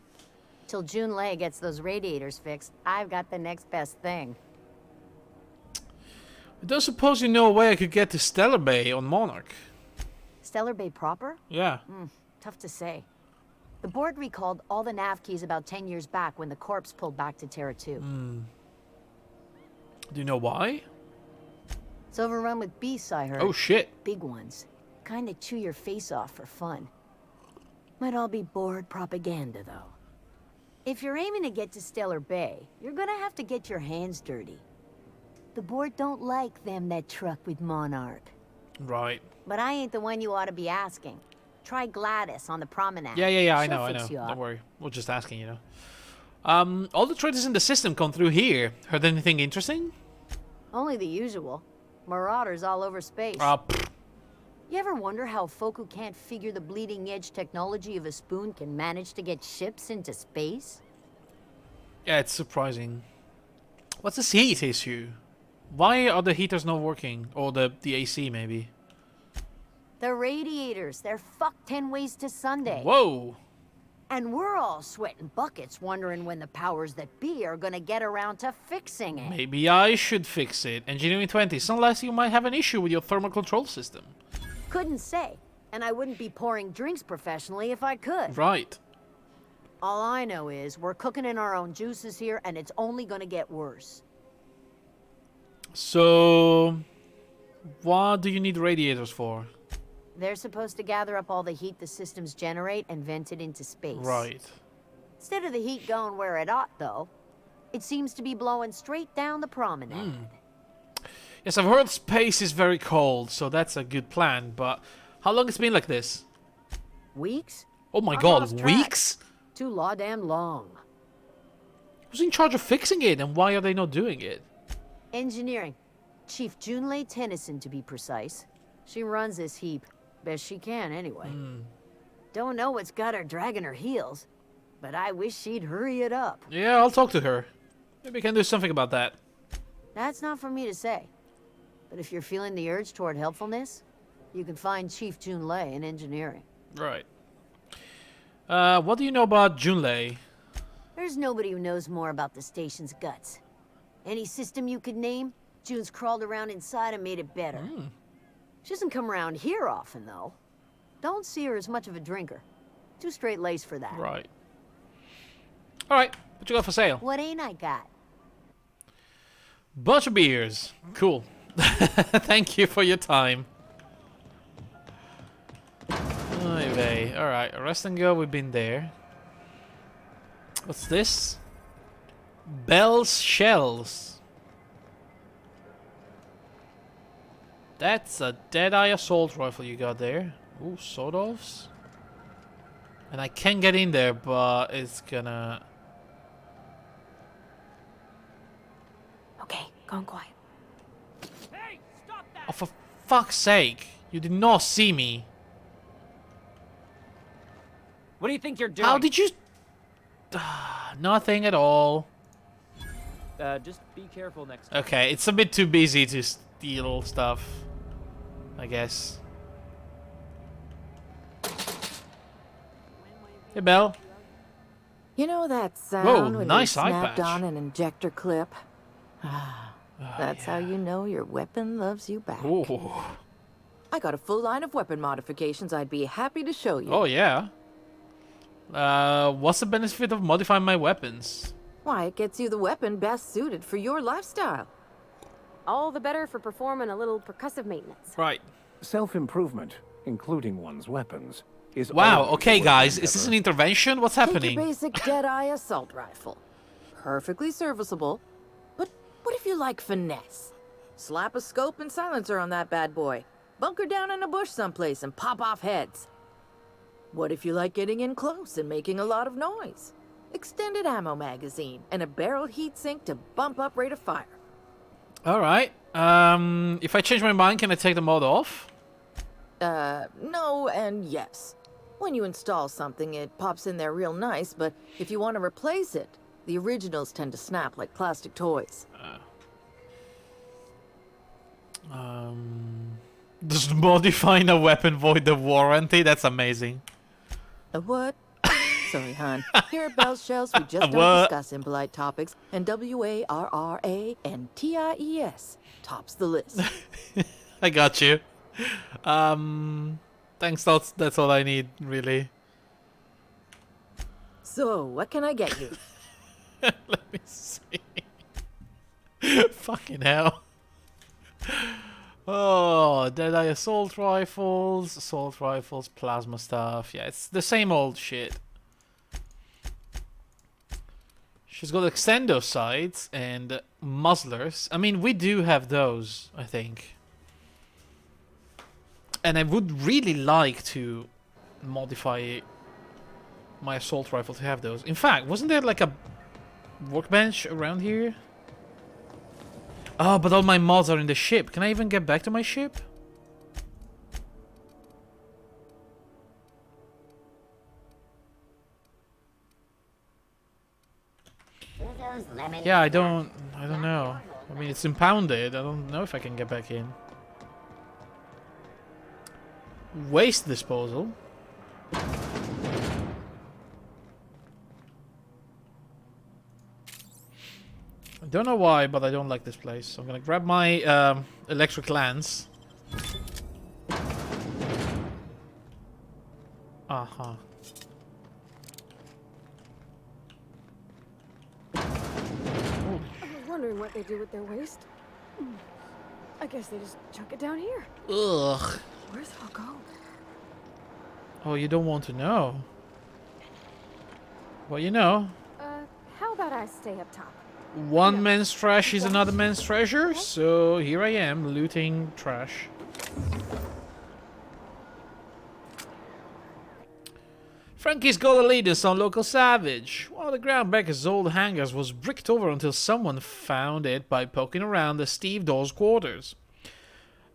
Speaker 21: Till Junlei gets those radiators fixed, I've got the next best thing.
Speaker 1: I don't suppose you know a way I could get to Stellar Bay on Monarch.
Speaker 21: Stellar Bay proper?
Speaker 1: Yeah.
Speaker 21: Tough to say. The board recalled all the nav keys about 10 years back when the corpse pulled back to Terra 2.
Speaker 1: Do you know why?
Speaker 21: It's overrun with beasts, I heard.
Speaker 1: Oh shit.
Speaker 21: Big ones. Kinda chew your face off for fun. Might all be board propaganda, though. If you're aiming to get to Stellar Bay, you're gonna have to get your hands dirty. The board don't like them that truck with Monarch.
Speaker 1: Right.
Speaker 21: But I ain't the one you ought to be asking. Try Gladys on the promenade.
Speaker 1: Yeah, I
Speaker 21: She'll
Speaker 1: know.
Speaker 21: fix you up.
Speaker 1: Don't worry. We're just asking, you know. All the traders in the system come through here. Heard anything interesting?
Speaker 21: Only the usual. Marauders all over space. You ever wonder how folk who can't figure the bleeding edge technology of a spoon can manage to get ships into space?
Speaker 1: Yeah, it's surprising. What's this heat issue? Why are the heaters not working? Or the AC, maybe?
Speaker 21: The radiators, they're fucked 10 ways to Sunday.
Speaker 1: Whoa!
Speaker 21: And we're all sweating buckets wondering when the powers that be are gonna get around to fixing it.
Speaker 1: Maybe I should fix it. Engineering 20, unless you might have an issue with your thermal control system.
Speaker 21: Couldn't say. And I wouldn't be pouring drinks professionally if I could.
Speaker 1: Right.
Speaker 21: All I know is we're cooking in our own juices here, and it's only gonna get worse.
Speaker 1: So, what do you need radiators for?
Speaker 21: They're supposed to gather up all the heat the systems generate and vent it into space.
Speaker 1: Right.
Speaker 21: Instead of the heat going where it ought, though, it seems to be blowing straight down the promenade.
Speaker 1: Yes, I've heard space is very cold, so that's a good plan, but how long it's been like this?
Speaker 21: Weeks?
Speaker 1: Oh my
Speaker 21: I've
Speaker 1: god,
Speaker 21: lost track.
Speaker 1: weeks?
Speaker 21: Too law-damn long.
Speaker 1: Who's in charge of fixing it, and why are they not doing it?
Speaker 21: Engineering. Chief Junlei Tennyson, to be precise. She runs this heap. Best she can, anyway. Don't know what's got her dragging her heels, but I wish she'd hurry it up.
Speaker 1: Yeah, I'll talk to her. Maybe we can do something about that.
Speaker 21: That's not for me to say. But if you're feeling the urge toward helpfulness, you can find Chief Junlei in engineering.
Speaker 1: Right. What do you know about Junlei?
Speaker 21: There's nobody who knows more about the station's guts. Any system you could name, June's crawled around inside and made it better. She doesn't come around here often, though. Don't see her as much of a drinker. Too straight-laced for that.
Speaker 1: Right. Alright, what you got for sale?
Speaker 21: What ain't I got?
Speaker 1: Bunch of beers. Cool. Thank you for your time. Alright, rest and go, we've been there. What's this? Bell's Shells. That's a Deadeye assault rifle you got there. Ooh, sawed-offs. And I can get in there, but it's gonna...
Speaker 5: Okay, gone quiet.
Speaker 11: Hey, stop that!
Speaker 1: Oh, for fuck's sake. You did not see me.
Speaker 11: What do you think you're doing?
Speaker 1: How did you... Nothing at all.
Speaker 11: Just be careful next time.
Speaker 1: Okay, it's a bit too busy to steal stuff, I guess. Hey, Belle.
Speaker 22: You know that sound when
Speaker 1: nice
Speaker 22: you
Speaker 1: eye
Speaker 22: snapped
Speaker 1: patch.
Speaker 22: on an injector clip? That's how you know your weapon loves you back.
Speaker 1: Ooh.
Speaker 22: I got a full line of weapon modifications I'd be happy to show you.
Speaker 1: Oh, yeah. What's the benefit of modifying my weapons?
Speaker 22: Why, it gets you the weapon best suited for your lifestyle.
Speaker 5: All the better for performing a little percussive maintenance.
Speaker 1: Right.
Speaker 3: Self-improvement, including one's weapons, is
Speaker 1: Wow,
Speaker 3: always
Speaker 1: okay,
Speaker 3: a
Speaker 1: guys.
Speaker 3: worthy
Speaker 1: Is this
Speaker 3: endeavor.
Speaker 1: an intervention? What's
Speaker 22: Take
Speaker 1: happening?
Speaker 22: your basic Deadeye assault rifle. Perfectly serviceable. But what if you like finesse? Slap a scope and silencer on that bad boy. Bunker down in a bush someplace and pop off heads. What if you like getting in close and making a lot of noise? Extended ammo magazine and a barrel heatsink to bump up rate of fire.
Speaker 1: Alright. If I change my mind, can I take the mod off?
Speaker 22: No and yes. When you install something, it pops in there real nice, but if you want to replace it, the originals tend to snap like plastic toys.
Speaker 1: Does modifying a weapon void the warranty? That's amazing.
Speaker 22: A what? Sorry, hon. Here at Bell's Shells, we just don't
Speaker 1: What?
Speaker 22: discuss impolite topics, and WARRANTIES tops the list.
Speaker 1: I got you. Thanks. That's all I need, really.
Speaker 22: So, what can I get you?
Speaker 1: Let me see. Fucking hell. Oh, Deadeye assault rifles, plasma stuff. Yeah, it's the same old shit. She's got extendo sights and muzzlers. I mean, we do have those, I think. And I would really like to modify my assault rifle to have those. In fact, wasn't there like a workbench around here? Oh, but all my mods are in the ship. Can I even get back to my ship? Yeah, I don't know. I mean, it's impounded. I don't know if I can get back in. Waste disposal. I don't know why, but I don't like this place. So I'm gonna grab my electric lance. Uh-huh.
Speaker 5: I was wondering what they do with their waste. I guess they just chuck it down here.
Speaker 1: Ugh.
Speaker 5: Where's it all go?
Speaker 1: Oh, you don't want to know. Well, you know.
Speaker 5: How about I stay up top?
Speaker 1: One man's trash is another man's treasure, so here I am, looting trash. Frankie's got a lead us on local savage. One of the Groundbreaker's old hangars was bricked over until someone found it by poking around the Steve Dawes quarters.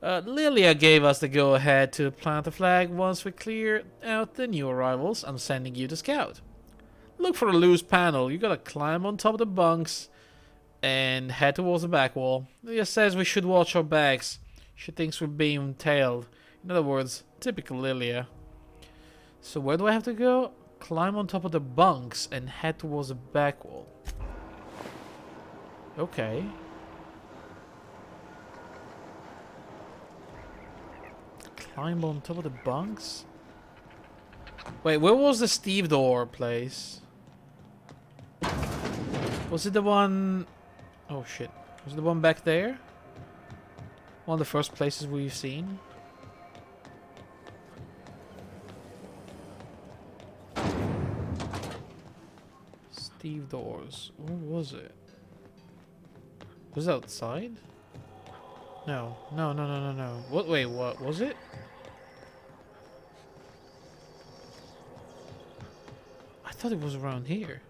Speaker 1: Lilia gave us the go-ahead to plant the flag once we clear out the new arrivals. I'm sending you to scout. Look for a loose panel. You gotta climb on top of the bunks and head towards the back wall. Lilia says we should watch our backs. She thinks we're being tailed. In other words, typical Lilia. So where do I have to go? Climb on top of the bunks and head towards the back wall. Okay. Climb on top of the bunks? Wait, where was the Steve Door place? Was it the one... Oh shit. Was it the one back there? One of the first places we've seen? Steve Doors. Where was it? Was it outside? No. No. What? Wait, what was it? I thought it was around here.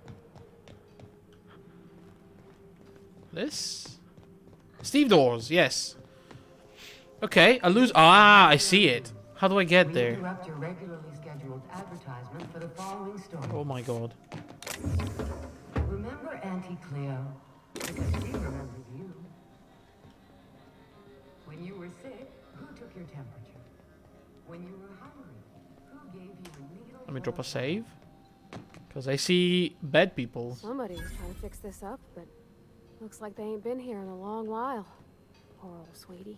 Speaker 1: This? Steve Doors, yes. Okay, I lose. Ah, I see it. How do I get there?
Speaker 2: Interrupt your regularly scheduled advertisement for the following story.
Speaker 1: Oh my god.
Speaker 2: Remember Auntie Cleo? Because she remembered you. When you were sick, who took your temperature? When you were hungry, who gave you a needle?
Speaker 1: Let me drop a save. Because I see bad people.
Speaker 5: Somebody's trying to fix this up, but looks like they ain't been here in a long while. Poor old sweetie.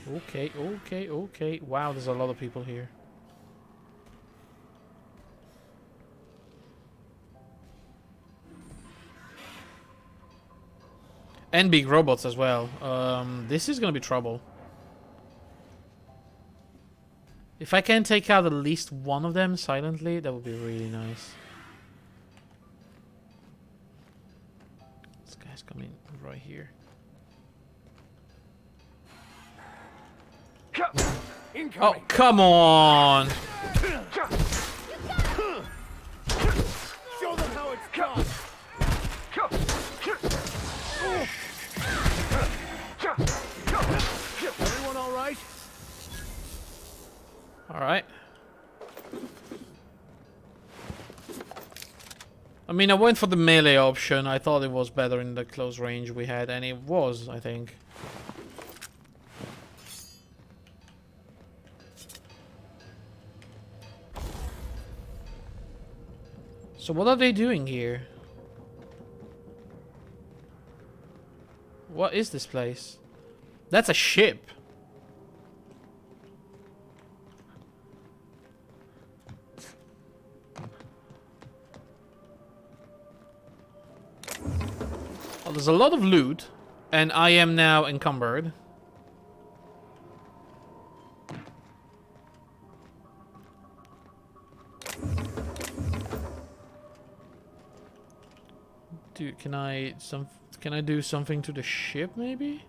Speaker 1: Okay. Wow, there's a lot of people here. And big robots as well. This is gonna be trouble. If I can take out at least one of them silently, that would be really nice. This guy's coming right here. Oh, come on!
Speaker 4: Show them how it's done. Everyone all right?
Speaker 1: All right. I mean, I went for the melee option. I thought it was better in the close range we had, and it was, I think. So what are they doing here? What is this place? That's a ship. Well, there's a lot of loot, and I am now encumbered. Dude, can I do something to the ship, maybe?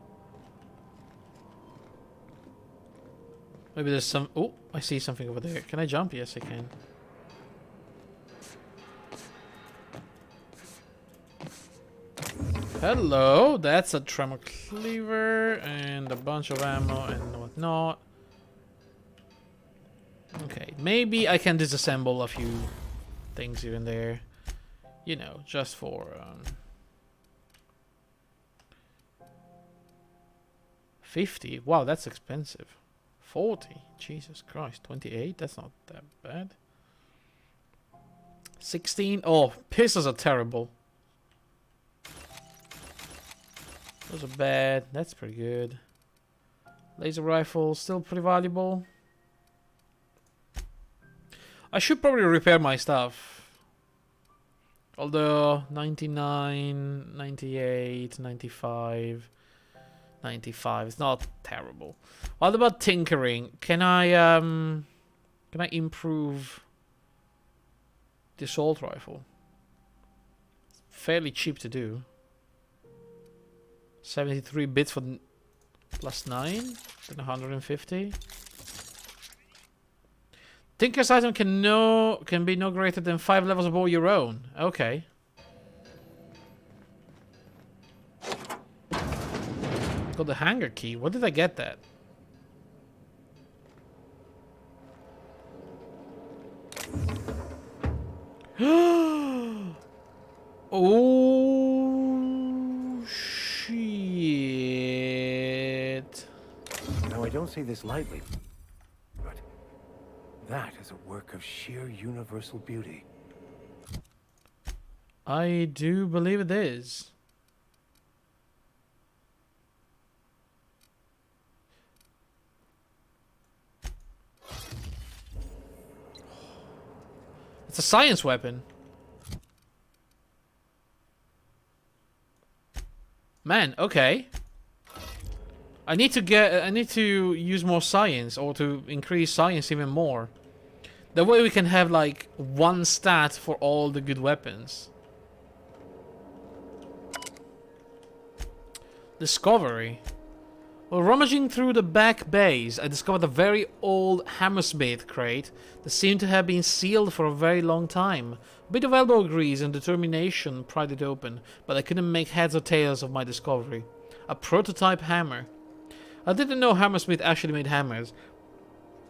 Speaker 1: Maybe there's some... Oh, I see something over there. Can I jump? Yes, I can. Hello, that's a tremor cleaver and a bunch of ammo and whatnot. Okay, maybe I can disassemble a few things here and there. You know, just for... 50? Wow, that's expensive. 40? Jesus Christ. 28? That's not that bad. 16? Oh, pistols are terrible. Those are bad. That's pretty good. Laser rifle, still pretty valuable. I should probably repair my stuff. Although, 99, 98, 95... 95. It's not terrible. What about tinkering? Can I improve the assault rifle? It's fairly cheap to do. 73 bits for plus 9, then 150. Tinker's item can be no greater than 5 levels above your own. Okay. Got the hanger key. Where did I get that? Oh shit.
Speaker 3: Now I don't say this lightly, but that is a work of sheer universal beauty.
Speaker 1: I do believe it is. It's a science weapon. Man, okay. I need to use more science, or to increase science even more. That way we can have like one stat for all the good weapons. Discovery. While rummaging through the back bays, I discovered a very old Hammersmith crate that seemed to have been sealed for a very long time. A bit of elbow grease and determination pried it open, but I couldn't make heads or tails of my discovery. A prototype hammer. I didn't know Hammersmith actually made hammers.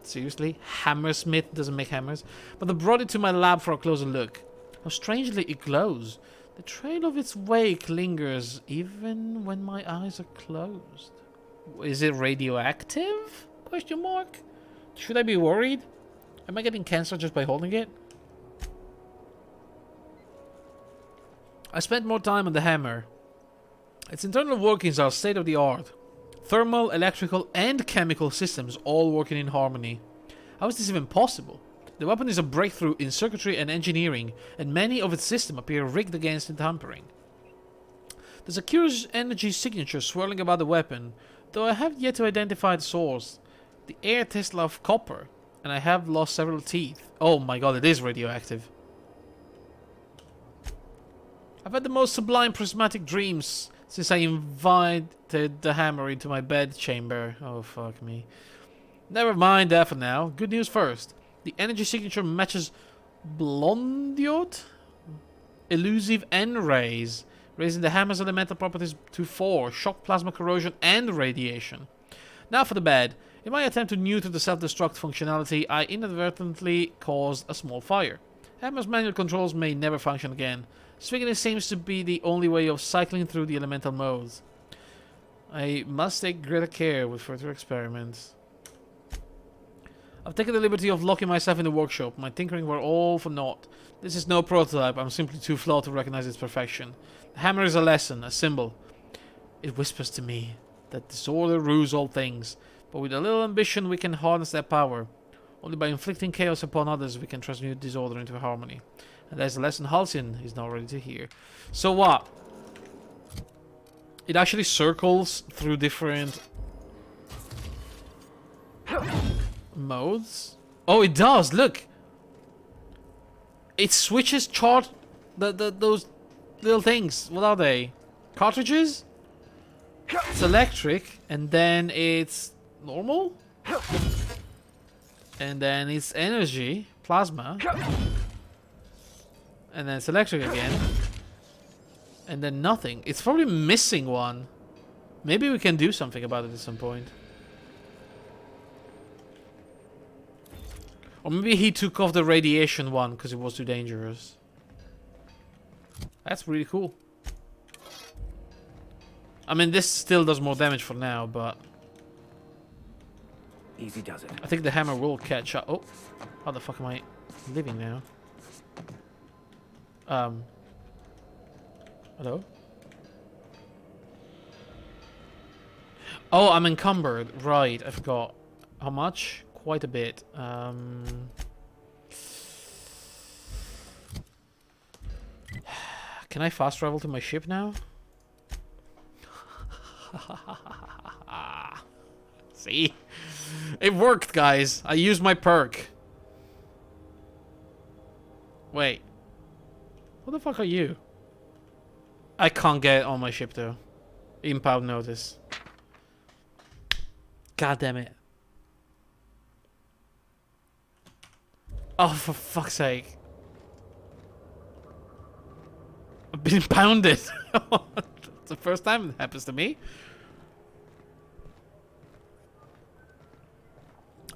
Speaker 1: Seriously? Hammersmith doesn't make hammers? But I brought it to my lab for a closer look. How strangely it glows. The trail of its wake lingers even when my eyes are closed. Is it radioactive? Question mark. Should I be worried? Am I getting cancer just by holding it? I spent more time on the hammer. Its internal workings are state of the art. Thermal, electrical and chemical systems all working in harmony. How is this even possible? The weapon is a breakthrough in circuitry and engineering, and many of its systems appear rigged against tampering. There's a curious energy signature swirling about the weapon, though I have yet to identify the source. The air Tesla of copper, and I have lost several teeth. Oh my god, it is radioactive. I've had the most sublime prismatic dreams since I invited the hammer into my bed chamber. Oh fuck me. Never mind that for now. Good news first. The energy signature matches Blondiot, elusive N-rays, raising the hammer's elemental properties to 4, shock, plasma, corrosion, and radiation. Now for the bad. In my attempt to neuter the self-destruct functionality, I inadvertently caused a small fire. Hammer's manual controls may never function again. Swinging it seems to be the only way of cycling through the elemental modes. I must take greater care with further experiments. I've taken the liberty of locking myself in the workshop. My tinkering were all for naught. This is no prototype. I'm simply too flawed to recognize its perfection. The hammer is a lesson, a symbol. It whispers to me that disorder rules all things, but with a little ambition we can harness that power. Only by inflicting chaos upon others we can transmute disorder into harmony. And that's a lesson Halcyon is now ready to hear. So what? It actually circles through different modes. Oh, it does. Look, it switches those little things. What are they? Cartridges? It's electric, and then it's normal, and then it's energy, plasma, and then it's electric again, and then nothing. It's probably missing one. Maybe we can do something about it at some point. Or maybe he took off the radiation one because it was too dangerous. That's really cool. I mean, this still does more damage for now, but...
Speaker 3: Easy does it.
Speaker 1: I think the hammer will catch up. Oh, how the fuck am I living now? Hello? Oh, I'm encumbered. Right, I forgot. How much? Quite a bit. Can I fast travel to my ship now? See? It worked, guys. I used my perk. Wait. What the fuck are you? I can't get it on my ship, though. Impound notice. God damn it. Oh, for fuck's sake. I've been impounded. It's the first time it happens to me.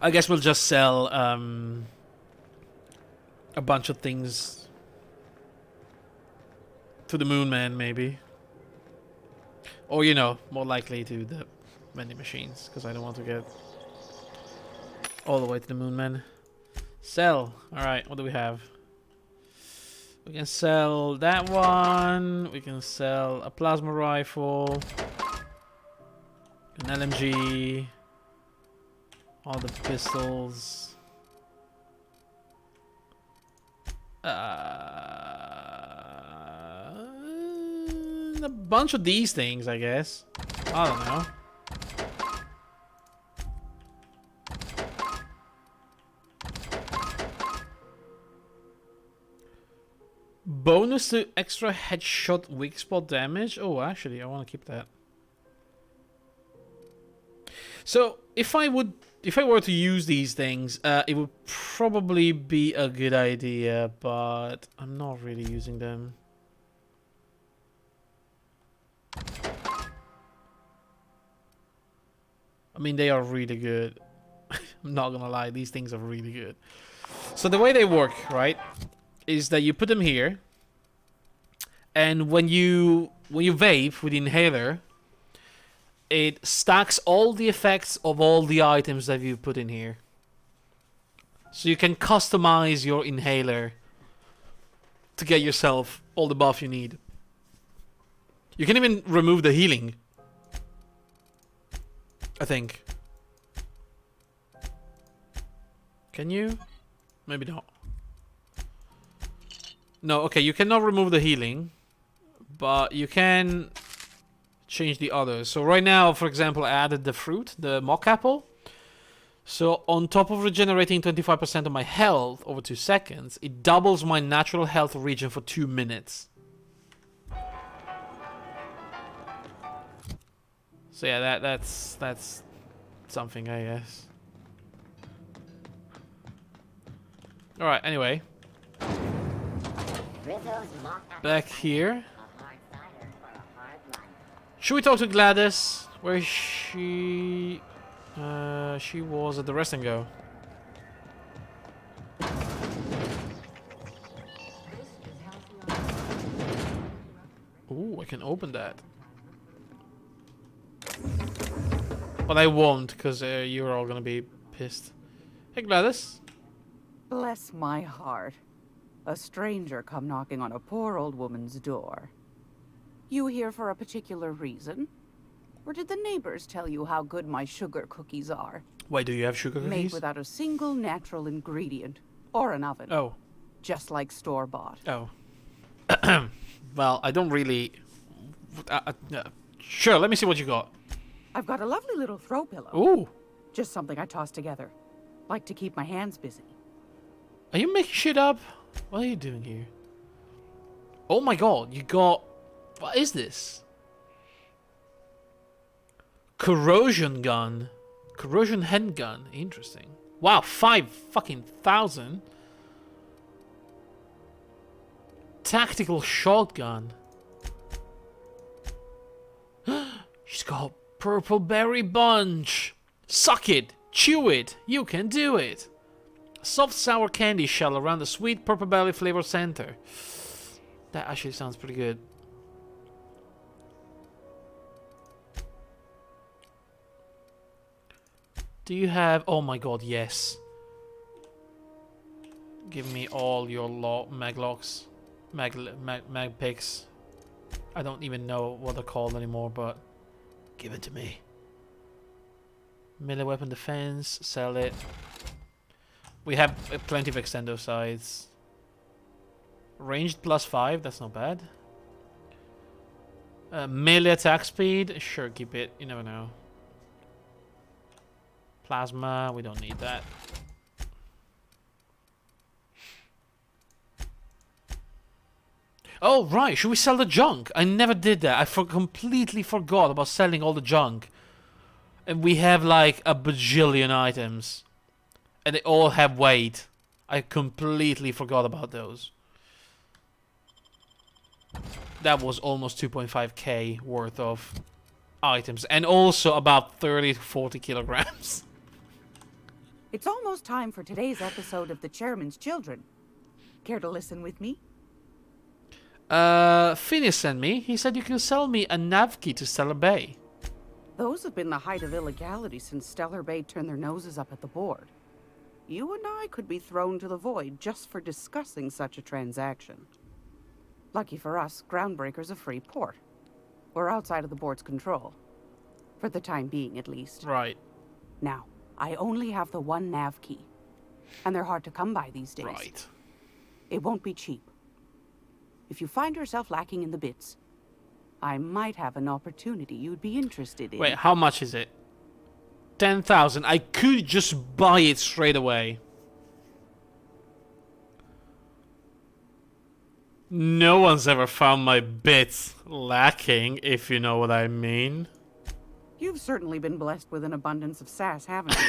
Speaker 1: I guess we'll just sell a bunch of things to the Moon Man, maybe. Or, you know, more likely to the vending machines, because I don't want to get all the way to the Moon Man. Sell. Alright, what do we have? We can sell that one. We can sell a plasma rifle. An LMG. All the pistols. A bunch of these things, I guess. I don't know. Bonus to extra headshot weak spot damage. Oh, actually, I want to keep that. So, if I were to use these things, it would probably be a good idea, but I'm not really using them. I mean, they are really good. I'm not gonna lie, these things are really good. So the way they work, right, is that you put them here, and when you vape with the inhaler, it stacks all the effects of all the items that you put in here. So you can customize your inhaler to get yourself all the buff you need. You can even remove the healing, I think. Can you? Maybe not. No, okay, you cannot remove the healing, but you can change the others. So right now, for example, I added the fruit, the mock apple. So on top of regenerating 25% of my health over 2 seconds, it doubles my natural health regen for 2 minutes. So yeah, that's something, I guess. All right. Anyway, back here. Should we talk to Gladys? Where is she? She was at the rest and go. Ooh, I can open that. But I won't, because you're all gonna be pissed. Hey, Gladys.
Speaker 6: Bless my heart. A stranger come knocking on a poor old woman's door. You here for a particular reason? Or did the neighbors tell you how good my sugar cookies are?
Speaker 1: Why do you have sugar cookies?
Speaker 6: Made without a single natural ingredient. Or an oven.
Speaker 1: Oh.
Speaker 6: Just like store-bought.
Speaker 1: Oh. Well, I don't really... Sure, let me see what you got.
Speaker 6: I've got a lovely little throw pillow.
Speaker 1: Ooh.
Speaker 6: Just something I toss together. Like to keep my hands busy.
Speaker 1: Are you making shit up? What are you doing here? Oh my god, you got... What is this? Corrosion gun. Corrosion handgun. Interesting. Wow, 5,000. Tactical shotgun. She's got purple berry bunch. Suck it. Chew it. You can do it. Soft sour candy shell around the sweet purple berry flavor center. That actually sounds pretty good. Do you have... Oh my god, yes. Give me all your maglocks. Mag picks. I don't even know what they're called anymore, but... Give it to me. Melee weapon defense. Sell it. We have plenty of extendo sights. Ranged +5, that's not bad. Melee attack speed, sure, keep it, you never know. Plasma, we don't need that. Oh, right, should we sell the junk? I never did that. I completely forgot about selling all the junk. And we have like a bajillion items. And they all have weight. I completely forgot about those. That was almost 2.5k worth of items. And also about 30 to 40 kilograms.
Speaker 6: It's almost time for today's episode of The Chairman's Children. Care to listen with me?
Speaker 1: Phineas sent me. He said you can sell me a nav key to Stellar Bay.
Speaker 6: Those have been the height of illegality since Stellar Bay turned their noses up at the board. You and I could be thrown to the void just for discussing such a transaction. Lucky for us, Groundbreaker's a free port. We're outside of the board's control. For the time being, at least.
Speaker 1: Right.
Speaker 6: Now, I only have the one nav key. And they're hard to come by these days.
Speaker 1: Right.
Speaker 6: It won't be cheap. If you find yourself lacking in the bits, I might have an opportunity you'd be interested in.
Speaker 1: Wait, how much is it? 10,000. I could just buy it straight away. No one's ever found my bits lacking, if you know what I mean.
Speaker 6: You've certainly been blessed with an abundance of sass, haven't you?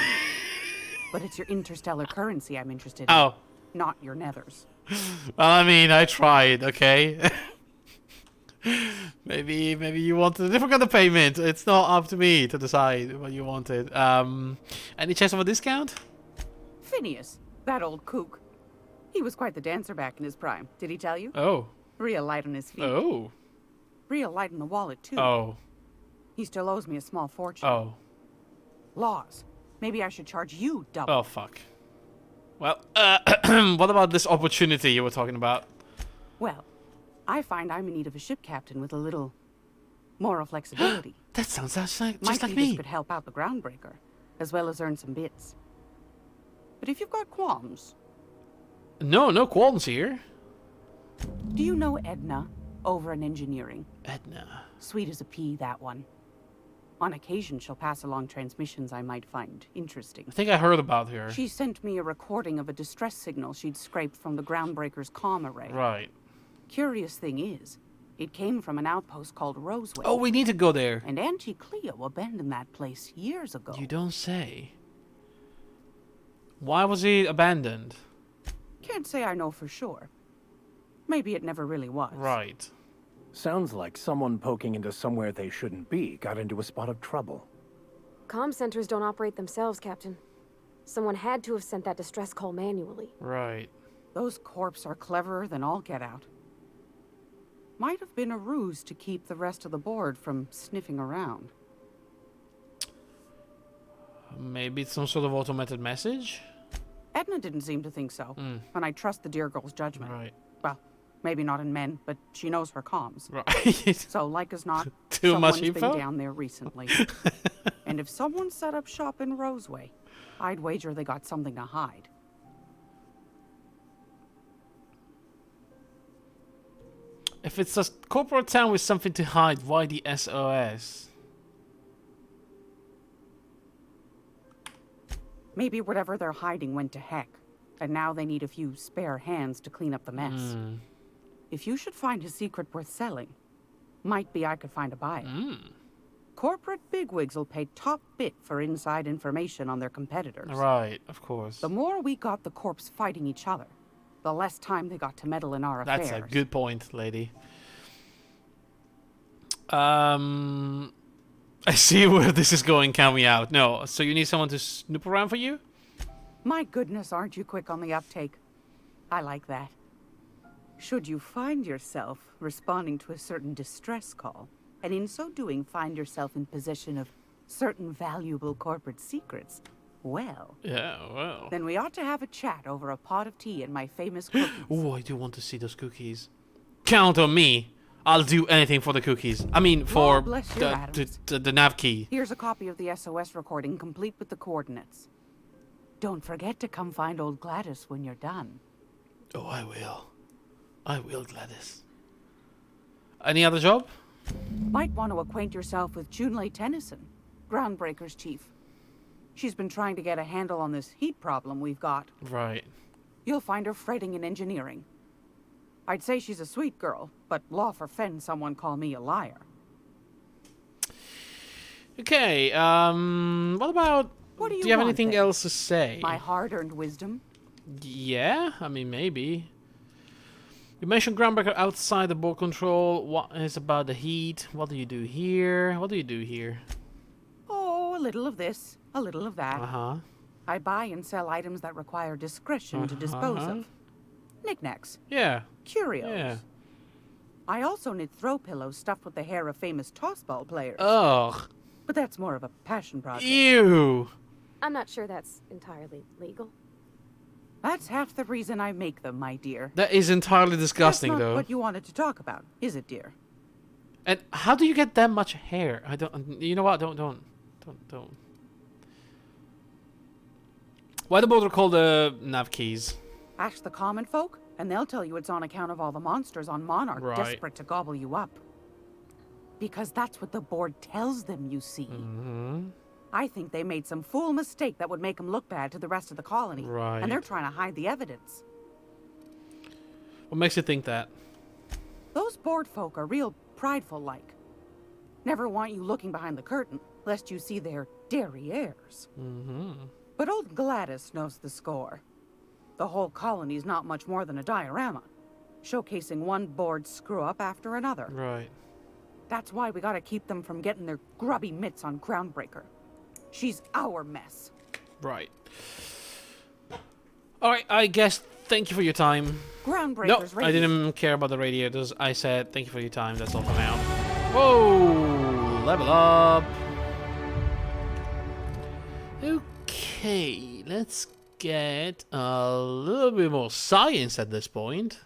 Speaker 6: But it's your interstellar currency I'm interested in.
Speaker 1: Oh.
Speaker 6: Not your nethers.
Speaker 1: Well, I mean, I tried, okay? Maybe you wanted a different kind of payment. It's not up to me to decide what you wanted. Any chance of a discount?
Speaker 6: Phineas, that old kook. He was quite the dancer back in his prime. Did he tell you?
Speaker 1: Oh.
Speaker 6: Real light on his feet.
Speaker 1: Oh.
Speaker 6: Real light in the wallet, too.
Speaker 1: Oh.
Speaker 6: He still owes me a small fortune.
Speaker 1: Oh.
Speaker 6: Laws. Maybe I should charge you double.
Speaker 1: Oh, fuck. Well, what about this opportunity you were talking about?
Speaker 6: Well, I find I'm in need of a ship captain with a little moral flexibility.
Speaker 1: That sounds just like
Speaker 6: Might be
Speaker 1: me.
Speaker 6: this could help out the Groundbreaker, as well as earn some bits. But if you've got qualms...
Speaker 1: No qualms here.
Speaker 6: Do you know Edna, over in engineering?
Speaker 1: Edna.
Speaker 6: Sweet as a pea, that one. On occasion, she'll pass along transmissions I might find interesting.
Speaker 1: I think I heard about her.
Speaker 6: She sent me a recording of a distress signal she'd scraped from the Groundbreaker's comm array.
Speaker 1: Right.
Speaker 6: Curious thing is, it came from an outpost called Roseway.
Speaker 1: Oh, we need to go there.
Speaker 6: And Auntie Cleo abandoned that place years ago.
Speaker 1: You don't say. Why was it abandoned?
Speaker 6: Can't say I know for sure. Maybe it never really was.
Speaker 1: Right.
Speaker 3: Sounds like someone poking into somewhere they shouldn't be got into a spot of trouble.
Speaker 5: Comm centers don't operate themselves, Captain. Someone had to have sent that distress call manually.
Speaker 1: Right.
Speaker 6: Those corps are cleverer than all get out. Might have been a ruse to keep the rest of the board from sniffing around.
Speaker 1: Maybe it's some sort of automated message?
Speaker 6: Edna didn't seem to think so, and I trust the dear girl's judgment.
Speaker 1: Right.
Speaker 6: Well, maybe not in men, but she knows her comms.
Speaker 1: Right.
Speaker 6: So, like as not,
Speaker 1: Too much
Speaker 6: someone's
Speaker 1: info?
Speaker 6: been down there recently. And if someone set up shop in Roseway, I'd wager they got something to hide.
Speaker 1: If it's a corporate town with something to hide, why the SOS?
Speaker 6: Maybe whatever they're hiding went to heck, and now they need a few spare hands to clean up the mess. If you should find a secret worth selling, might be I could find a buyer. Corporate bigwigs will pay top bit for inside information on their competitors.
Speaker 1: Right, of course.
Speaker 6: The more we got the corps fighting each other, the less time they got to meddle in our affairs.
Speaker 1: That's a good point, lady. I see where this is going, count me out. No, so you need someone to snoop around for you?
Speaker 6: My goodness, aren't you quick on the uptake? I like that. Should you find yourself responding to a certain distress call, and in so doing find yourself in possession of certain valuable corporate secrets, well...
Speaker 1: Yeah, well...
Speaker 6: Then we ought to have a chat over a pot of tea and my famous cookies.
Speaker 1: Oh, I do want to see those cookies. Count on me. I'll do anything for the cookies. I mean, for
Speaker 6: bless your Adams.
Speaker 1: the nav key.
Speaker 6: Here's a copy of the SOS recording, complete with the coordinates. Don't forget to come find old Gladys when you're done.
Speaker 1: Oh, I will. I will, Gladys. Any other job?
Speaker 6: Might want to acquaint yourself with Junlei Tennyson, Groundbreaker's chief. She's been trying to get a handle on this heat problem we've got.
Speaker 1: Right.
Speaker 6: You'll find her fretting in engineering. I'd say she's a sweet girl, but law forfend someone call me a liar.
Speaker 1: Okay, what about...
Speaker 6: What do you
Speaker 1: have
Speaker 6: want,
Speaker 1: anything
Speaker 6: then?
Speaker 1: else to say?
Speaker 6: My hard-earned wisdom?
Speaker 1: Yeah, I mean, maybe. You mentioned Groundbreaker outside the board control. What is about the heat? What do you do here? What do you do here?
Speaker 6: Oh, a little of this, a little of that.
Speaker 1: Uh-huh.
Speaker 6: I buy and sell items that require discretion to dispose of. Knickknacks.
Speaker 1: Yeah.
Speaker 6: Curios.
Speaker 1: Yeah.
Speaker 6: I also knit throw pillows stuffed with the hair of famous tossball players.
Speaker 1: Ugh.
Speaker 6: But that's more of a passion project.
Speaker 1: Ew.
Speaker 5: I'm not sure that's entirely legal.
Speaker 6: That's half the reason I make them, my dear.
Speaker 1: That is entirely disgusting,
Speaker 6: That's not
Speaker 1: though.
Speaker 6: what you wanted to talk about, is it, dear?
Speaker 1: And how do you get that much hair? I don't. You know what? Don't. Why the both are called the nav keys?
Speaker 6: Ask the common folk, and they'll tell you it's on account of all the monsters on Monarch
Speaker 1: Right.
Speaker 6: desperate to gobble you up. Because that's what the board tells them, you see. I think they made some fool mistake that would make them look bad to the rest of the colony.
Speaker 1: Right.
Speaker 6: And they're trying to hide the evidence.
Speaker 1: What makes you think that?
Speaker 6: Those board folk are real prideful-like. Never want you looking behind the curtain, lest you see their derrieres. But old Gladys knows the score. The whole colony's not much more than a diorama, showcasing one board screw-up after another.
Speaker 1: Right.
Speaker 6: That's why we gotta keep them from getting their grubby mitts on Groundbreaker. She's our mess.
Speaker 1: Right. Alright, I guess thank you for your time.
Speaker 6: Groundbreaker's
Speaker 1: No, I didn't care about the radiators. I said thank you for your time. That's all for now. Whoa! Level up. Okay, let's get a little bit more science at this point.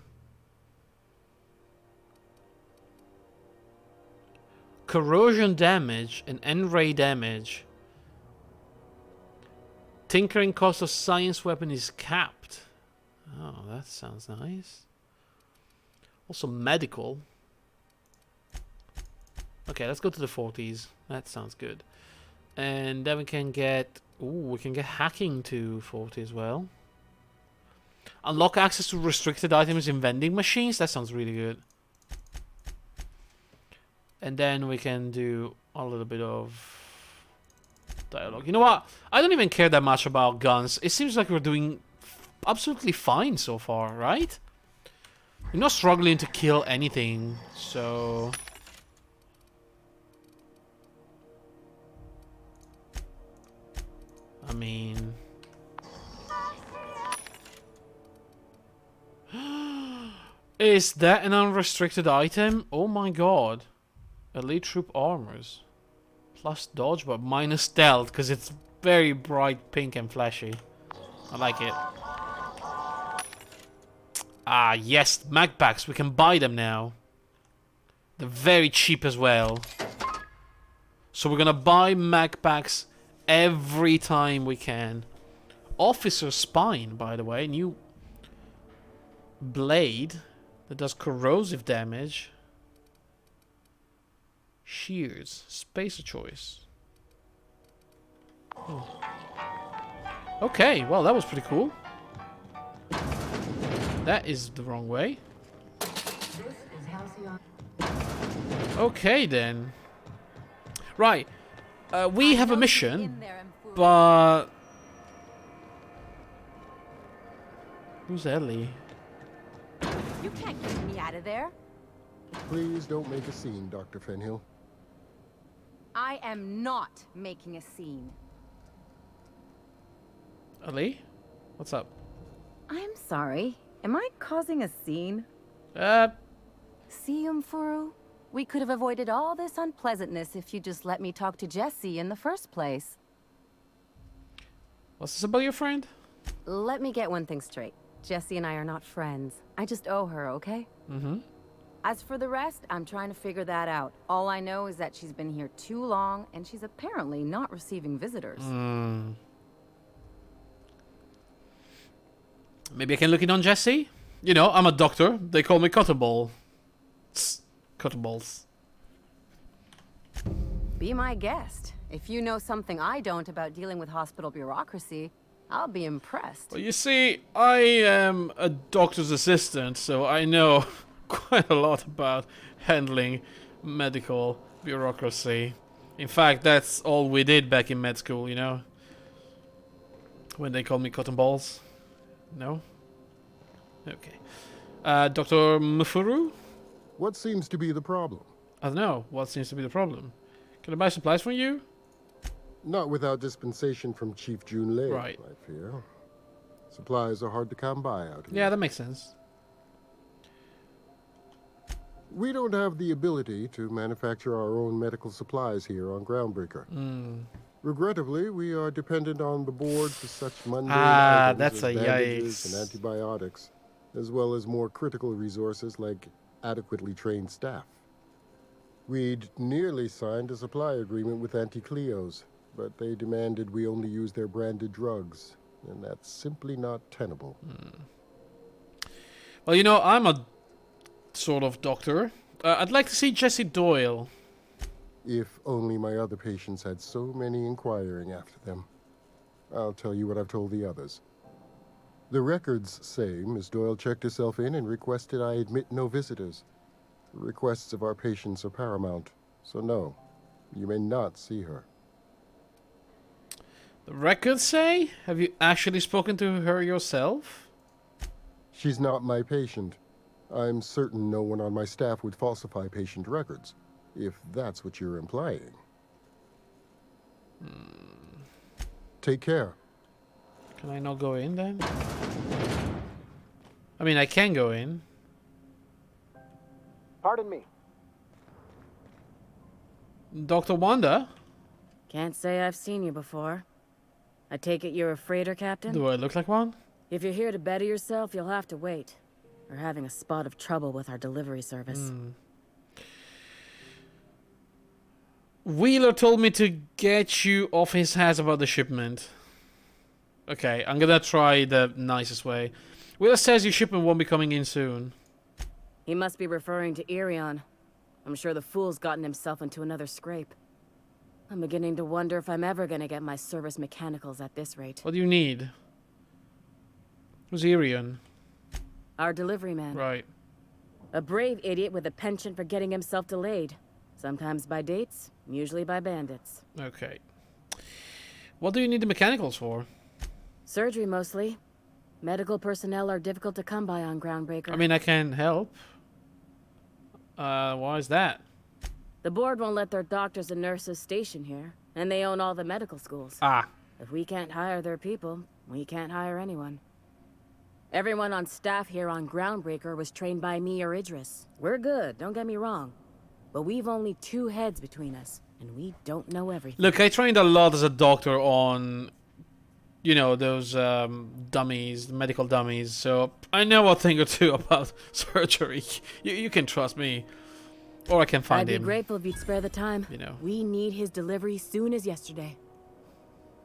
Speaker 1: Corrosion damage and N-ray damage. Tinkering cost of science weapon is capped. Oh, that sounds nice. Also medical. Okay, let's go to the 40s. That sounds good. And then we can get... Ooh, we can get hacking to 40 as well. Unlock access to restricted items in vending machines. That sounds really good. And then we can do a little bit of dialogue. You know what? I don't even care that much about guns. It seems like we're doing absolutely fine so far, right? We're not struggling to kill anything, so... I mean... Is that an unrestricted item? Oh my god. Elite troop armors. Plus dodge, but minus stealth, because it's very bright pink and flashy. I like it. Ah, yes, mag packs. We can buy them now. They're very cheap as well. So we're gonna buy mag packs every time we can. Officer Spine, by the way. New blade that does corrosive damage. Shears. Spacer choice. Oh. Okay, well, that was pretty cool. That is the wrong way. Okay, then. Right. We have a mission, but... Who's Ellie?
Speaker 8: You can't get me out of there.
Speaker 10: Please don't make a scene, Dr. Fenhill.
Speaker 8: I am not making a scene.
Speaker 1: Ellie? What's up?
Speaker 8: I'm sorry. Am I causing a scene?
Speaker 1: See,
Speaker 8: Furu? We could have avoided all this unpleasantness if you just let me talk to Jesse in the first place.
Speaker 1: What's this about your friend?
Speaker 8: Let me get one thing straight. Jesse and I are not friends. I just owe her, okay?
Speaker 1: Mm-hmm.
Speaker 8: As for the rest, I'm trying to figure that out. All I know is that she's been here too long, and she's apparently not receiving visitors.
Speaker 1: Maybe I can look in on Jesse? You know, I'm a doctor. They call me Cottonball. Cottonballs.
Speaker 8: Be my guest. If you know something I don't about dealing with hospital bureaucracy, I'll be impressed.
Speaker 1: Well, you see, I am a doctor's assistant, so I know quite a lot about handling medical bureaucracy. In fact, that's all we did back in med school, you know? When they called me cotton balls. No? Okay. Dr. Mufuru?
Speaker 10: What seems to be the problem?
Speaker 1: I don't know. What seems to be the problem? Can I buy supplies from you?
Speaker 10: Not without dispensation from Chief Junlei,
Speaker 1: Right.
Speaker 10: I fear. Supplies are hard to come by out here.
Speaker 1: Yeah, that makes sense.
Speaker 10: We don't have the ability to manufacture our own medical supplies here on Groundbreaker. Regrettably, we are dependent on the board for such mundane items
Speaker 1: that's
Speaker 10: as
Speaker 1: a
Speaker 10: bandages
Speaker 1: yikes.
Speaker 10: and antibiotics, as well as more critical resources like adequately trained staff. We'd nearly signed a supply agreement with Anti-Cleos, but they demanded we only use their branded drugs, and that's simply not tenable.
Speaker 1: Well, you know, I'm a sort of doctor. I'd like to see Jesse Doyle.
Speaker 10: If only my other patients had so many inquiring after them. I'll tell you what I've told the others. The records say Miss Doyle checked herself in and requested I admit no visitors. The requests of our patients are paramount, so no, you may not see her.
Speaker 1: The records say? Have you actually spoken to her yourself?
Speaker 10: She's not my patient. I'm certain no one on my staff would falsify patient records, if that's what you're implying. Take care.
Speaker 1: Can I not go in then? I mean, I can go in.
Speaker 23: Pardon me.
Speaker 1: Dr. Wanda?
Speaker 17: Can't say I've seen you before. I take it you're a freighter captain?
Speaker 1: Do I look like one?
Speaker 17: If you're here to better yourself, you'll have to wait. We're having a spot of trouble with our delivery service.
Speaker 1: Wheeler told me to get you off his hands about the shipment. Okay, I'm gonna try the nicest way. Wheeler says your shipment won't be coming in soon.
Speaker 17: He must be referring to Irion. I'm sure the fool's gotten himself into another scrape. I'm beginning to wonder if I'm ever gonna get my service mechanicals at this rate.
Speaker 1: What do you need? Who's Irion?
Speaker 17: Our delivery man.
Speaker 1: Right.
Speaker 17: A brave idiot with a penchant for getting himself delayed. Sometimes by dates, usually by bandits.
Speaker 1: Okay. What do you need the mechanicals for?
Speaker 17: Surgery, mostly. Medical personnel are difficult to come by on Groundbreaker.
Speaker 1: I mean, I can help. Why is that?
Speaker 17: The board won't let their doctors and nurses station here, and they own all the medical schools.
Speaker 1: Ah.
Speaker 17: If we can't hire their people, we can't hire anyone.
Speaker 2: Everyone on staff here on Groundbreaker was trained by me or Idris. We're good, don't get me wrong. But we've only 2 heads between us, and we don't know everything.
Speaker 1: Look, I trained a lot as a doctor on, you know, those dummies, medical dummies, so I know a thing or two about surgery. You can trust me. Or I can find him.
Speaker 2: I'd be grateful if you'd spare the time.
Speaker 1: You know.
Speaker 2: We need his delivery soon as yesterday.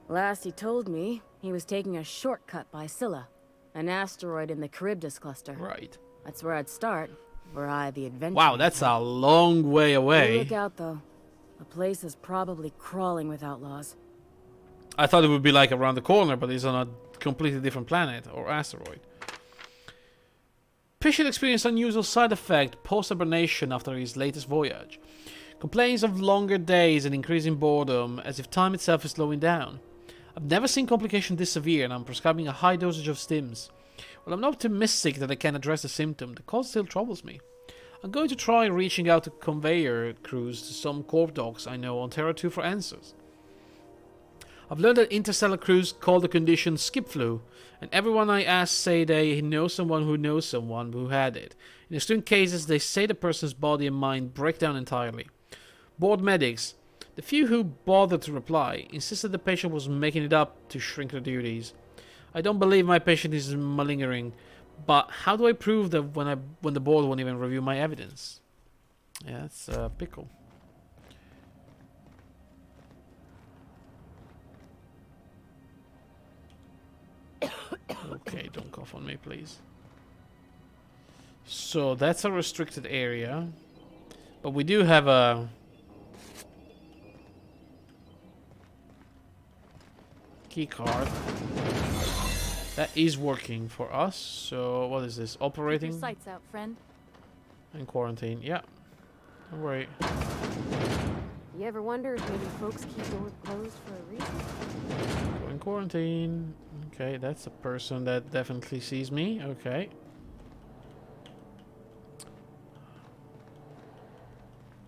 Speaker 2: Last he told me, he was taking a shortcut by Scylla, an asteroid in the Charybdis cluster.
Speaker 1: Right.
Speaker 2: That's where I'd start, were I the adventurer.
Speaker 1: Wow, that's a long way away.
Speaker 2: Look out, though. The place is probably crawling with outlaws.
Speaker 1: I thought it would be like around the corner, but it's on a completely different planet or asteroid. Patient experienced unusual side effect post-hibernation after his latest voyage. Complains of longer days and increasing boredom, as if time itself is slowing down. I've never seen complication this severe, and I'm prescribing a high dosage of stims. While I'm not optimistic that I can address the symptom, the cause still troubles me. I'm going to try reaching out to conveyor crews to some corp docs I know on Terra 2 for answers. I've learned that interstellar crews call the condition skip flu, and everyone I ask say they know someone who had it. In extreme cases, they say the person's body and mind break down entirely. Board medics, the few who bothered to reply, insisted the patient was making it up to shrink their duties. I don't believe my patient is malingering, but how do I prove that when the board won't even review my evidence? Yeah, that's a pickle. Okay, don't cough on me, please. So that's a restricted area, but we do have a key card that is working for us. So what is this? Operating?
Speaker 7: Keep your sights out, friend.
Speaker 1: And quarantine. Yeah. Don't worry.
Speaker 5: You ever wonder if maybe folks keep doors closed for a reason?
Speaker 1: Go in quarantine. Okay, that's a person that definitely sees me. Okay.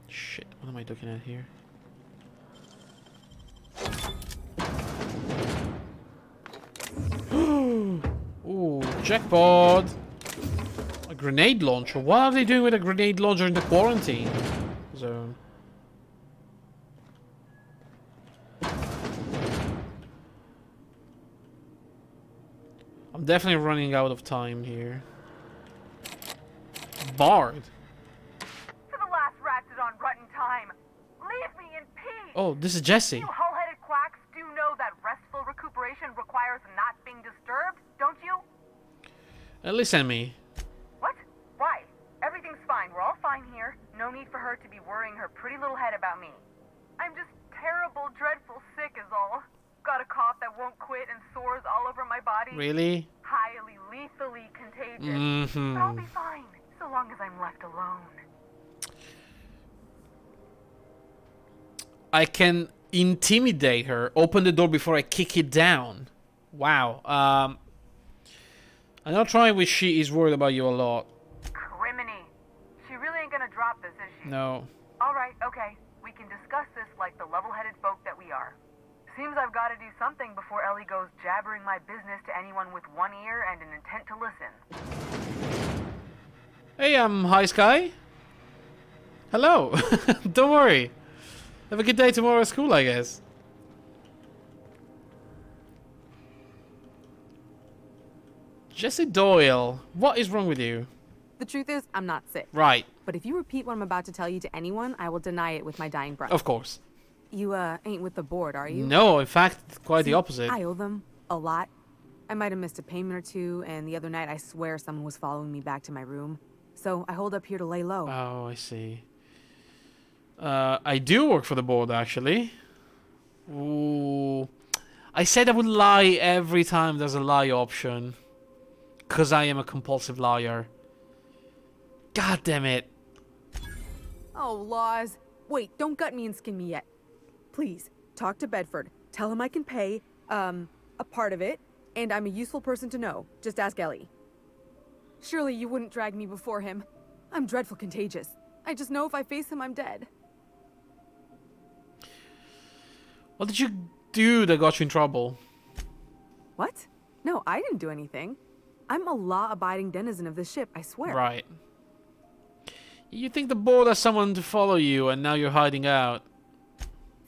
Speaker 1: Shit, what am I looking at here? Ooh, jackpot! A grenade launcher. What are they doing with a grenade launcher in the quarantine zone? I'm definitely running out of time here. Bard.
Speaker 12: For the last ratchet on rotten time, leave me in peace.
Speaker 1: Oh, this is Jesse.
Speaker 12: You hull-headed quacks do know that restful recuperation requires not being disturbed, don't you?
Speaker 1: Listen to me.
Speaker 12: What? Why? Everything's fine. We're all fine here. No need for her to be worrying her pretty little head about me. I'm just terrible, dreadful sick is all. Got a cough that won't quit and sores all over my body.
Speaker 1: Really?
Speaker 12: Highly, lethally contagious. But I'll be fine, so long as I'm left alone.
Speaker 1: I can intimidate her. Open the door before I kick it down. Wow. I'm not trying with she is worried about you a lot.
Speaker 12: Criminy. She really ain't gonna drop this, is she?
Speaker 1: No.
Speaker 12: Alright, okay. We can discuss this like the level-headed folk that we are. Seems I've got to do something before Ellie goes jabbering my business to anyone with one ear and an intent to listen.
Speaker 1: Hey, Hi Sky. Hello. Don't worry. Have a good day tomorrow at school, I guess. Jesse Doyle, what is wrong with you?
Speaker 18: The truth is, I'm not sick.
Speaker 1: Right.
Speaker 18: But if you repeat what I'm about to tell you to anyone, I will deny it with my dying breath.
Speaker 1: Of course.
Speaker 18: You, ain't with the board, are you?
Speaker 1: No, in fact, quite the opposite.
Speaker 18: I owe them a lot. I might have missed a payment or two, and the other night I swear someone was following me back to my room. So I hold up here to lay low.
Speaker 1: Oh, I see. I do work for the board, actually. Ooh. I said I would lie every time there's a lie option. Because I am a compulsive liar. God damn it.
Speaker 18: Oh, laws. Wait, don't gut me and skin me yet. Please, talk to Bedford. Tell him I can pay, a part of it, and I'm a useful person to know. Just ask Ellie. Surely you wouldn't drag me before him. I'm dreadful contagious. I just know if I face him, I'm dead.
Speaker 1: What did you do that got you in trouble?
Speaker 18: What? No, I didn't do anything. I'm a law-abiding denizen of this ship, I swear.
Speaker 1: Right. You think the board has someone to follow you, and now you're hiding out.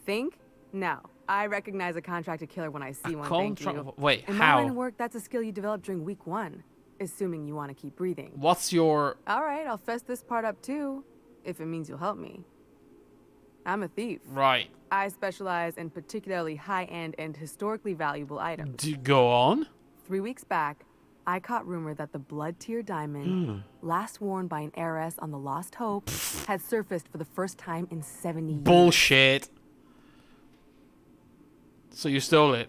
Speaker 18: Think? No. I recognize a contracted killer when I see one, thank you.
Speaker 1: Wait,
Speaker 18: In
Speaker 1: how?
Speaker 18: my line of work, that's a skill you develop during week 1, assuming you want to keep breathing.
Speaker 1: What's your...
Speaker 18: Alright, I'll fess this part up too, if it means you'll help me. I'm a thief.
Speaker 1: Right.
Speaker 18: I specialize in particularly high-end and historically valuable items.
Speaker 1: Go on.
Speaker 18: 3 weeks back, I caught rumor that the blood tier diamond, last worn by an heiress on the Lost Hope, had surfaced for the first time in 70 years.
Speaker 1: Bullshit. So you stole it.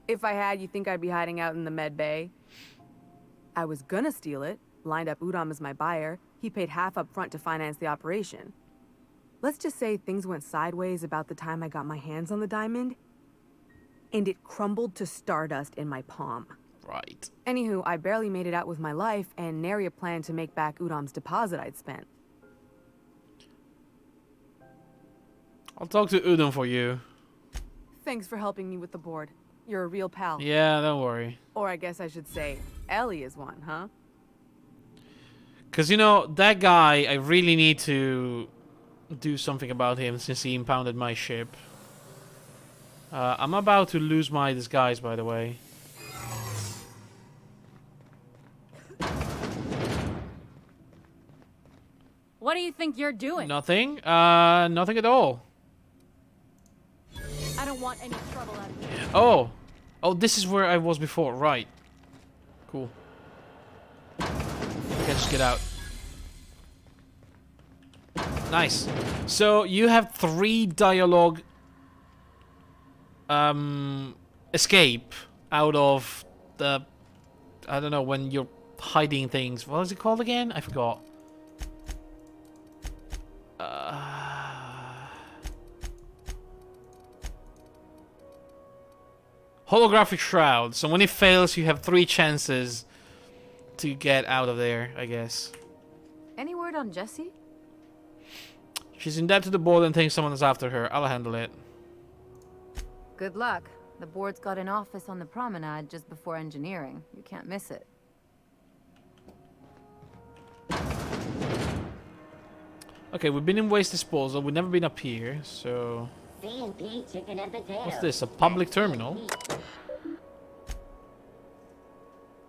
Speaker 18: If I had, you think I'd be hiding out in the med bay? I was gonna steal it, lined up Udom as my buyer. He paid half up front to finance the operation. Let's just say things went sideways about the time I got my hands on the diamond, and it crumbled to stardust in my palm.
Speaker 1: Right.
Speaker 18: Anywho, I barely made it out with my life, and nary a plan to make back Udom's deposit I'd spent.
Speaker 1: I'll talk to Udon for you.
Speaker 18: Thanks for helping me with the board. You're a real pal.
Speaker 1: Yeah, don't worry.
Speaker 18: Or I guess I should say, Ellie is one, huh?
Speaker 1: Because, you know, that guy, I really need to do something about him since he impounded my ship. I'm about to lose my disguise, by the way.
Speaker 17: What do you think you're doing?
Speaker 1: Nothing. Nothing at all.
Speaker 7: I don't want any trouble out of you.
Speaker 1: Oh. Oh, this is where I was before. Right. Cool. Okay, just get out. Nice. So, you have 3 dialogue... escape out of the... I don't know, when you're hiding things. What is it called again? I forgot. Holographic shroud. So when it fails, you have 3 chances to get out of there, I guess.
Speaker 8: Any word on Jessie?
Speaker 1: She's in debt to the board and thinks someone is after her. I'll handle it.
Speaker 8: Good luck. The board's got an office on the promenade just before engineering. You can't miss it.
Speaker 1: Okay, we've been in waste disposal. We've never been up here, so...
Speaker 15: C&P chicken and potatoes.
Speaker 1: What's this? A public terminal?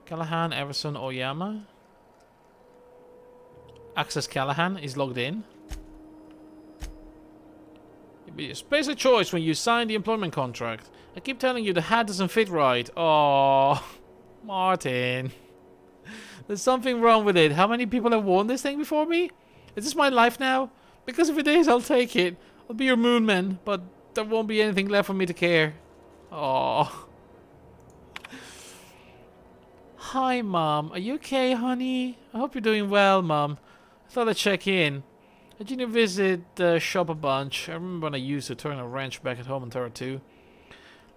Speaker 1: Callahan, Everson, Oyama. Access Callahan is logged in. It'd be a space of choice when you sign the employment contract. I keep telling you the hat doesn't fit right. Oh, Martin. There's something wrong with it. How many people have worn this thing before me? Is this my life now? Because if it is, I'll take it. I'll be your moonman, but there won't be anything left for me to care. Oh. Hi, Mom. Are you okay, honey? I hope you're doing well, Mom. I thought I'd check in. I didn't visit the shop a bunch. I remember when I used to turn a wrench back at home on Terra 2.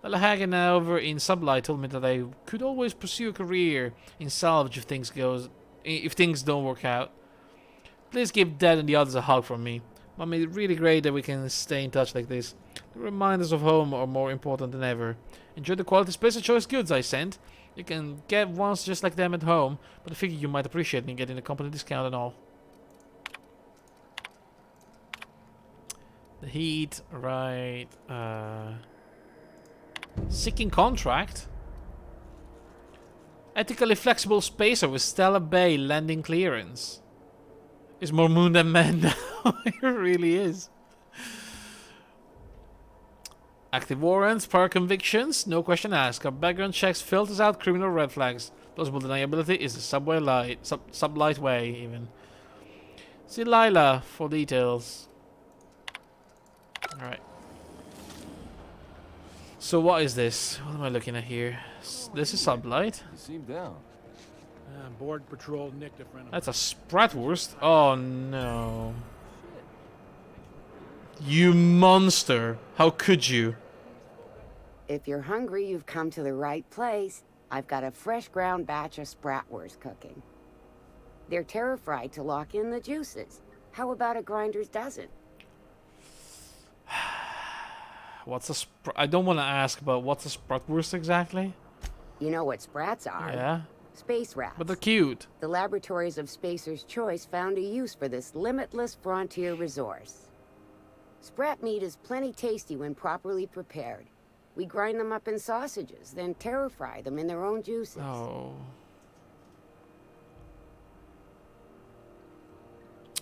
Speaker 1: Lila Hagen over in Sublight told me that I could always pursue a career in salvage if things don't work out. Please give Dad and the others a hug from me. Mom, it's really great that we can stay in touch like this. The reminders of home are more important than ever. Enjoy the quality Space of Choice goods I sent. You can get ones just like them at home, but I figure you might appreciate me getting a company discount and all. The heat, right. Seeking contract. Ethically flexible spacer with Stellar Bay landing clearance. Is more moon than man now. It really is. Active warrants, prior convictions, no question asked. Our background checks filters out criminal red flags. Plausible deniability is the sublight way, even. See Lila for details. Alright. So what is this? What am I looking at here? This is sublight.
Speaker 20: You seem down.
Speaker 13: Board patrol nicked a friend of
Speaker 1: That's a Spratwurst. Oh no. You monster. How could you?
Speaker 2: If you're hungry, you've come to the right place. I've got a fresh ground batch of Spratwurst cooking. They're terra-fried to lock in the juices. How about a grinder's dozen?
Speaker 1: What's a I don't want to ask, but what's a Spratwurst exactly?
Speaker 2: You know what sprats are?
Speaker 1: Yeah.
Speaker 2: Space rats.
Speaker 1: But they're cute.
Speaker 2: The laboratories of Spacer's Choice found a use for this limitless frontier resource. Sprat meat is plenty tasty when properly prepared. We grind them up in sausages, then terror fry them in their own juices.
Speaker 1: Oh.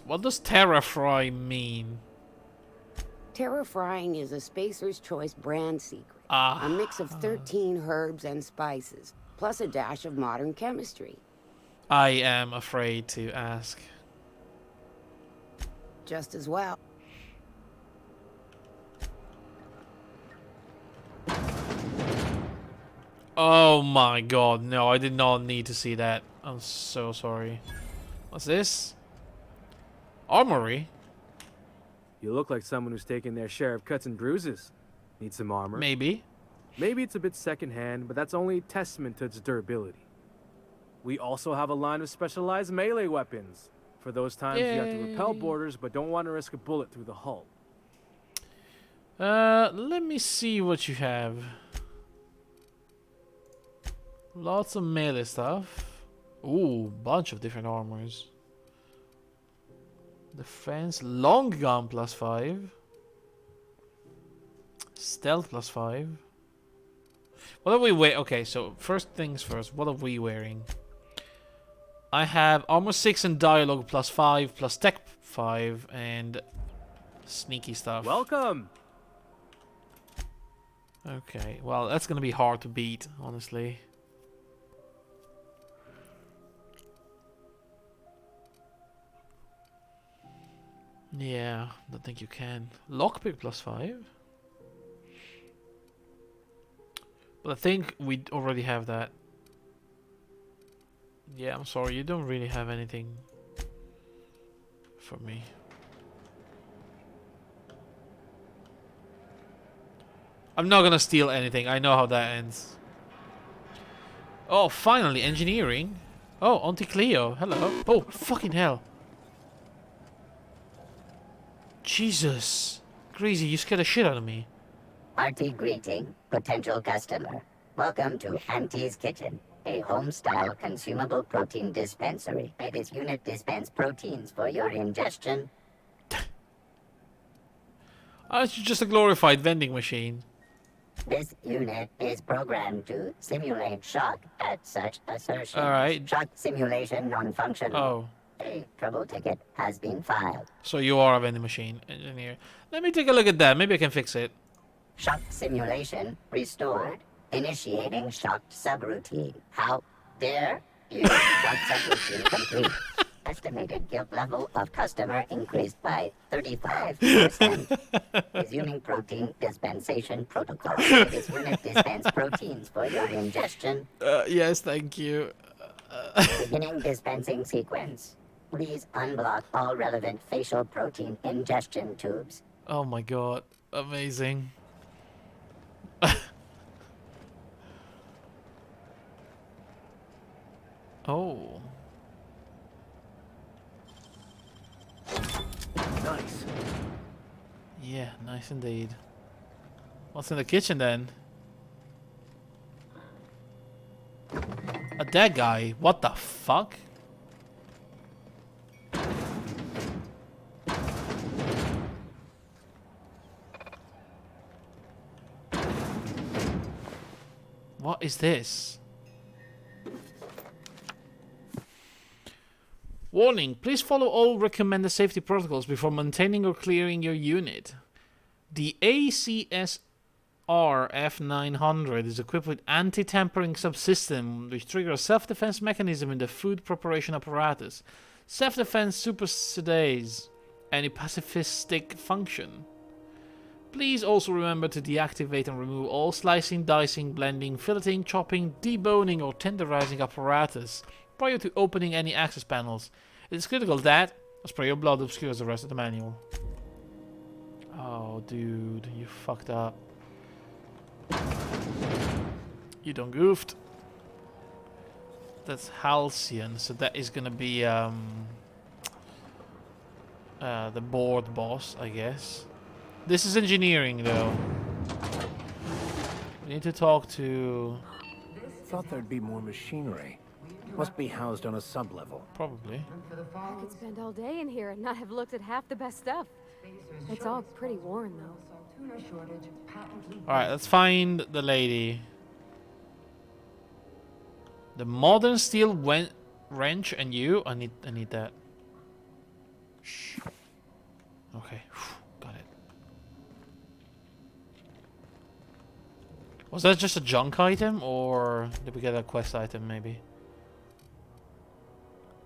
Speaker 1: What does terra fry mean?
Speaker 2: Terror frying is a Spacer's Choice brand secret.
Speaker 1: Ah.
Speaker 2: A mix of 13 herbs and spices, plus a dash of modern chemistry.
Speaker 1: I am afraid to ask.
Speaker 2: Just as well.
Speaker 1: Oh my god, no, I did not need to see that. I'm so sorry. What's this? Armory?
Speaker 13: You look like someone who's taken their share of cuts and bruises. Need some armor?
Speaker 1: Maybe.
Speaker 13: Maybe it's a bit secondhand, but that's only testament to its durability. We also have a line of specialized melee weapons. For those times you have to repel boarders, but don't want to risk a bullet through the hull.
Speaker 1: Let me see what you have. Lots of melee stuff. Ooh, bunch of different armors. Defense, long gun +5. Stealth +5. What are we wearing? Okay, so first things first, what are we wearing? I have armor 6 and dialogue +5, plus tech 5, and sneaky stuff.
Speaker 13: Welcome!
Speaker 1: Okay, well, that's gonna be hard to beat, honestly. Yeah, don't think you can. Lockpick +5. But I think we already have that. Yeah, I'm sorry, you don't really have anything for me. I'm not gonna steal anything, I know how that ends. Oh, finally, engineering. Oh, Auntie Cleo, hello. Oh, fucking hell. Jesus. Greasy, you scared the shit out of me.
Speaker 15: Hearty greeting, potential customer. Welcome to Auntie's Kitchen, a home-style consumable protein dispensary. May this unit dispense proteins for your ingestion.
Speaker 1: It's just a glorified vending machine.
Speaker 15: This unit is programmed to simulate shock at such assertions.
Speaker 1: Alright.
Speaker 15: Shock simulation non-functional.
Speaker 1: Oh.
Speaker 15: A trouble ticket has been filed.
Speaker 1: So you are a vending machine engineer. Let me take a look at that. Maybe I can fix it.
Speaker 15: Shock simulation restored. Initiating shocked subroutine. How dare you? Shocked subroutine complete. Estimated guilt level of customer increased by 35%. Resuming protein dispensation protocol. This unit dispense proteins for your ingestion.
Speaker 1: Yes, thank you.
Speaker 15: Beginning dispensing sequence. Please unblock all relevant facial protein ingestion tubes.
Speaker 1: Oh my god. Amazing. Oh.
Speaker 13: Nice.
Speaker 1: Yeah, nice indeed. What's in the kitchen then? A dead guy. What the fuck? What is this? Warning, please follow all recommended safety protocols before maintaining or clearing your unit. The ACSR F900 is equipped with anti-tampering subsystem which triggers a self-defense mechanism in the food preparation apparatus. Self-defense supersedes any pacifistic function. Please also remember to deactivate and remove all slicing, dicing, blending, filleting, chopping, deboning or tenderizing apparatus prior to opening any access panels. It is critical that a spray of blood obscures the rest of the manual. Oh, dude, you fucked up. You done goofed. That's Halcyon, so that is gonna be the board boss, I guess. This is engineering, though. We need to talk to...
Speaker 3: Thought there'd be more machinery. Must be housed on a sublevel.
Speaker 1: Probably.
Speaker 5: I could spend all day in here and not have looked at half the best stuff. It's all pretty worn, though.
Speaker 1: Alright, let's find the lady. The modern steel wrench and you. I need that. Shh. Okay, got it. Was that just a junk item, or did we get a quest item, maybe?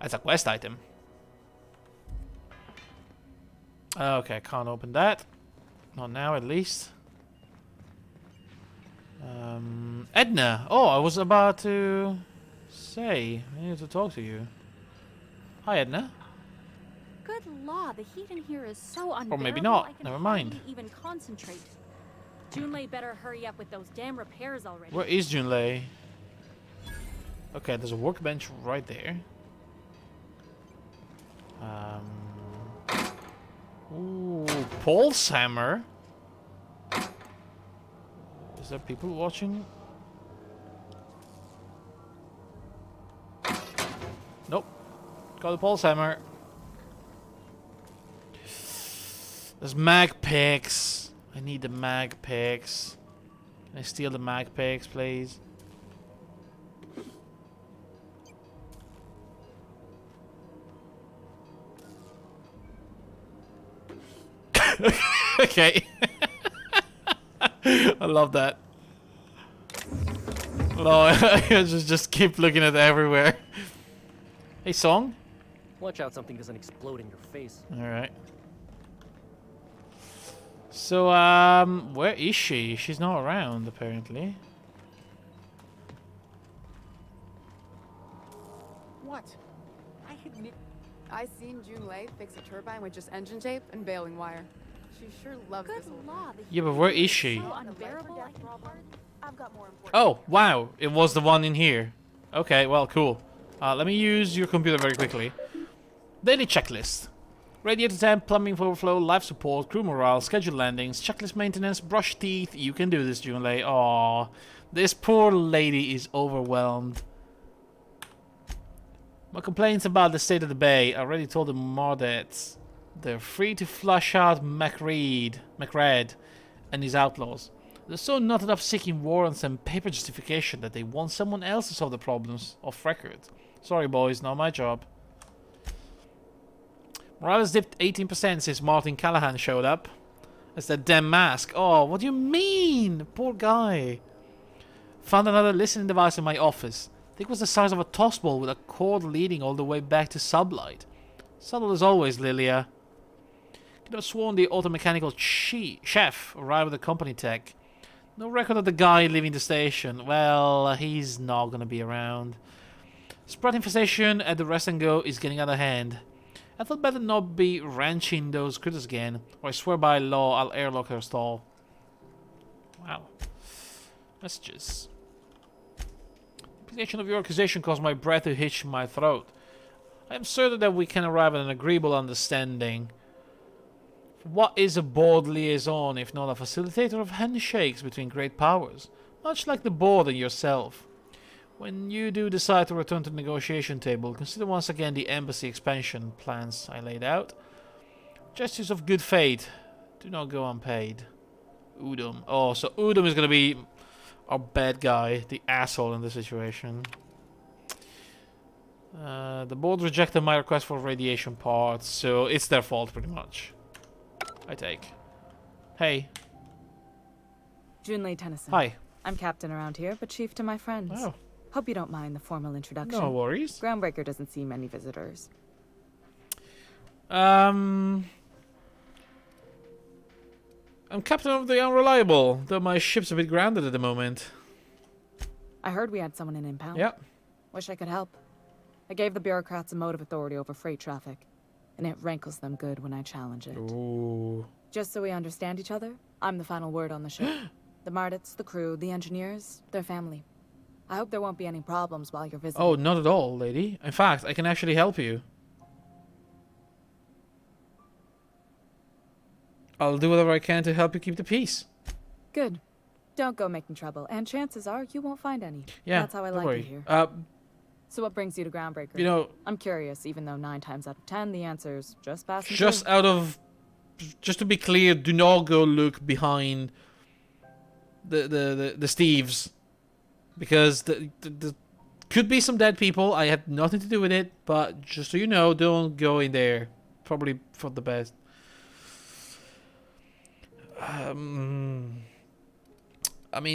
Speaker 1: That's a quest item. Okay, can't open that. Not now, at least. Edna! Oh, I was about to say, I need to talk to you. Hi, Edna.
Speaker 16: Good law, the heat in here is so unbearable.
Speaker 1: Or maybe not.
Speaker 16: I can
Speaker 1: Never mind.
Speaker 16: hardly even concentrate. Junlei better hurry up with those damn repairs already.
Speaker 1: Where is Junlei? Okay, there's a workbench right there. Ooh, pulse hammer. Is there people watching? Nope. Got the pulse hammer. There's mag picks. I need the mag picks. Can I steal the mag picks, please? Okay. I love that. No, I just keep looking at everywhere. Hey, song?
Speaker 11: Watch out something doesn't explode in your face.
Speaker 1: Alright. So, where is she? She's not around, apparently.
Speaker 18: What? I seen Junlei fix a turbine with just engine tape and baling wire. She sure loves this old law.
Speaker 1: Yeah, but where is she?
Speaker 16: So unbearable.
Speaker 18: I've got more important.
Speaker 1: Oh, wow. It was the one in here. Okay, well, cool. Let me use your computer very quickly. Daily checklist. Radiator temp, plumbing overflow, life support, crew morale, scheduled landings, checklist maintenance, brush teeth. You can do this, Junlei. Aww. This poor lady is overwhelmed. My complaints about the state of the bay. I already told the Mardets. They're free to flush out MacRed and his outlaws. They're so knotted up seeking warrants and paper justification that they want someone else to solve the problems off record. Sorry boys, not my job. Morales dipped 18% since Martin Callahan showed up. It's that damn mask. Oh, what do you mean? Poor guy. Found another listening device in my office. I think it was the size of a toss ball with a cord leading all the way back to sublight. Subtle as always, Lilia. Could have sworn the auto-mechanical chef arrived with the company tech. No record of the guy leaving the station. Well, he's not gonna be around. Spread infestation at the rest and go is getting out of hand. I thought better not be ranching those critters again, or I swear by law I'll airlock her stall. Wow. Messages. Implication of your accusation caused my breath to hitch my throat. I am certain that we can arrive at an agreeable understanding. What is a board liaison if not a facilitator of handshakes between great powers? Much like the board and yourself. When you do decide to return to the negotiation table, consider once again the embassy expansion plans I laid out. Gestures of good faith do not go unpaid. Udom. Oh, so Udom is going to be our bad guy, the asshole in this situation. The board rejected my request for radiation parts, so it's their fault pretty much. I take. Hey.
Speaker 19: Junlei Tennyson.
Speaker 1: Hi.
Speaker 19: I'm captain around here, but chief to my friends.
Speaker 1: Oh.
Speaker 19: Hope you don't mind the formal introduction.
Speaker 1: No worries.
Speaker 19: Groundbreaker doesn't see many visitors.
Speaker 1: I'm captain of the Unreliable, though my ship's a bit grounded at the moment.
Speaker 19: I heard we had someone in impound.
Speaker 1: Yep.
Speaker 19: Wish I could help. I gave the bureaucrats a motive authority over freight traffic, and it rankles them good when I challenge it.
Speaker 1: Ooh.
Speaker 19: Just so we understand each other, I'm the final word on the ship. The Mardets, the crew, the engineers, their family. I hope there won't be any problems while you're visiting.
Speaker 1: Oh, not at all, lady. In fact, I can actually help you. I'll do whatever I can to help you keep the peace.
Speaker 19: Good. Don't go making trouble, and chances are you won't find any.
Speaker 1: Yeah,
Speaker 19: That's how I
Speaker 1: don't
Speaker 19: like
Speaker 1: worry.
Speaker 19: it here. So what brings you to Groundbreaker?
Speaker 1: You know,
Speaker 19: I'm curious, even though 9 times out of 10 the answer's just passing
Speaker 1: just
Speaker 19: through.
Speaker 1: out of, just to be clear, do not go look behind the Steves, because the could be some dead people. I had nothing to do with it, but just so you know, don't go in there. Probably for the best. I mean,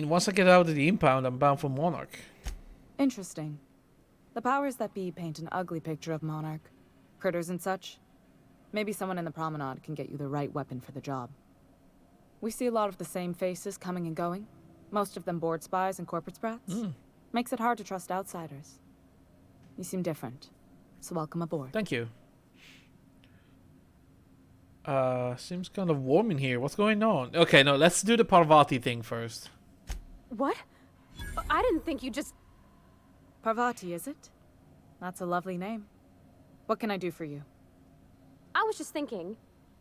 Speaker 1: once I get out of the impound, I'm bound for Monarch.
Speaker 19: Interesting. The powers that be paint an ugly picture of Monarch. Critters and such. Maybe someone in the promenade can get you the right weapon for the job. We see a lot of the same faces coming and going. Most of them board spies and corporate sprats. Makes it hard to trust outsiders. You seem different, so welcome aboard.
Speaker 1: Thank you. Seems kind of warm in here. What's going on? Okay, no, let's do the Parvati thing first.
Speaker 5: What? I didn't think you just...
Speaker 19: Parvati, is it? That's a lovely name. What can I do for you?
Speaker 5: I was just thinking,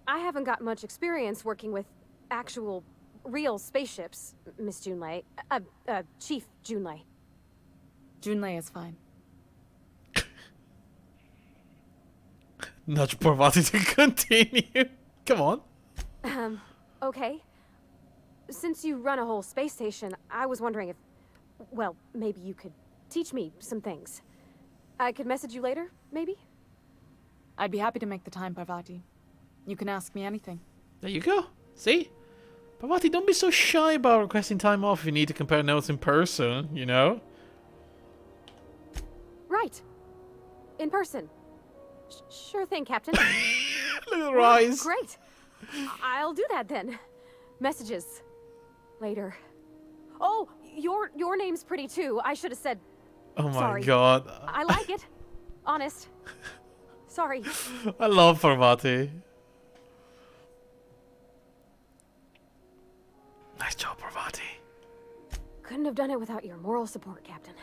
Speaker 5: I haven't got much experience working with actual, real spaceships, Miss Junlei. Chief Junlei.
Speaker 19: Junlei is fine.
Speaker 1: Nudge Parvati to continue. Come on.
Speaker 5: Okay. Since you run a whole space station, I was wondering if, well, maybe you could teach me some things. I could message you later, maybe?
Speaker 19: I'd be happy to make the time, Parvati. You can ask me anything.
Speaker 1: There you go. See? Parvati, don't be so shy about requesting time off if you need to compare notes in person, you know?
Speaker 5: Right. In person. Sure thing, Captain.
Speaker 1: Look at her eyes.
Speaker 5: Great. I'll do that then. Messages. Later. Oh, your name's pretty too. I should have said.
Speaker 1: Oh my
Speaker 5: sorry.
Speaker 1: god.
Speaker 5: I like it. Honest. Sorry.
Speaker 1: I love Parvati. Nice job, Parvati.
Speaker 5: Couldn't have done it without your moral support, Captain.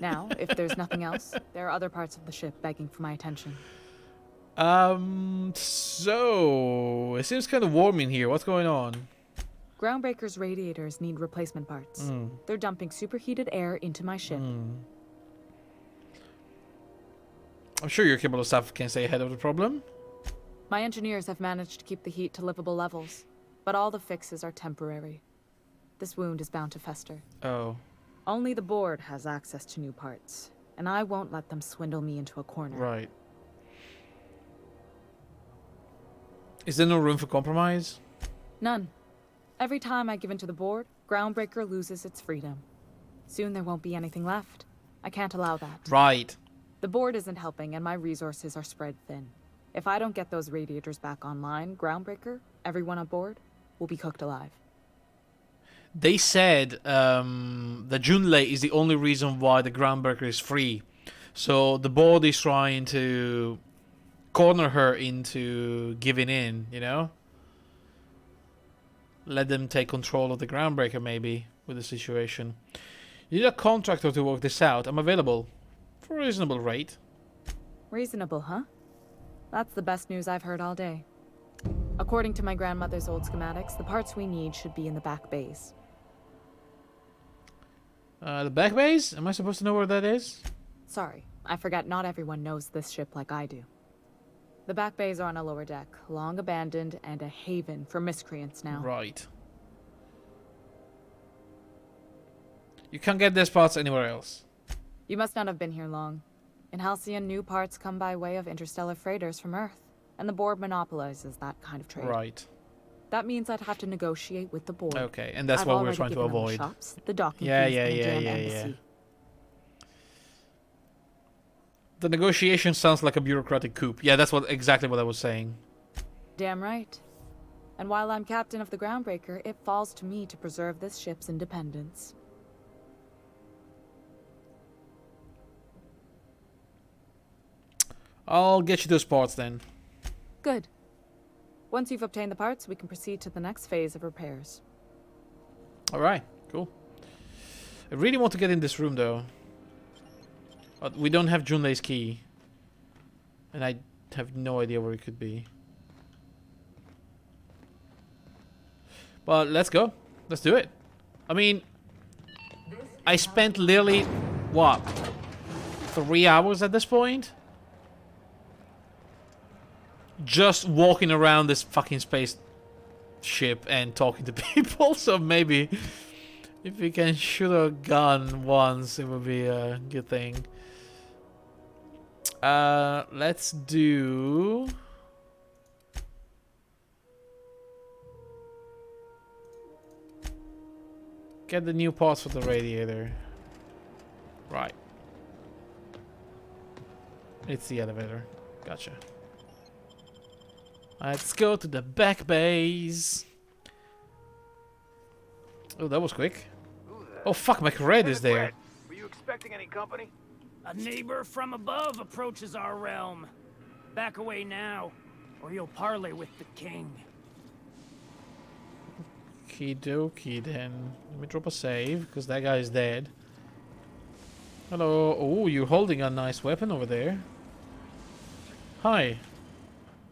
Speaker 19: Now, if there's nothing else, there are other parts of the ship begging for my attention.
Speaker 1: So it seems kind of warm in here. What's going on?
Speaker 19: Groundbreaker's radiators need replacement parts. They're dumping superheated air into my ship.
Speaker 1: I'm sure your capable staff can stay ahead of the problem.
Speaker 19: My engineers have managed to keep the heat to livable levels, but all the fixes are temporary. This wound is bound to fester.
Speaker 1: Oh.
Speaker 19: Only the board has access to new parts, and I won't let them swindle me into a corner.
Speaker 1: Right. Is there no room for compromise?
Speaker 19: None. Every time I give in to the board, Groundbreaker loses its freedom. Soon there won't be anything left. I can't allow that.
Speaker 1: Right.
Speaker 19: The board isn't helping, and my resources are spread thin. If I don't get those radiators back online, Groundbreaker, everyone on board, will be cooked alive.
Speaker 1: They said that Junlei is the only reason why the Groundbreaker is free. So the board is trying to corner her into giving in, you know? Let them take control of the Groundbreaker, maybe, with the situation. You need a contractor to work this out. I'm available. For a reasonable rate.
Speaker 19: Reasonable, huh? That's the best news I've heard all day. According to my grandmother's old schematics, the parts we need should be in the back bays.
Speaker 1: The back bays? Am I supposed to know where that is?
Speaker 19: Sorry, I forgot not everyone knows this ship like I do. The back bays are on a lower deck, long abandoned and a haven for miscreants now.
Speaker 1: Right. You can't get these parts anywhere else.
Speaker 19: You must not have been here long. In Halcyon, new parts come by way of interstellar freighters from Earth, and the board monopolizes that kind of trade.
Speaker 1: Right.
Speaker 19: That means I'd have to negotiate with the board.
Speaker 1: Okay, and that's
Speaker 19: I've
Speaker 1: what we're
Speaker 19: already
Speaker 1: trying to
Speaker 19: given them the
Speaker 1: avoid.
Speaker 19: shops, the docking
Speaker 1: Yeah,
Speaker 19: fees,
Speaker 1: yeah,
Speaker 19: and a
Speaker 1: yeah,
Speaker 19: damn
Speaker 1: yeah,
Speaker 19: embassy.
Speaker 1: yeah. The negotiation sounds like a bureaucratic coup. Yeah, that's exactly what I was saying.
Speaker 19: Damn right. And while I'm captain of the Groundbreaker, it falls to me to preserve this ship's independence.
Speaker 1: I'll get you those parts then.
Speaker 19: Good. Once you've obtained the parts, we can proceed to the next phase of repairs.
Speaker 1: Alright, cool. I really want to get in this room though. But we don't have Junlei's key. And I have no idea where it could be. But let's go. Let's do it. I mean, I spent literally, what? 3 hours at this point. Just walking around this fucking space ship and talking to people. So maybe if we can shoot a gun once, it would be a good thing. Let's do... Get the new parts for the radiator. Right. It's the elevator. Gotcha. Let's go to the back base. Oh, that was quick. Oh fuck, McRed is there.
Speaker 4: Were you expecting any company?
Speaker 9: A neighbor from above approaches our realm. Back away now, or you'll parley with the king.
Speaker 1: Okie dokie then. Let me drop a save, because that guy is dead. Hello. Oh, you're holding a nice weapon over there. Hi.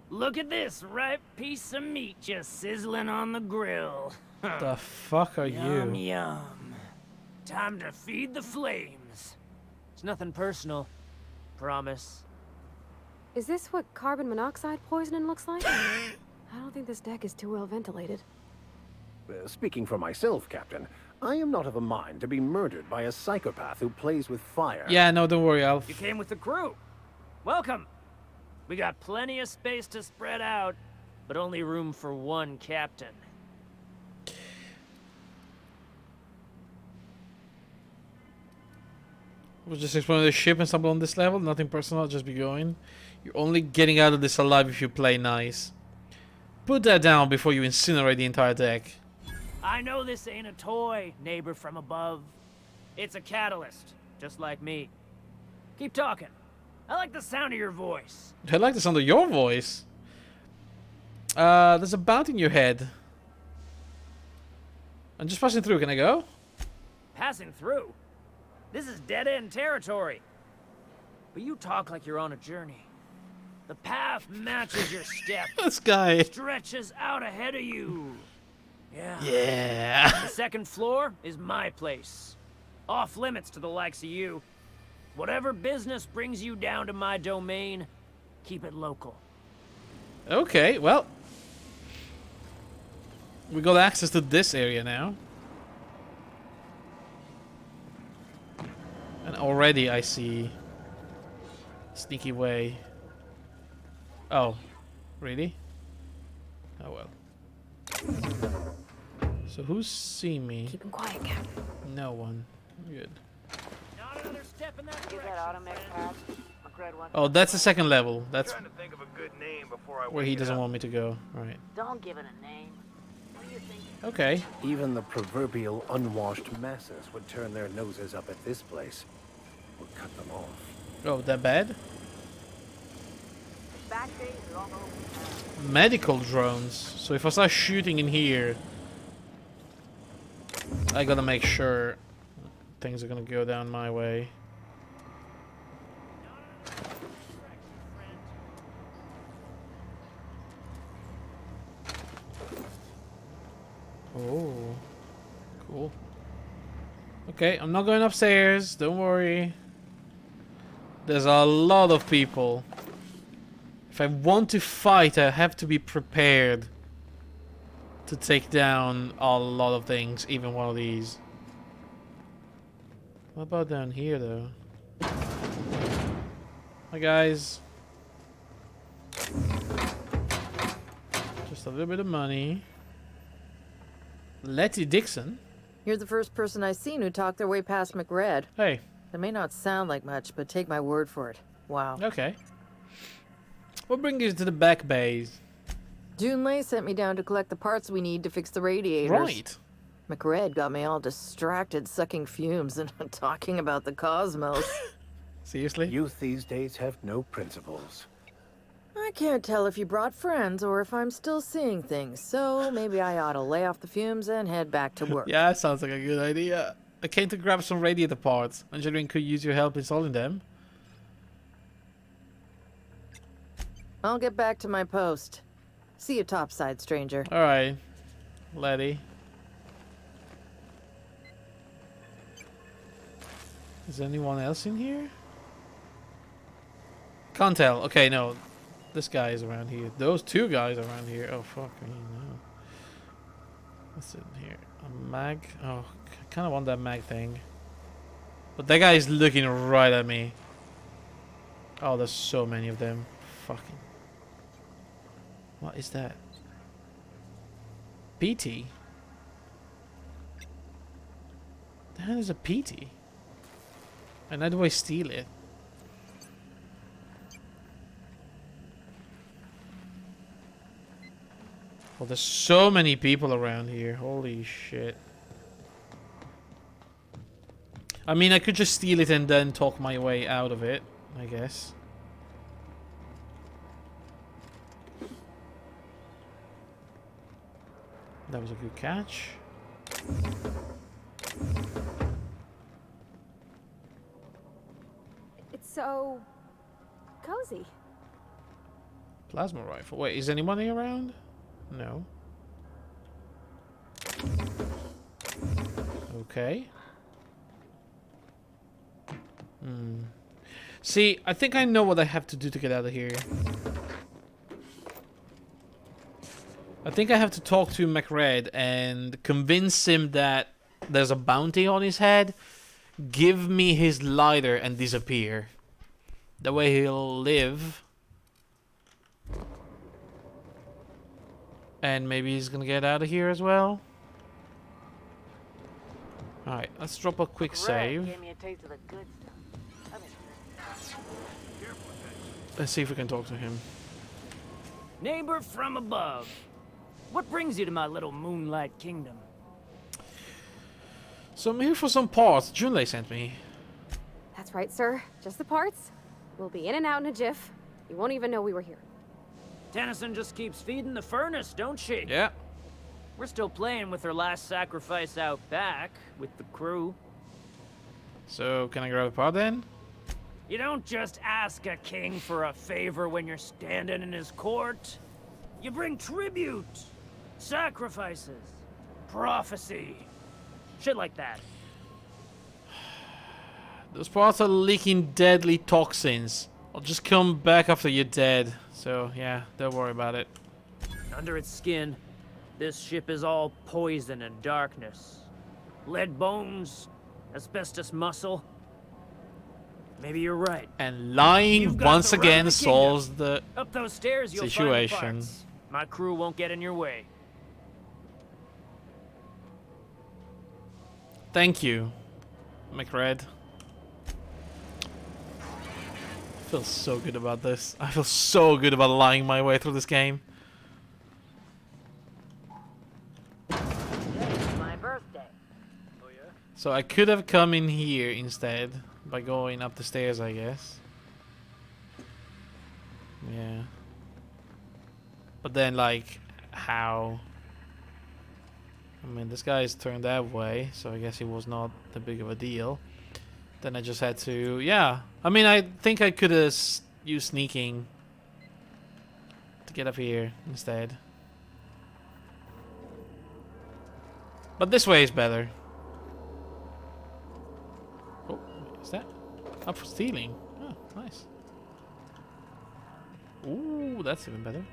Speaker 9: Look at this ripe piece of meat just sizzling on the grill.
Speaker 1: The fuck are
Speaker 9: Yum,
Speaker 1: you?
Speaker 9: yum. Time to feed the flames. It's nothing personal. Promise.
Speaker 5: Is this what carbon monoxide poisoning looks like? I don't think this deck is too well ventilated.
Speaker 3: Speaking for myself, Captain, I am not of a mind to be murdered by a psychopath who plays with fire.
Speaker 1: Yeah, no, don't worry, Alf.
Speaker 9: You came with the crew. Welcome. We got plenty of space to spread out, but only room for one captain.
Speaker 1: We'll just explore the ship and stumble on this level. Nothing personal, just be going. You're only getting out of this alive if you play nice. Put that down before you incinerate the entire deck.
Speaker 9: I know this ain't a toy, neighbor from above. It's a catalyst, just like me. Keep talking. I like the sound of your voice.
Speaker 1: I like the sound of your voice. There's a bounty in your head. I'm just passing through. Can I go?
Speaker 9: Passing through? This is dead-end territory. But you talk like you're on a journey. The path matches your step.
Speaker 1: This guy.
Speaker 9: Stretches out ahead of you. Yeah.
Speaker 1: Yeah.
Speaker 9: The second floor is my place. Off limits to the likes of you. Whatever business brings you down to my domain, keep it local.
Speaker 1: Okay, well. We got access to this area now. And already I see sneaky way. Oh, really? Oh well. So who's seen me?
Speaker 5: Keep him quiet, Captain.
Speaker 1: No one. Good.
Speaker 9: Not another step in that direction.
Speaker 1: Oh, that's the second level. That's
Speaker 4: Trying to think of a good name before I
Speaker 1: where he doesn't want me to go. Right.
Speaker 21: Don't give it a name. What do you think?
Speaker 1: Okay.
Speaker 3: Even the proverbial unwashed masses would turn their noses up at this place. We'll cut them off.
Speaker 1: Oh, that bad?
Speaker 21: Back days are all over.
Speaker 1: Medical drones. So if I start shooting in here, I gotta make sure things are gonna go down my way. Oh, cool. Okay, I'm not going upstairs. Don't worry. There's a lot of people. If I want to fight, I have to be prepared to take down a lot of things, even one of these. What about down here, though? Hi, guys. Just a little bit of money. Letty Dixon.
Speaker 22: You're the first person I've seen who talked their way past McRed.
Speaker 1: Hey.
Speaker 22: That may not sound like much, but take my word for it. Wow.
Speaker 1: Okay. What brings you to the back bays?
Speaker 22: Junlei sent me down to collect the parts we need to fix the radiators.
Speaker 1: Right.
Speaker 22: McRed got me all distracted sucking fumes and talking about the cosmos.
Speaker 1: Seriously?
Speaker 3: Youth these days have no principles.
Speaker 22: I can't tell if you brought friends or if I'm still seeing things, so maybe I ought to lay off the fumes and head back to work.
Speaker 1: Yeah, that sounds like a good idea. I came to grab some radiator parts. Engineering could use your help installing them.
Speaker 22: I'll get back to my post. See you topside, stranger.
Speaker 1: Alright, Letty. Is anyone else in here? Can't tell. Okay, no. This guy is around here. Those two guys are around here. Oh, fuck me, no. What's in here? A mag? Oh, I kind of want that mag thing. But that guy is looking right at me. Oh, there's so many of them. Fucking. What is that? PT? The hell is a PT? And how do I steal it? Well, there's so many people around here. Holy shit. I mean, I could just steal it and then talk my way out of it, I guess. That was a good catch.
Speaker 5: It's so cozy.
Speaker 1: Plasma rifle. Wait, is anybody around? No. Okay. See, I think I know what I have to do to get out of here. I think I have to talk to McRed and convince him that there's a bounty on his head. Give me his lighter and disappear. That way he'll live. And maybe he's gonna get out of here as well. Alright, let's drop a quick save.
Speaker 21: Gave me a taste of the good stuff.
Speaker 1: Let's see if we can talk to him.
Speaker 9: Neighbor from above. What brings you to my little moonlight kingdom?
Speaker 1: So I'm here for some parts Junlei sent me.
Speaker 5: That's right, sir. Just the parts. We'll be in and out in a jiff. You won't even know we were here.
Speaker 9: Tennyson just keeps feeding the furnace, don't she?
Speaker 1: Yeah.
Speaker 9: We're still playing with her last sacrifice out back with the crew.
Speaker 1: So can I grab a part then?
Speaker 9: You don't just ask a king for a favor when you're standing in his court. You bring tribute, sacrifices, prophecy, shit like that.
Speaker 1: Those parts are leaking deadly toxins. I'll just come back after you're dead. So yeah, don't worry about it.
Speaker 9: Under its skin, this ship is all poison and darkness. Lead bones, asbestos muscle. Maybe you're right.
Speaker 1: And lying once again solves the
Speaker 9: Up those stairs, you'll
Speaker 1: situation.
Speaker 9: find the parts. My crew won't get in your way.
Speaker 1: Thank you, McRed. I feel so good about this. I feel so good about lying my way through this game.
Speaker 21: It's my birthday.
Speaker 1: So I could have come in here instead by going up the stairs, I guess. Yeah. But then, like, how? I mean, this guy's turned that way, so I guess it was not that big of a deal. Then I just had to, yeah. I mean, I think I could have used sneaking to get up here instead. But this way is better. Oh, is that? Up for stealing. Oh, nice. Ooh, that's even better.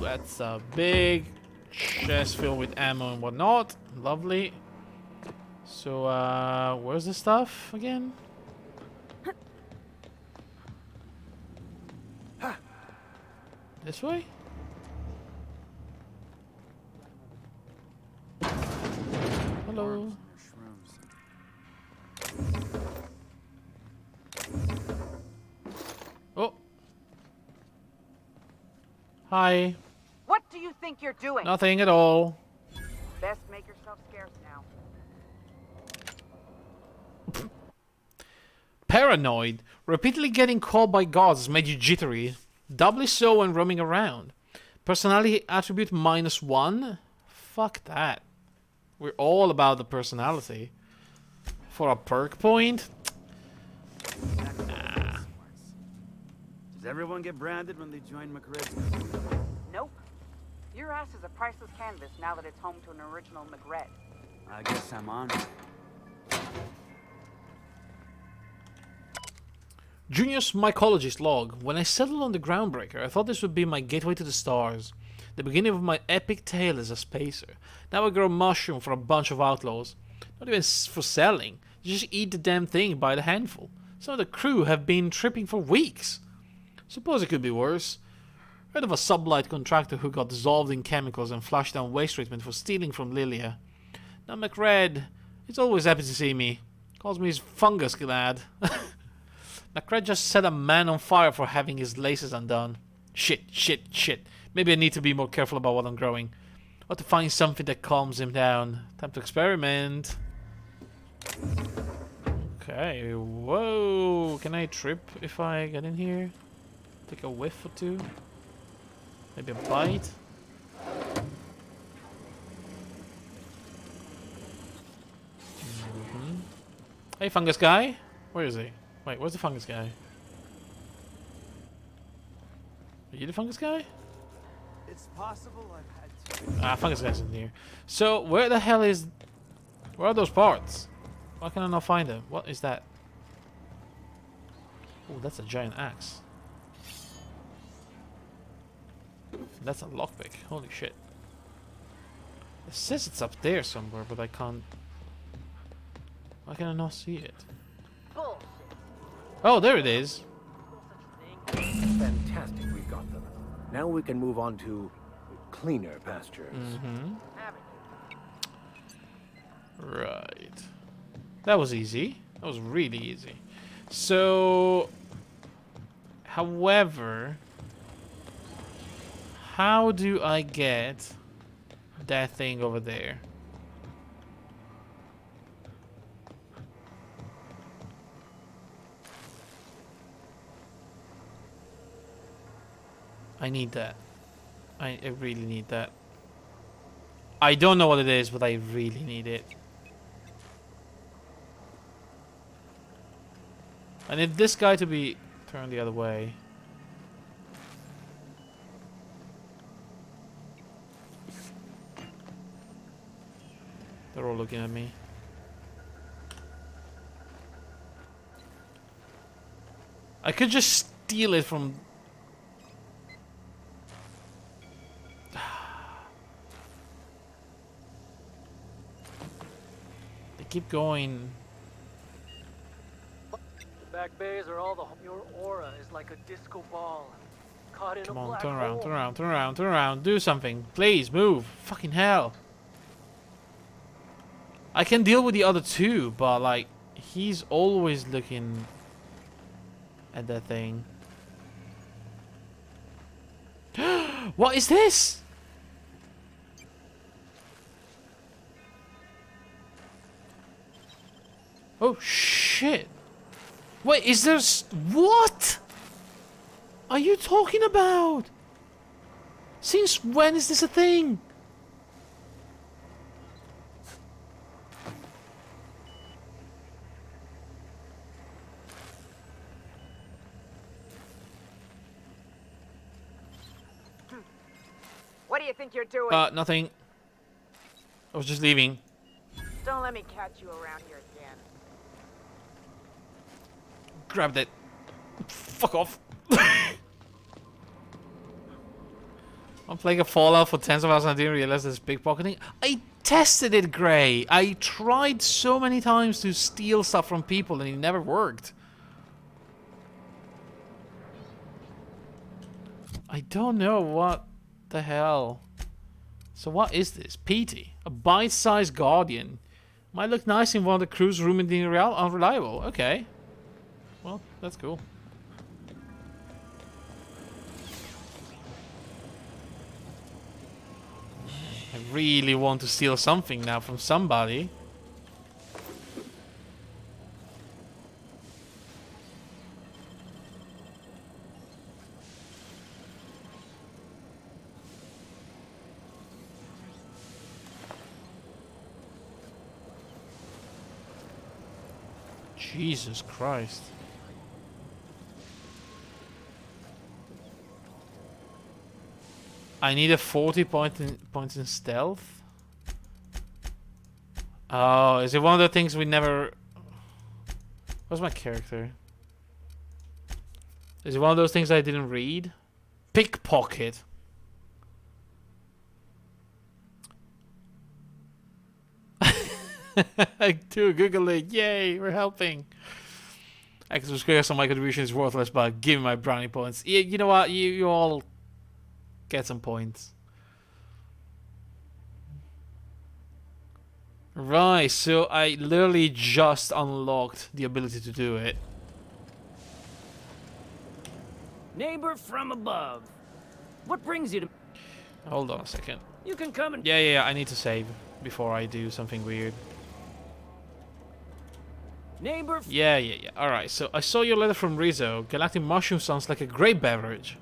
Speaker 1: That's a big chest filled with ammo and whatnot. Lovely. So, where's the stuff again? This way? Hello. Oh. Hi.
Speaker 12: What do you think you're doing?
Speaker 1: Nothing at all.
Speaker 12: Best make yourself scarce now.
Speaker 1: Paranoid. Repeatedly getting called by gods has made you jittery. Doubly so when roaming around. Personality attribute -1? Fuck that. We're all about the personality. For a perk point? Nah.
Speaker 6: Does everyone get branded when they join McRed's crew?
Speaker 12: Nope. Your ass is a priceless canvas now that it's home to an original McRed.
Speaker 6: I guess I'm on.
Speaker 1: Junior's mycologist log. When I settled on the Groundbreaker, I thought this would be my gateway to the stars. The beginning of my epic tale as a spacer. Now I grow mushroom for a bunch of outlaws. Not even for selling. You just eat the damn thing by the handful. Some of the crew have been tripping for weeks. Suppose it could be worse. Heard of a sublight contractor who got dissolved in chemicals and flushed down waste treatment for stealing from Lilia. Now McRed, he's always happy to see me. Calls me his fungus lad. McRed just set a man on fire for having his laces undone. Shit. Maybe I need to be more careful about what I'm growing. Or to find something that calms him down. Time to experiment. Okay, whoa. Can I trip if I get in here? Take a whiff or two? Maybe a bite? Hey, fungus guy. Where is he? Wait, where's the fungus guy? Are you the fungus guy?
Speaker 6: It's possible I've had to.
Speaker 1: Ah, fungus guy's in here. So, where the hell is... Where are those parts? Why can I not find them? What is that? Oh, that's a giant axe. That's a lockpick. Holy shit. It says it's up there somewhere, but I can't... Why can I not see it? Oh, there it is.
Speaker 3: Fantastic, we've got them. Now we can move on to cleaner pastures.
Speaker 1: Right. That was easy. That was really easy. So, however, how do I get that thing over there? I need that. I really need that. I don't know what it is, but I really need it. I need this guy to be turned the other way. They're all looking at me. I could just steal it from... They keep going.
Speaker 11: The back bays are all the... Your aura is like a disco ball. Caught in
Speaker 1: Come
Speaker 11: a
Speaker 1: on,
Speaker 11: black
Speaker 1: turn around,
Speaker 11: hole.
Speaker 1: turn around, turn around, turn around. Do something. Please, move. Fucking hell. I can deal with the other two, but like, he's always looking at that thing. What is this? Oh shit. Wait, is there what are you talking about? Since when is this a thing?
Speaker 12: What do you think you're doing?
Speaker 1: Nothing. I was just leaving.
Speaker 12: Don't let me catch you around here again.
Speaker 1: Grabbed it. Fuck off. I'm playing a Fallout for tens of hours and I didn't realize there's pickpocketing. I tested it, Gray. I tried so many times to steal stuff from people and it never worked. I don't know what the hell. So what is this? Petey. A bite-sized guardian. Might look nice in one of the crew's room in the unreliable. Okay. Well, that's cool. I really want to steal something now from somebody. Jesus Christ. I need a 40 points in stealth. Oh, is it one of the things we never... What's my character? Is it one of those things I didn't read? Pickpocket. Do Google it. Yay, we're helping. I can subscribe, so my contribution is worthless, but give me my brownie points. You know what? You all get some points. Right, so I literally just unlocked the ability to do it.
Speaker 9: Neighbor from above. What brings you to...
Speaker 1: Hold on a second.
Speaker 9: You can come and...
Speaker 1: Yeah, I need to save before I do something weird.
Speaker 9: Neighbor...
Speaker 1: Yeah. Alright, so I saw your letter from Rizzo. Galactic mushroom sounds like a great beverage.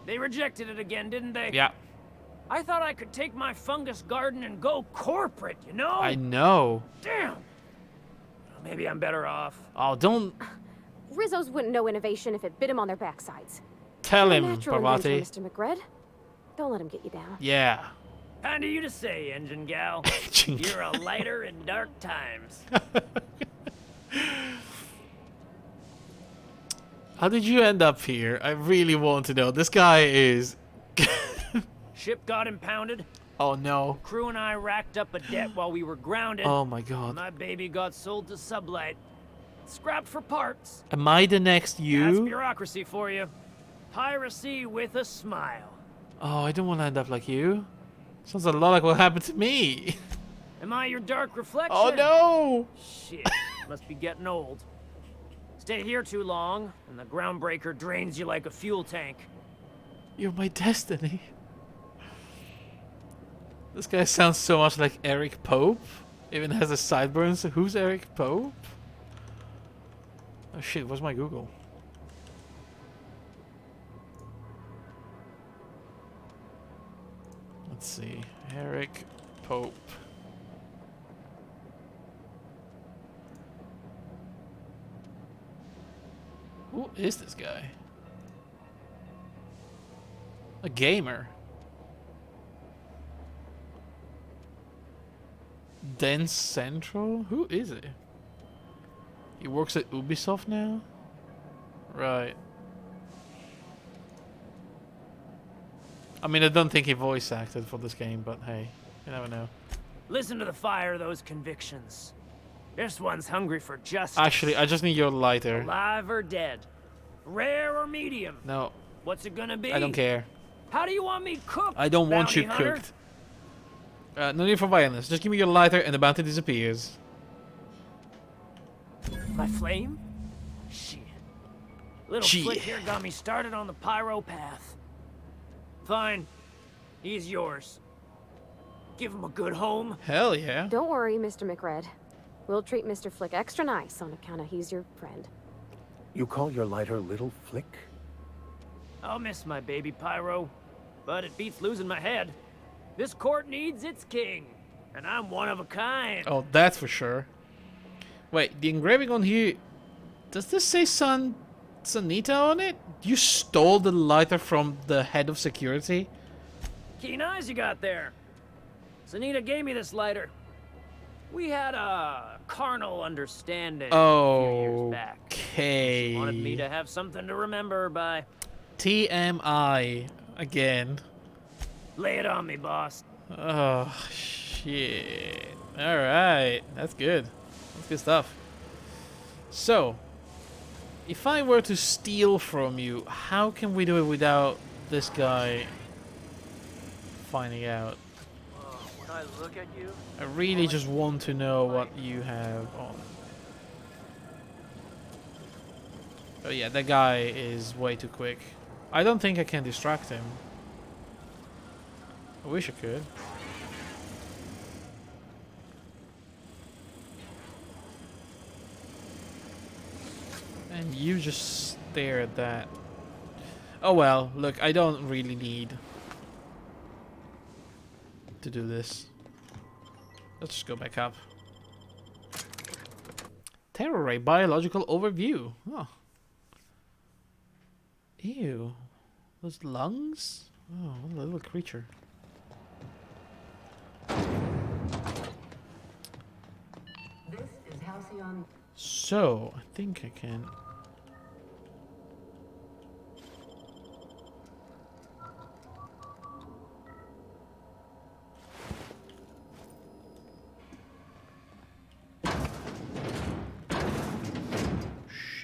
Speaker 9: They rejected it again, didn't they?
Speaker 1: Yeah.
Speaker 9: I thought I could take my fungus garden and go corporate, you know?
Speaker 1: I know.
Speaker 9: Damn. Maybe I'm better off.
Speaker 1: Oh, don't...
Speaker 5: Rizzo's wouldn't know innovation if it bit him on their backsides.
Speaker 1: Tell
Speaker 5: You're a
Speaker 1: him,
Speaker 5: natural
Speaker 1: Parvati.
Speaker 5: inventor, Mr. McRed. Don't let him get you down.
Speaker 1: Yeah.
Speaker 9: Kind of you to say, Engine Gal. You're a lighter in dark times.
Speaker 1: How did you end up here? I really want to know. This guy is...
Speaker 9: Ship got impounded.
Speaker 1: Oh no.
Speaker 9: Crew and I racked up a debt while we were grounded.
Speaker 1: Oh my god.
Speaker 9: My baby got sold to Sublight. Scrapped for parts.
Speaker 1: Am I the next
Speaker 9: That's
Speaker 1: you?
Speaker 9: bureaucracy for you. Piracy with a smile.
Speaker 1: Oh, I don't want to end up like you. Sounds a lot like what happened to me.
Speaker 9: Am I your dark reflection?
Speaker 1: Oh no!
Speaker 9: Shit, must be getting old. Stay here too long, and the Groundbreaker drains you like a fuel tank.
Speaker 1: You're my destiny. This guy sounds so much like Eric Pope. Even has a sideburns. Who's Eric Pope? Oh shit, where's my Google? Let's see. Eric Pope. Who is this guy? A gamer. Dance Central? Who is it? He works at Ubisoft now? Right. I mean, I don't think he voice acted for this game, but hey, you never know.
Speaker 9: Listen to the fire of those convictions. This one's hungry for justice.
Speaker 1: Actually, I just need your lighter.
Speaker 9: Alive or dead? Rare or medium?
Speaker 1: No.
Speaker 9: What's it gonna be?
Speaker 1: I don't care.
Speaker 9: How do you want me cooked?
Speaker 1: I don't want you
Speaker 9: bounty hunter?
Speaker 1: cooked. No need for violence. Just give me your lighter and the bounty disappears.
Speaker 9: My flame? Shit. Little Flick here got me started on the pyro path. Fine. He's yours. Give him a good home.
Speaker 1: Hell yeah.
Speaker 5: Don't worry, Mr. McRed. We'll treat Mr. Flick extra nice on account of he's your friend.
Speaker 3: You call your lighter Little Flick?
Speaker 9: I'll miss my baby pyro, but it beats losing my head. This court needs its king, and I'm one of a kind.
Speaker 1: Oh, that's for sure. Wait, the engraving on here... Does this say Sanita on it? You stole the lighter from the head of security?
Speaker 9: Keen eyes you got there. Sanita gave me this lighter. We had a carnal understanding a few years back.
Speaker 1: Okay.
Speaker 9: She wanted me to have something to remember her by.
Speaker 1: TMI. Again.
Speaker 9: Lay it on me, boss.
Speaker 1: Oh, shit. Alright. That's good. That's good stuff. So, if I were to steal from you, how can we do it without this guy finding out?
Speaker 11: When I look at you,
Speaker 1: I really just want to know what you have on. Oh yeah, that guy is way too quick. I don't think I can distract him. I wish I could. And you just stare at that. Oh well, look, I don't really need to do this. Let's just go back up. Terror Ray biological overview. Oh. Ew. Those lungs? Oh, what a little creature.
Speaker 2: This is Halcyon.
Speaker 1: So, I think I can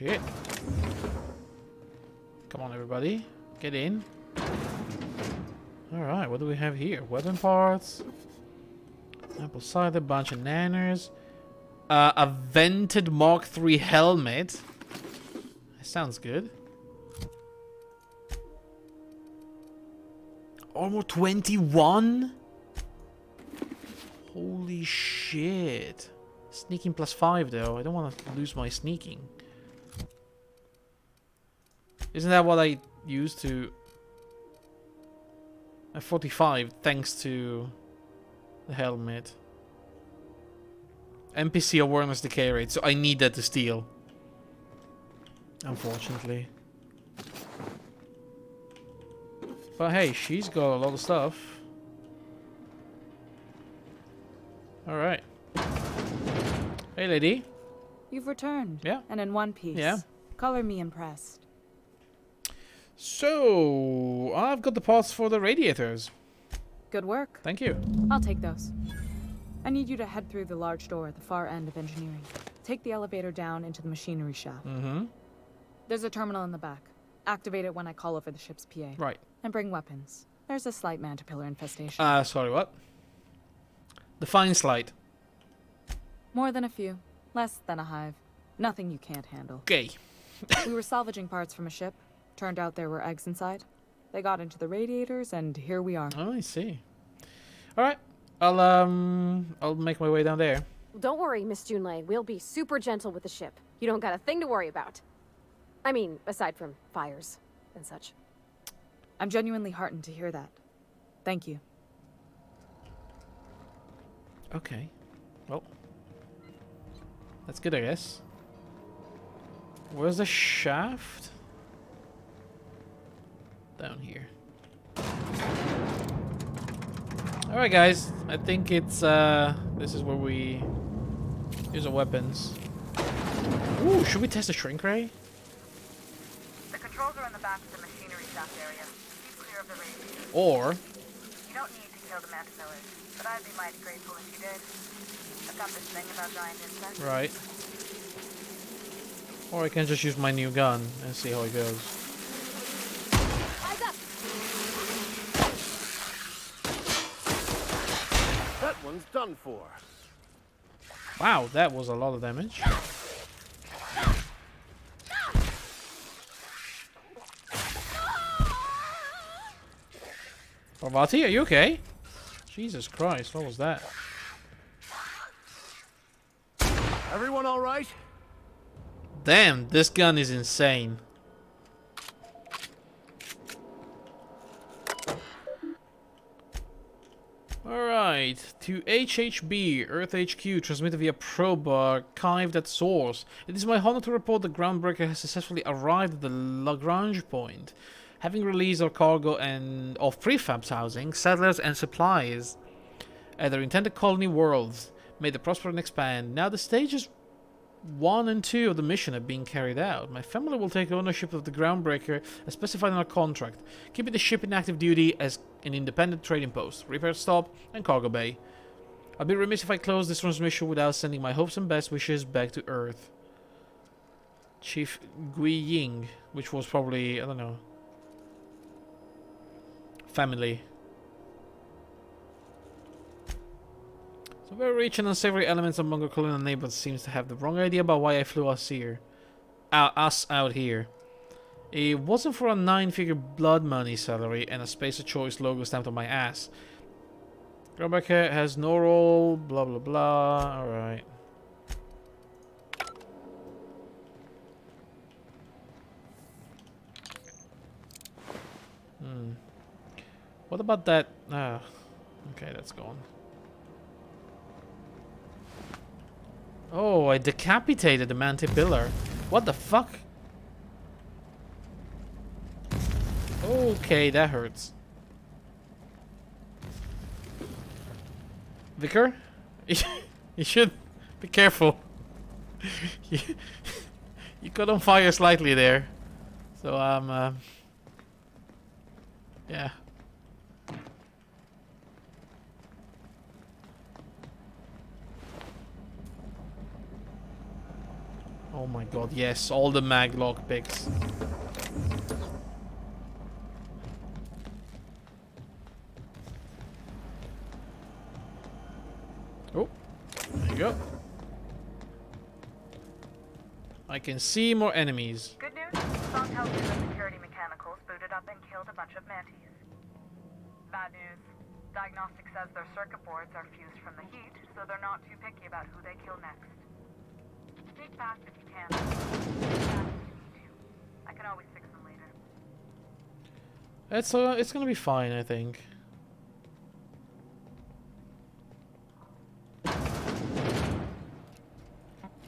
Speaker 1: shit. Come on, everybody. Get in. Alright, what do we have here? Weapon parts. Apple cider, bunch of nanners. A vented Mark III helmet. That sounds good. Armor 21? Holy shit. Sneaking +5 though. I don't want to lose my sneaking. Isn't that what I used to... 45 thanks to the helmet. NPC awareness decay rate, so I need that to steal. Unfortunately. But hey, she's got a lot of stuff. Alright. Hey lady.
Speaker 19: You've returned.
Speaker 1: Yeah.
Speaker 19: And in one piece.
Speaker 1: Yeah.
Speaker 19: Color me impressed.
Speaker 1: So, I've got the parts for the radiators.
Speaker 19: Good work.
Speaker 1: Thank you.
Speaker 19: I'll take those. I need you to head through the large door at the far end of engineering. Take the elevator down into the machinery shaft.
Speaker 1: Mm-hmm.
Speaker 19: There's a terminal in the back. Activate it when I call over the ship's PA.
Speaker 1: Right.
Speaker 19: And bring weapons. There's a slight mantipillar infestation.
Speaker 1: Sorry, what? Define slight.
Speaker 19: More than a few. Less than a hive. Nothing you can't handle.
Speaker 1: Okay.
Speaker 19: We were salvaging parts from a ship. Turned out there were eggs inside. They got into the radiators, and here we are.
Speaker 1: Oh, I see. Alright. I'll make my way down there.
Speaker 5: Don't worry, Miss Junlei. We'll be super gentle with the ship. You don't got a thing to worry about. I mean, aside from fires and such.
Speaker 19: I'm genuinely heartened to hear that. Thank you.
Speaker 1: Okay. Well. That's good, I guess. Where's the shaft? Down here. Alright guys, I think it's this is where we use our weapons. Ooh, should we test a shrink ray?
Speaker 12: The controls are in the back of the machinery shaft area. Keep clear of the radiators.
Speaker 1: Or
Speaker 12: You don't need to kill the mantillae, but I'd be mighty grateful if you did. I've got this thing about giant insects.
Speaker 1: right. Or I can just use my new gun and see how it goes.
Speaker 4: That one's done for.
Speaker 1: Wow, that was a lot of damage. Parvati, are you okay? Jesus Christ, what was that?
Speaker 4: Everyone all right?
Speaker 1: Damn, this gun is insane. Alright, to HHB, Earth HQ, transmitted via probe archived at source. It is my honor to report the Groundbreaker has successfully arrived at the Lagrange point, having released our cargo and of prefabs housing, settlers and supplies at their intended colony worlds. May they prosper and expand. Now the stages 1 and 2 of the mission are being carried out. My family will take ownership of the Groundbreaker as specified in our contract, keeping the ship in active duty as an independent trading post, repair stop, and cargo bay. I'd be remiss if I close this transmission without sending my hopes and best wishes back to Earth. Chief Gui Ying, which was probably, I don't know, family. So very rich and unsavory elements among our colonial neighbors seems to have the wrong idea about why I flew us here. Us out here. It wasn't for a 9-figure blood money salary and a Space of Choice logo stamped on my ass. Groundbreaker has no role, blah blah blah, alright. What about that? Okay, that's gone. Oh, I decapitated the Mantipillar. What the fuck? Okay, that hurts. Vicar? You should be careful. You got on fire slightly there. So, yeah. Oh my god, yes, all the mag lock picks. Oh, there you go. I can see more enemies.
Speaker 12: Good news, Song tells me the security mechanicals booted up and killed a bunch of mantis. Bad news, diagnostic says their circuit boards are fused from the heat, so they're not too picky about who they kill next. Sneak past if you can. Sneak past if you need to. I can always fix them later.
Speaker 1: It's gonna be fine, I think.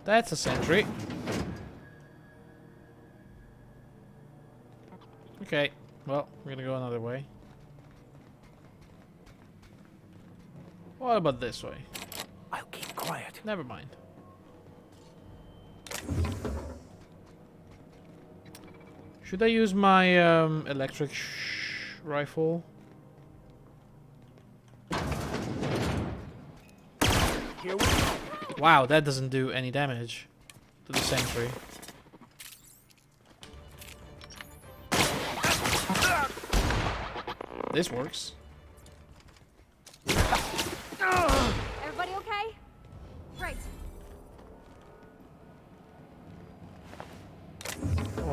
Speaker 1: That's a sentry. Okay, well, we're gonna go another way. What about this way?
Speaker 3: I'll keep quiet.
Speaker 1: Never mind. Should I use my electric rifle? Wow, that doesn't do any damage to the sentry. This works.
Speaker 5: Everybody okay? Right.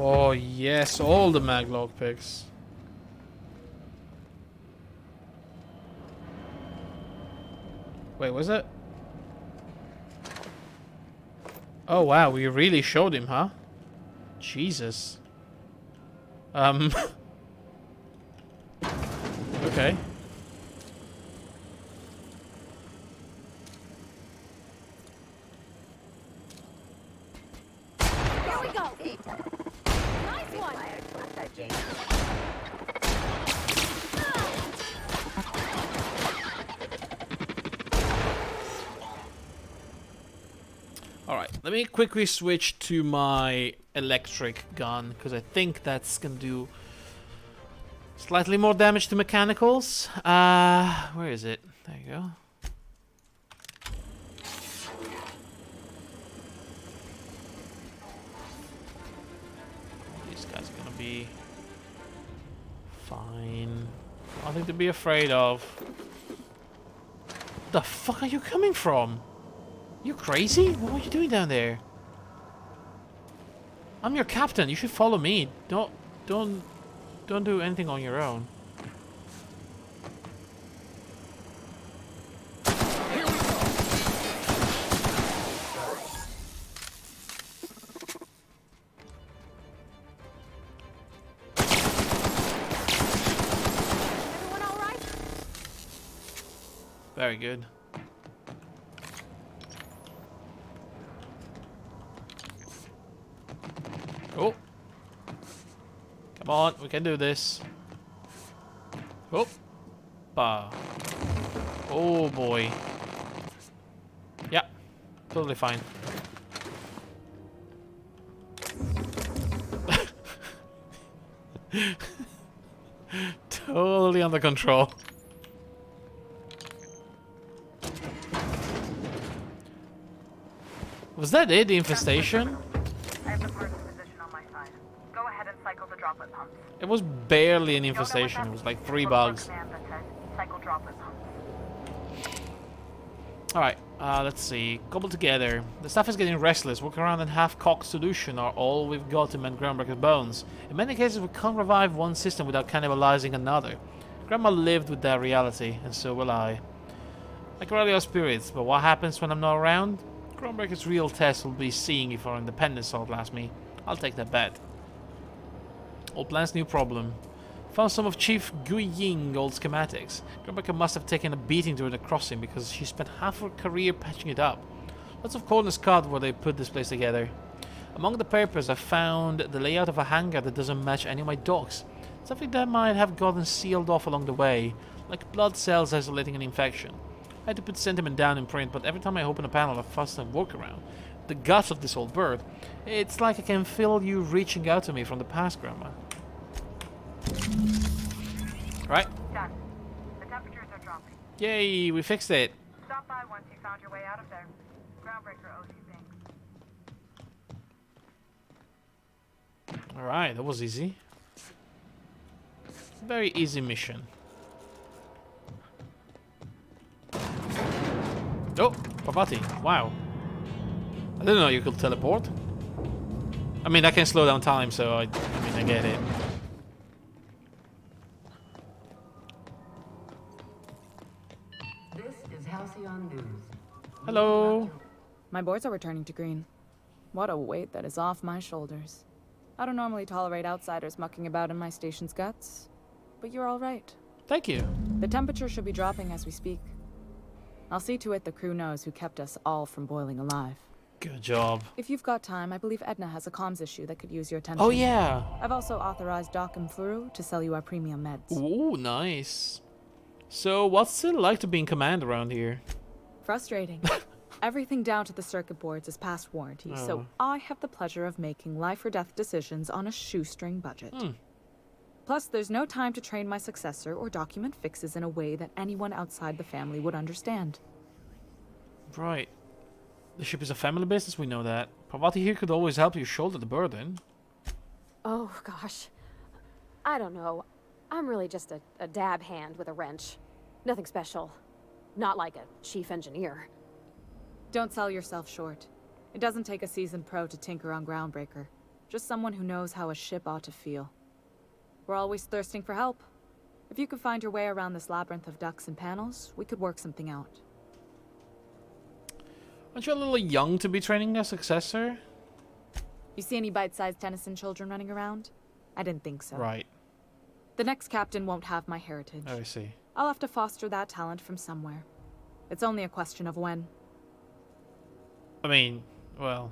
Speaker 1: Oh yes, all the maglock picks. Wait, was it? Oh wow, we really showed him, huh? Jesus. Okay.
Speaker 5: Here we go. Nice one.
Speaker 1: Alright, let me quickly switch to my electric gun, because I think that's gonna do slightly more damage to mechanicals. Where is it? There you go. These guys are gonna be fine. Nothing to be afraid of. The fuck are you coming from? You crazy? What are you doing down there? I'm your captain. You should follow me. Don't do anything on your own.
Speaker 5: Everyone all right?
Speaker 1: Very good. Oh. Come on, we can do this. Oh. Bah. Oh boy. Yeah. Totally fine. Totally under control. Was that it, the infestation?
Speaker 12: I have the person's position on my side. Go ahead and cycle the droplet pumps.
Speaker 1: It was barely an infestation, it was like 3 bugs.
Speaker 12: Command that says cycle droplet pumps.
Speaker 1: Alright, let's see. Cobble together. The staff is getting restless. Work around and half-cocked solution are all we've got to mend Groundbreaker's bones. In many cases, we can't revive one system without cannibalizing another. Grandma lived with that reality, and so will I. Like radio spirits, but what happens when I'm not around? Groundbreaker's real test will be seeing if our independence outlast me. I'll take that bet. Old plan's new problem. Found some of Chief Gui Ying old schematics. Groundbreaker must have taken a beating during the crossing because she spent half her career patching it up. Lots of corners cut where they put this place together. Among the papers I found the layout of a hangar that doesn't match any of my docks. Something that might have gotten sealed off along the way, like blood cells isolating an infection. I had to put sentiment down in print, but every time I open a panel I fasten a workaround. The guts of this old bird. It's like I can feel you reaching out to me from the past, Grandma. Right.
Speaker 12: Done. The temperatures are dropping.
Speaker 1: Yay, we fixed it.
Speaker 12: Stop by once you found your way out of there. Groundbreaker owes you things.
Speaker 1: Alright, that was easy. Very easy mission. Oh, Parvati. Wow. I didn't know you could teleport. I mean, I can slow down time, so I mean, I get it.
Speaker 2: This is Halcyon News.
Speaker 1: Hello.
Speaker 19: My boards are returning to green. What a weight that is off my shoulders. I don't normally tolerate outsiders mucking about in my station's guts, but you're all right.
Speaker 1: Thank you.
Speaker 19: The temperature should be dropping as we speak. I'll see to it the crew knows who kept us all from boiling alive.
Speaker 1: Good job.
Speaker 19: If you've got time, I believe Edna has a comms issue that could use your attention.
Speaker 1: Oh, yeah.
Speaker 19: I've also authorized Doc and Furu to sell you our premium meds.
Speaker 1: Ooh, nice. So, what's it like to be in command around here?
Speaker 19: Frustrating. Everything down to the circuit boards is past warranty, so I have the pleasure of making life or death decisions on a shoestring budget. Plus, there's no time to train my successor or document fixes in a way that anyone outside the family would understand.
Speaker 1: Right. The ship is a family business, we know that. Parvati here could always help you shoulder the burden.
Speaker 5: Oh, gosh. I don't know. I'm really just a dab hand with a wrench. Nothing special. Not like a chief engineer.
Speaker 19: Don't sell yourself short. It doesn't take a seasoned pro to tinker on Groundbreaker. Just someone who knows how a ship ought to feel. We're always thirsting for help. If you could find your way around this labyrinth of ducts and panels, we could work something out.
Speaker 1: Aren't you a little young to be training a successor?
Speaker 19: You see any bite-sized Tennyson children running around? I didn't think so.
Speaker 1: Right.
Speaker 19: The next captain won't have my heritage.
Speaker 1: Oh, I see.
Speaker 19: I'll have to foster that talent from somewhere. It's only a question of when.
Speaker 1: I mean, well...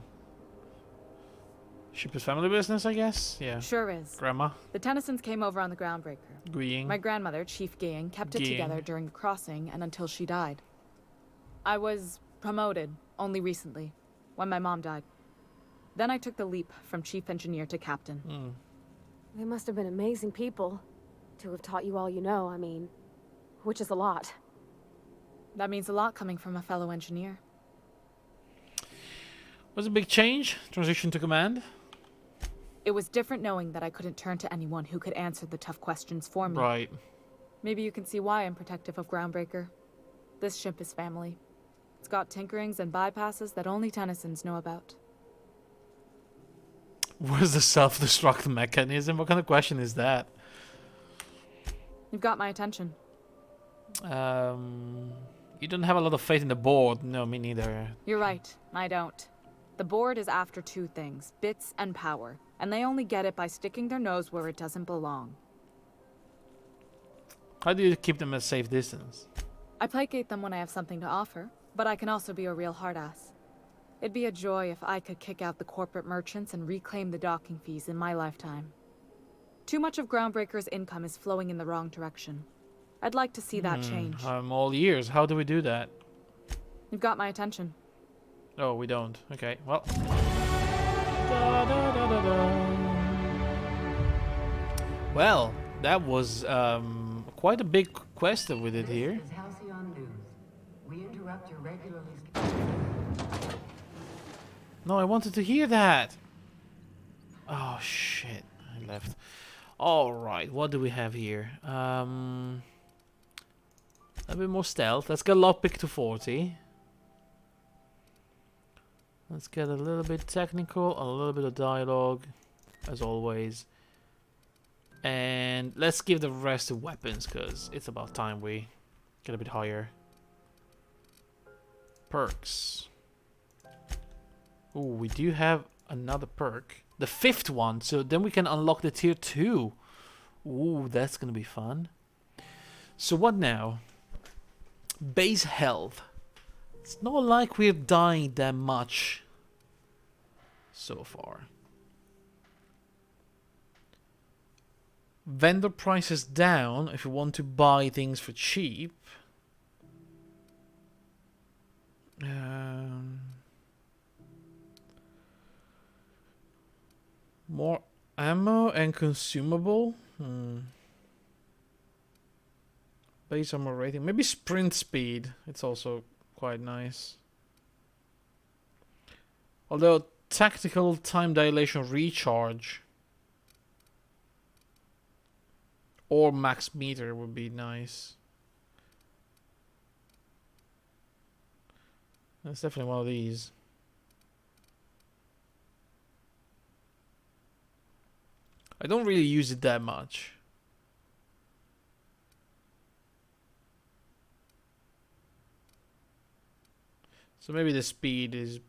Speaker 1: Ship is family business, I guess? Yeah.
Speaker 19: Sure is.
Speaker 1: Grandma.
Speaker 19: The Tennysons came over on the Groundbreaker.
Speaker 1: Agreeing.
Speaker 19: My grandmother, Chief Gaying, kept it together during the crossing and until she died. I was promoted only recently, when my mom died. Then I took the leap from chief engineer to captain.
Speaker 5: They must have been amazing people to have taught you all you know, I mean, which is a lot.
Speaker 19: That means a lot coming from a fellow engineer.
Speaker 1: Was it a big change? Transition to command?
Speaker 19: It was different knowing that I couldn't turn to anyone who could answer the tough questions for me.
Speaker 1: Right.
Speaker 19: Maybe you can see why I'm protective of Groundbreaker. This ship is family. It's got tinkerings and bypasses that only Tennysons know about.
Speaker 1: Where's the self-destruct mechanism? What kind of question is that?
Speaker 19: You've got my attention.
Speaker 1: You don't have a lot of faith in the board. No, me neither.
Speaker 19: You're right. I don't. The board is after two things, bits and power. And they only get it by sticking their nose where it doesn't belong.
Speaker 1: How do you keep them at safe distance?
Speaker 19: I placate them when I have something to offer, but I can also be a real hard-ass. It'd be a joy if I could kick out the corporate merchants and reclaim the docking fees in my lifetime. Too much of Groundbreaker's income is flowing in the wrong direction. I'd like to see that change.
Speaker 1: I'm all ears. How do we do that?
Speaker 19: You've got my attention.
Speaker 1: Oh, we don't. Okay, well... Well, that was quite a big quest that we did here.
Speaker 2: This is Halcyon News. We interrupt your regularly
Speaker 1: No, I wanted to hear that. Oh shit, I left. All right, what do we have here? A bit more stealth. Let's get lockpick to 40. Let's get a little bit technical, a little bit of dialogue, as always. And let's give the rest of weapons, because it's about time we get a bit higher. Perks. Ooh, we do have another perk. The 5th one, so then we can unlock the tier 2. Ooh, that's gonna be fun. So what now? Base health. It's not like we're dying that much so far. Vendor prices down if you want to buy things for cheap. More ammo and consumable. Base armor rating. Maybe sprint speed. It's also quite nice. Although tactical time dilation recharge Or max meter would be nice. That's definitely one of these. I don't really use it that much. So maybe the speed is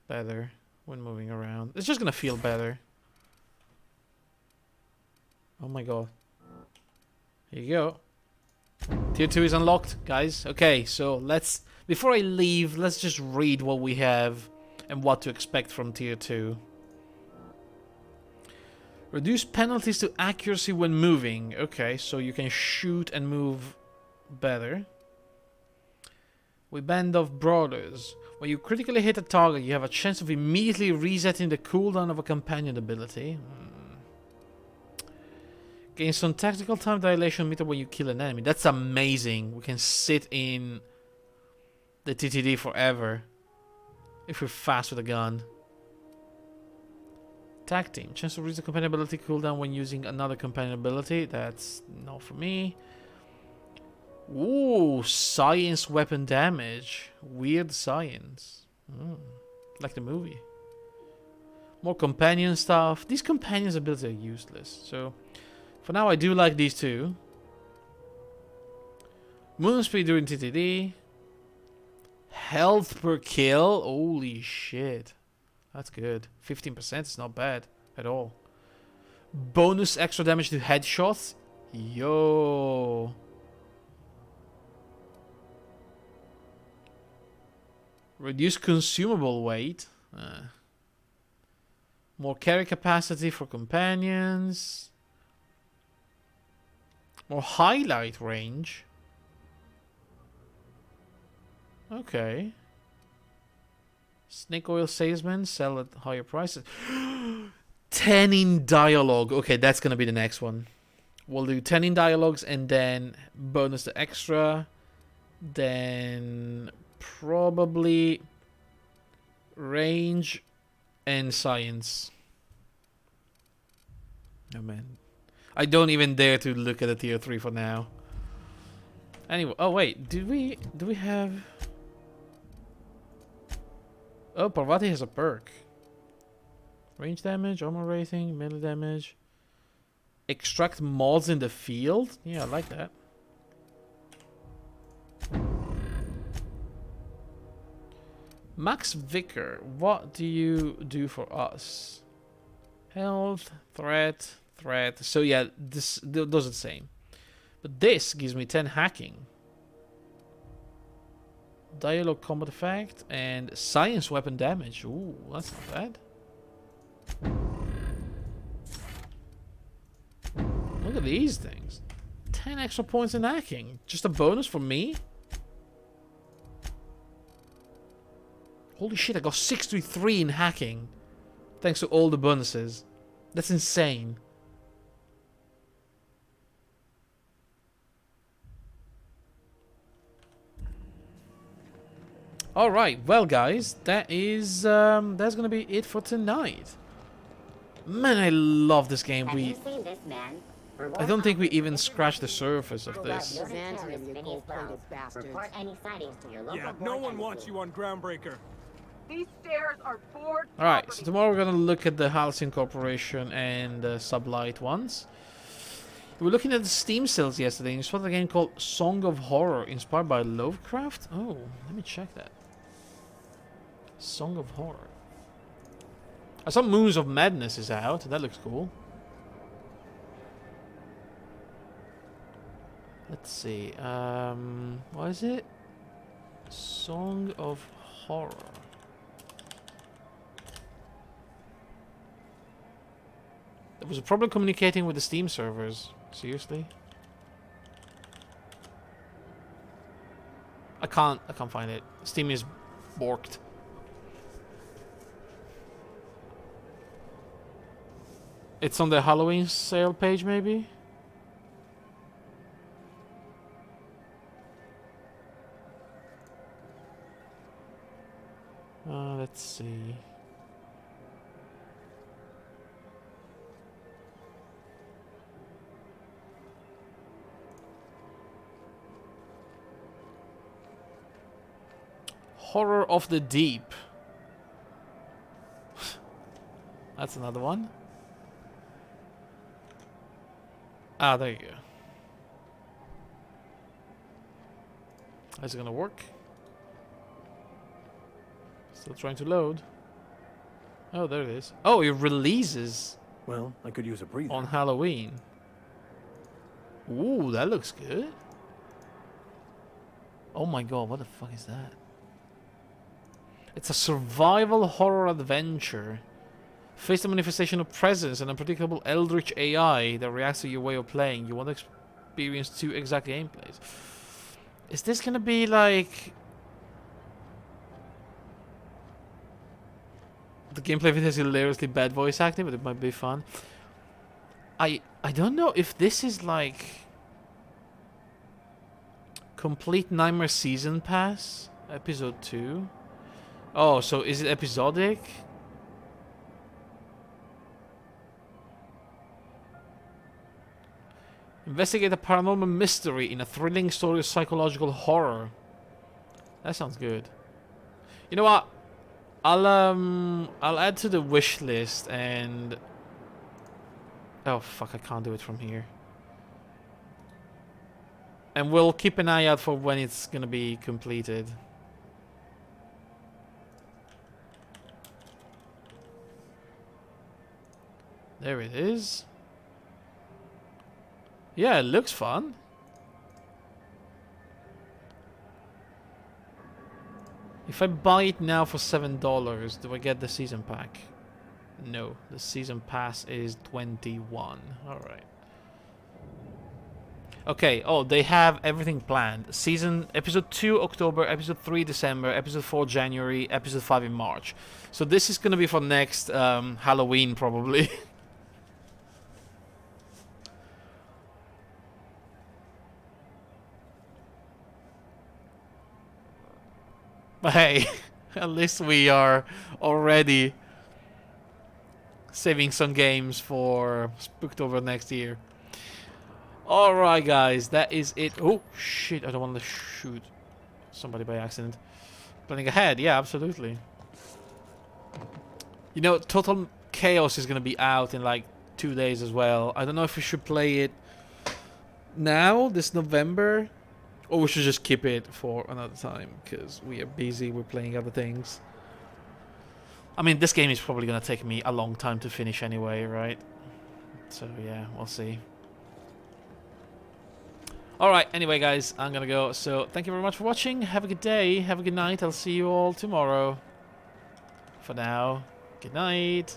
Speaker 1: better when moving around. It's just gonna feel better. Oh my god. Here you go. Tier 2 is unlocked, guys. Okay, so let's... Before I leave, let's just read what we have and what to expect from Tier 2. Reduce penalties to accuracy when moving. Okay, so you can shoot and move better. We band of brawlers. When you critically hit a target, you have a chance of immediately resetting the cooldown of a companion ability. Gain some tactical time dilation meter when you kill an enemy. That's amazing. We can sit in the TTD forever if we're fast with a gun. Tag team. Chance to reach the companion ability cooldown when using another companion ability. That's not for me. Ooh, science weapon damage. Weird science. Like the movie. More companion stuff. These companions abilities are useless. So, for now I do like these two. Movement speed during TTD. Health per kill. Holy shit. That's good. 15% is not bad at all. Bonus extra damage to headshots. Yo. Reduce consumable weight. More carry capacity for companions. More highlight range. Okay. Snake oil salesman, sell at higher prices. 10 in dialogue. Okay, that's gonna be the next one. We'll do 10 in dialogues and then bonus the extra. Then probably range and science. Oh man. I don't even dare to look at the tier 3 for now. Anyway, oh wait, do we have... Oh, Parvati has a perk. Range damage, armor rating, melee damage. Extract mods in the field? Yeah, I like that. Max Vicar, what do you do for us? Health, threat. So yeah, this does the same. But this gives me 10 hacking. Dialogue combat effect and science weapon damage. Ooh, that's not bad. Look at these things. 10 extra points in hacking. Just a bonus for me? Holy shit, I got 63 in hacking. Thanks to all the bonuses. That's insane. Alright, well guys, that is that's gonna be it for tonight. Man, I love this game. I don't think we even scratched the surface of this.
Speaker 4: Yeah, no one wants you on Groundbreaker.
Speaker 12: These stairs are board.
Speaker 1: Alright, so tomorrow we're gonna look at the Halcyon Corporation and the Sublight ones. We were looking at the Steam sales yesterday and you spotted a game called Song of Horror, inspired by Lovecraft. Oh, let me check that. Song of Horror. I saw Moons of Madness is out. That looks cool. Let's see. What is it? Song of Horror. There was a problem communicating with the Steam servers. Seriously? I can't find it. Steam is borked. It's on the Halloween sale page, maybe? Let's see. Horror of the Deep. That's another one. Ah, there you go. Is it gonna work? Still trying to load. Oh, there it is. Oh, it releases.
Speaker 3: Well, I could use a breather.
Speaker 1: On Halloween. Ooh, that looks good. Oh my god, what the fuck is that? It's a survival horror adventure. Face the manifestation of presence and unpredictable eldritch AI that reacts to your way of playing. You want to experience 2 exact gameplays. Is this gonna be like... The gameplay of it has hilariously bad voice acting, but it might be fun. I don't know if this is like... Complete Nightmare Season Pass? Episode 2? Oh, so is it episodic? Investigate a paranormal mystery in a thrilling story of psychological horror. That sounds good. You know what? I'll add to the wish list and... Oh fuck, I can't do it from here. And we'll keep an eye out for when it's gonna be completed. There it is. Yeah, it looks fun. If I buy it now for $7, do I get the season pack? No, the season pass is 21. Alright. Okay, oh, they have everything planned. Episode 2 October, Episode 3 December, Episode 4 January, Episode 5 in March. So this is gonna be for next Halloween, probably. But hey, at least we are already saving some games for Spooktober next year. Alright guys, that is it. Oh shit, I don't want to shoot somebody by accident. Planning ahead, yeah, absolutely. You know, Total Chaos is going to be out in like 2 days as well. I don't know if we should play it now, this November, or we should just keep it for another time, because we are busy, we're playing other things. I mean, this game is probably going to take me a long time to finish anyway, right? So yeah, we'll see. Alright, anyway guys, I'm gonna go. So, thank you very much for watching. Have a good day, have a good night. I'll see you all tomorrow. For now, good night.